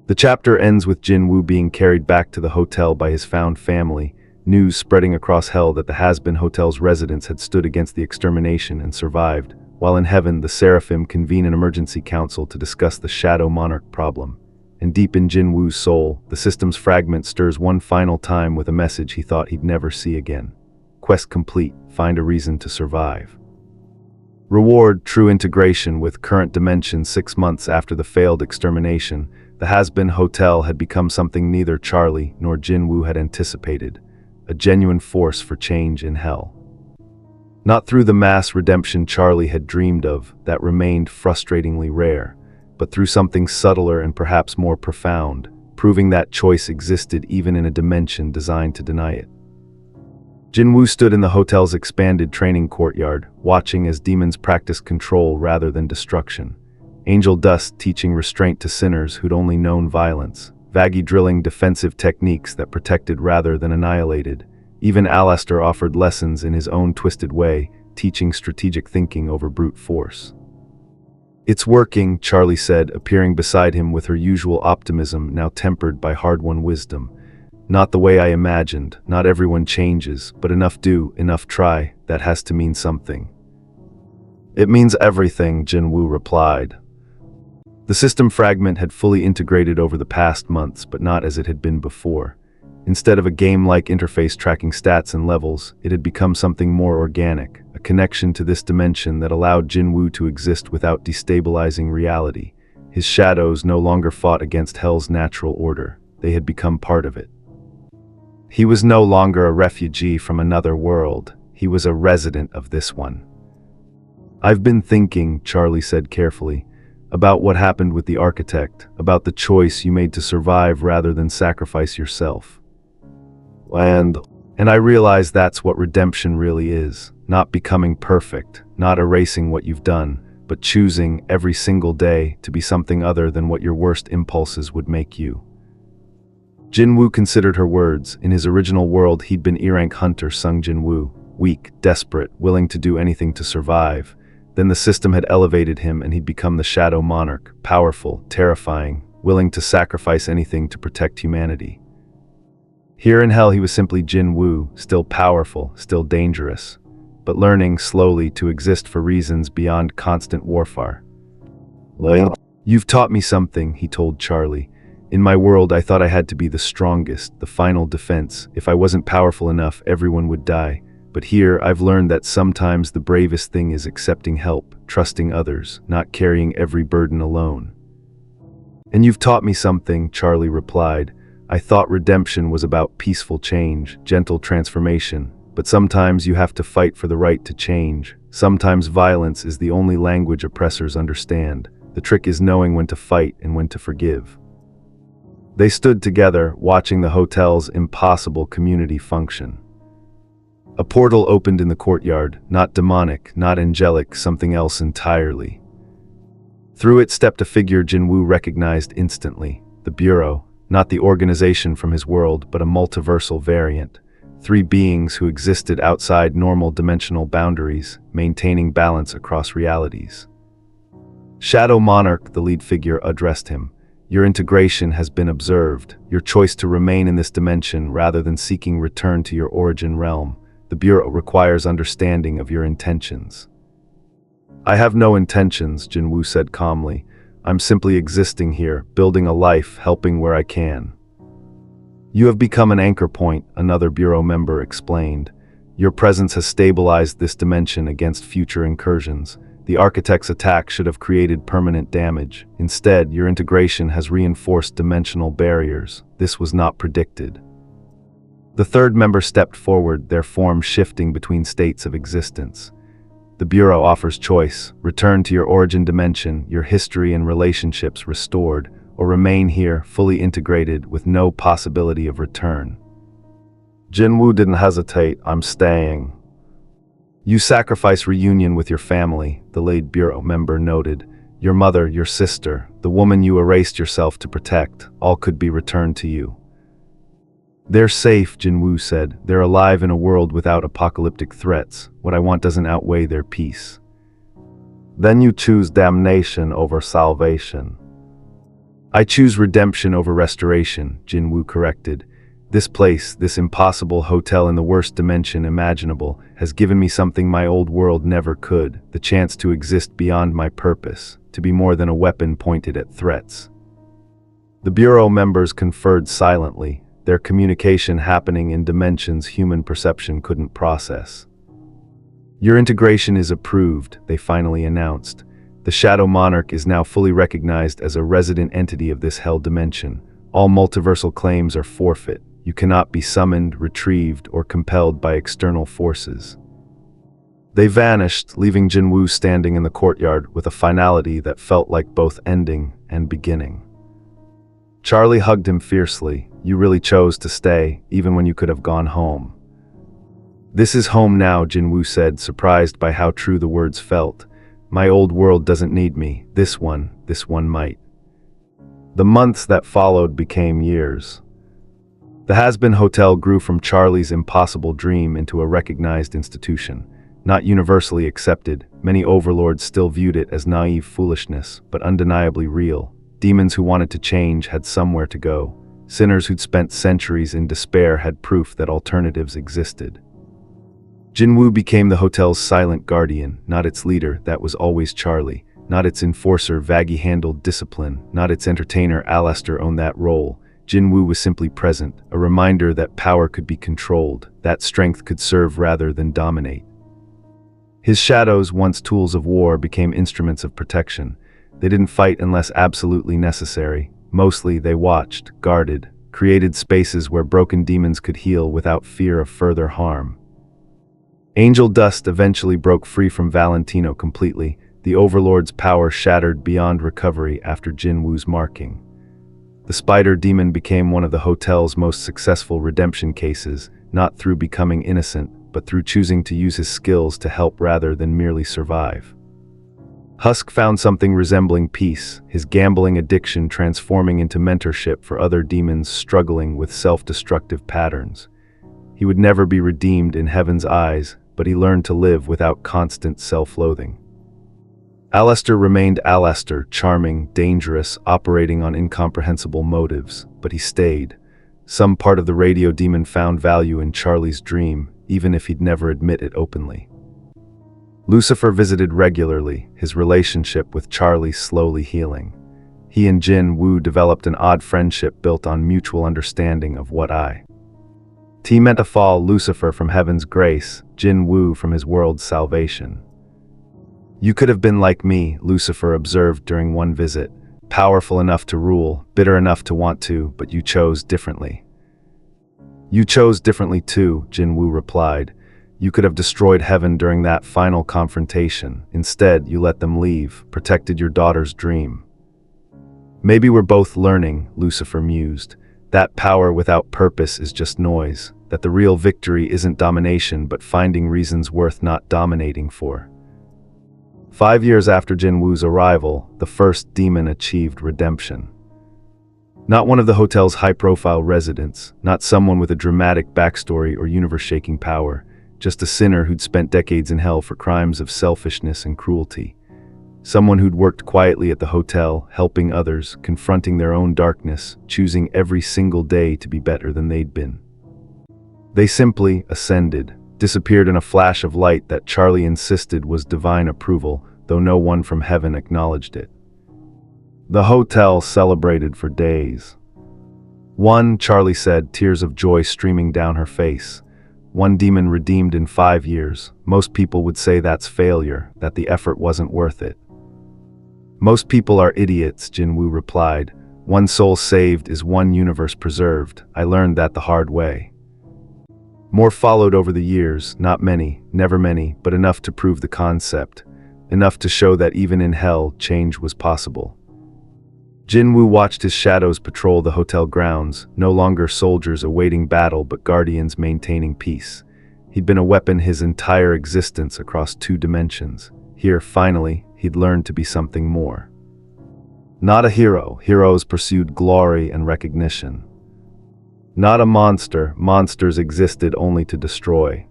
The chapter ends with Jin Woo being carried back to the hotel by his found family, news spreading across hell that the Hazbin Hotel's residents had stood against the extermination and survived, while in heaven the Seraphim convene an emergency council to discuss the Shadow Monarch problem. And deep in Jin Woo's soul, the system's fragment stirs one final time with a message he thought he'd never see again. Quest complete, find a reason to survive. Reward, true integration with current dimension 6 months after the failed extermination. The Hazbin Hotel had become something neither Charlie nor Jin Woo had anticipated, a genuine force for change in hell. Not through the mass redemption Charlie had dreamed of, that remained frustratingly rare, but through something subtler and perhaps more profound, proving that choice existed even in a dimension designed to deny it. Jin Woo stood in the hotel's expanded training courtyard, watching as demons practiced control rather than destruction. Angel Dust teaching restraint to sinners who'd only known violence, Vaggy drilling defensive techniques that protected rather than annihilated. Even Alastor offered lessons in his own twisted way, teaching strategic thinking over brute force. "It's working," Charlie said, appearing beside him with her usual optimism now tempered by hard-won wisdom. "Not the way I imagined. Not everyone changes, but enough do, enough try. That has to mean something." "It means everything," Jin Woo replied. The system fragment had fully integrated over the past months, but not as it had been before. Instead of a game-like interface tracking stats and levels, it had become something more organic, a connection to this dimension that allowed Jin Woo to exist without destabilizing reality. His shadows no longer fought against hell's natural order. They had become part of it. He was no longer a refugee from another world. He was a resident of this one. "I've been thinking," Charlie said carefully, "about what happened with the architect, about the choice you made to survive rather than sacrifice yourself. And I realize that's what redemption really is, not becoming perfect, not erasing what you've done, but choosing every single day to be something other than what your worst impulses would make you." Jin Woo considered her words. In his original world, he'd been E-rank hunter Sung Jin Woo, weak, desperate, willing to do anything to survive. Then the system had elevated him and he'd become the Shadow Monarch, powerful, terrifying, willing to sacrifice anything to protect humanity. Here in hell he was simply Jin Woo, still powerful, still dangerous, but learning slowly to exist for reasons beyond constant warfare. "You've taught me something," he told Charlie. "In my world I thought I had to be the strongest, the final defense. If I wasn't powerful enough, everyone would die. But here, I've learned that sometimes the bravest thing is accepting help, trusting others, not carrying every burden alone." "And you've taught me something," Charlie replied. "I thought redemption was about peaceful change, gentle transformation. But sometimes you have to fight for the right to change. Sometimes violence is the only language oppressors understand. The trick is knowing when to fight and when to forgive." They stood together, watching the hotel's impossible community function. A portal opened in the courtyard, not demonic, not angelic, something else entirely. Through it stepped a figure Jin Woo recognized instantly, the Bureau, not the organization from his world, but a multiversal variant. three beings who existed outside normal dimensional boundaries, maintaining balance across realities. Shadow Monarch, the lead figure, addressed him. Your integration has been observed. Your choice to remain in this dimension rather than seeking return to your origin realm. The Bureau requires understanding of your intentions. I have no intentions, Jin Woo said calmly. I'm simply existing here, building a life, helping where I can. You have become an anchor point, another Bureau member explained. Your presence has stabilized this dimension against future incursions. The Architect's attack should have created permanent damage. Instead, your integration has reinforced dimensional barriers. This was not predicted. The third member stepped forward, their form shifting between states of existence. The Bureau offers choice: return to your origin dimension, your history and relationships restored, or remain here, fully integrated, with no possibility of return. Jin Woo didn't hesitate. I'm staying. You sacrifice reunion with your family, the lead Bureau member noted. Your mother, your sister, the woman you erased yourself to protect, all could be returned to you. They're safe, Jin Woo said. They're alive in a world without apocalyptic threats. What I want doesn't outweigh their peace. Then you choose damnation over salvation. I choose redemption over restoration, Jin Woo corrected. This place, this impossible hotel in the worst dimension imaginable, has given me something my old world never could, the chance to exist beyond my purpose, to be more than a weapon pointed at threats. The Bureau members conferred silently, their communication happening in dimensions human perception couldn't process. Your integration is approved, they finally announced. The Shadow Monarch is now fully recognized as a resident entity of this hell dimension. All multiversal claims are forfeit. You cannot be summoned, retrieved, or compelled by external forces. They vanished, leaving Jin Woo standing in the courtyard with a finality that felt like both ending and beginning. Charlie hugged him fiercely. You really chose to stay, even when you could have gone home. This is home now, Jin Woo said, surprised by how true the words felt. My old world doesn't need me. This one might. The months that followed became years. The Hazbin Hotel grew from Charlie's impossible dream into a recognized institution. Not universally accepted, many overlords still viewed it as naive foolishness, but undeniably real. Demons who wanted to change had somewhere to go. Sinners who'd spent centuries in despair had proof that alternatives existed. Jin Woo became the hotel's silent guardian, not its leader, that was always Charlie. Not its enforcer, Vaggie handled discipline. Not its entertainer, Alastor owned that role. Jin Woo was simply present, a reminder that power could be controlled, that strength could serve rather than dominate. His shadows, once tools of war, became instruments of protection. They didn't fight unless absolutely necessary. Mostly they watched, guarded, created spaces where broken demons could heal without fear of further harm. Angel Dust eventually broke free from Valentino completely. The Overlord's power shattered beyond recovery after Jin Woo's marking. The Spider Demon became one of the hotel's most successful redemption cases, not through becoming innocent, but through choosing to use his skills to help rather than merely survive. Husk found something resembling peace, his gambling addiction transforming into mentorship for other demons struggling with self-destructive patterns. He would never be redeemed in Heaven's eyes, but he learned to live without constant self-loathing. Alastor remained Alastor, charming, dangerous, operating on incomprehensible motives, but he stayed. Some part of the radio demon found value in Charlie's dream, even if he'd never admit it openly. Lucifer visited regularly, his relationship with Charlie slowly healing. He and Jin Woo developed an odd friendship built on mutual understanding of what T meant a fall, Lucifer from heaven's grace, Jin Woo from his world's salvation. You could have been like me, Lucifer observed during one visit, powerful enough to rule, bitter enough to want to, but you chose differently. You chose differently too, Jin Woo replied. You could have destroyed heaven during that final confrontation. Instead, you let them leave, protected your daughter's dream. Maybe we're both learning, Lucifer mused, that power without purpose is just noise, that the real victory isn't domination but finding reasons worth not dominating for. 5 years after Jin Woo's arrival, the first demon achieved redemption. Not one of the hotel's high-profile residents, not someone with a dramatic backstory or universe-shaking power, just a sinner who'd spent decades in hell for crimes of selfishness and cruelty. Someone who'd worked quietly at the hotel, helping others, confronting their own darkness, choosing every single day to be better than they'd been. They simply ascended, disappeared in a flash of light that Charlie insisted was divine approval, though no one from heaven acknowledged it. The hotel celebrated for days. One, Charlie said, tears of joy streaming down her face. One demon redeemed in 5 years. Most people would say that's failure, that the effort wasn't worth it. Most people are idiots, Jin Woo replied. One soul saved is one universe preserved. I learned that the hard way. More followed over the years, not many, never many, but enough to prove the concept. Enough to show that even in hell, change was possible. Jin Woo watched his shadows patrol the hotel grounds, no longer soldiers awaiting battle but guardians maintaining peace. He'd been a weapon his entire existence across 2 dimensions. Here, finally, he'd learned to be something more. Not a hero. Heroes pursued glory and recognition. Not a monster. Monsters existed only to destroy.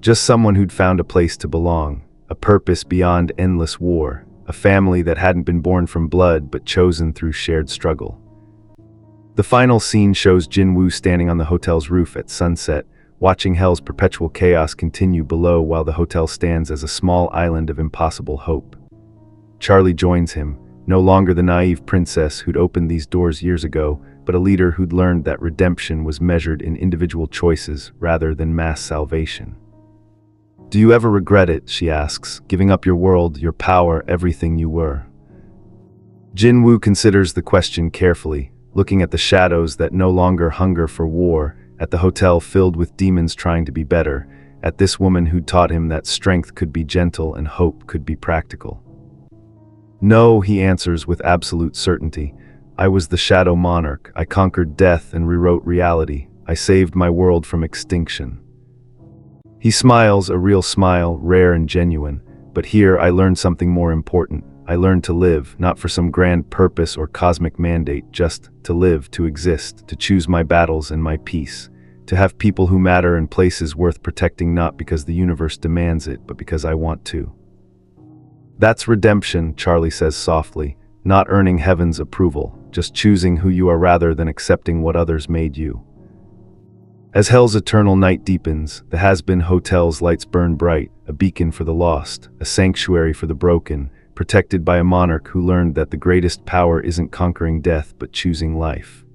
Just someone who'd found a place to belong, a purpose beyond endless war. A family that hadn't been born from blood but chosen through shared struggle. The final scene shows Jin Woo standing on the hotel's roof at sunset, watching hell's perpetual chaos continue below while the hotel stands as a small island of impossible hope. Charlie joins him, no longer the naive princess who'd opened these doors years ago, but a leader who'd learned that redemption was measured in individual choices rather than mass salvation. Do you ever regret it, she asks, giving up your world, your power, everything you were? Jin Woo considers the question carefully, looking at the shadows that no longer hunger for war, at the hotel filled with demons trying to be better, at this woman who taught him that strength could be gentle and hope could be practical. No, he answers with absolute certainty. I was the Shadow Monarch. I conquered death and rewrote reality. I saved my world from extinction. He smiles, a real smile, rare and genuine. But here I learned something more important. I learned to live, not for some grand purpose or cosmic mandate, just to live, to exist, to choose my battles and my peace, to have people who matter and places worth protecting not because the universe demands it, but because I want to. That's redemption, Charlie says softly, not earning heaven's approval, just choosing who you are rather than accepting what others made you. As hell's eternal night deepens, the Hazbin Hotel's lights burn bright, a beacon for the lost, a sanctuary for the broken, protected by a monarch who learned that the greatest power isn't conquering death but choosing life.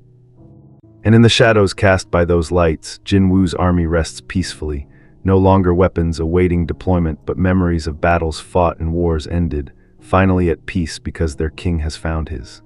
And in the shadows cast by those lights, Jin Woo's army rests peacefully, no longer weapons awaiting deployment but memories of battles fought and wars ended, finally at peace because their king has found his.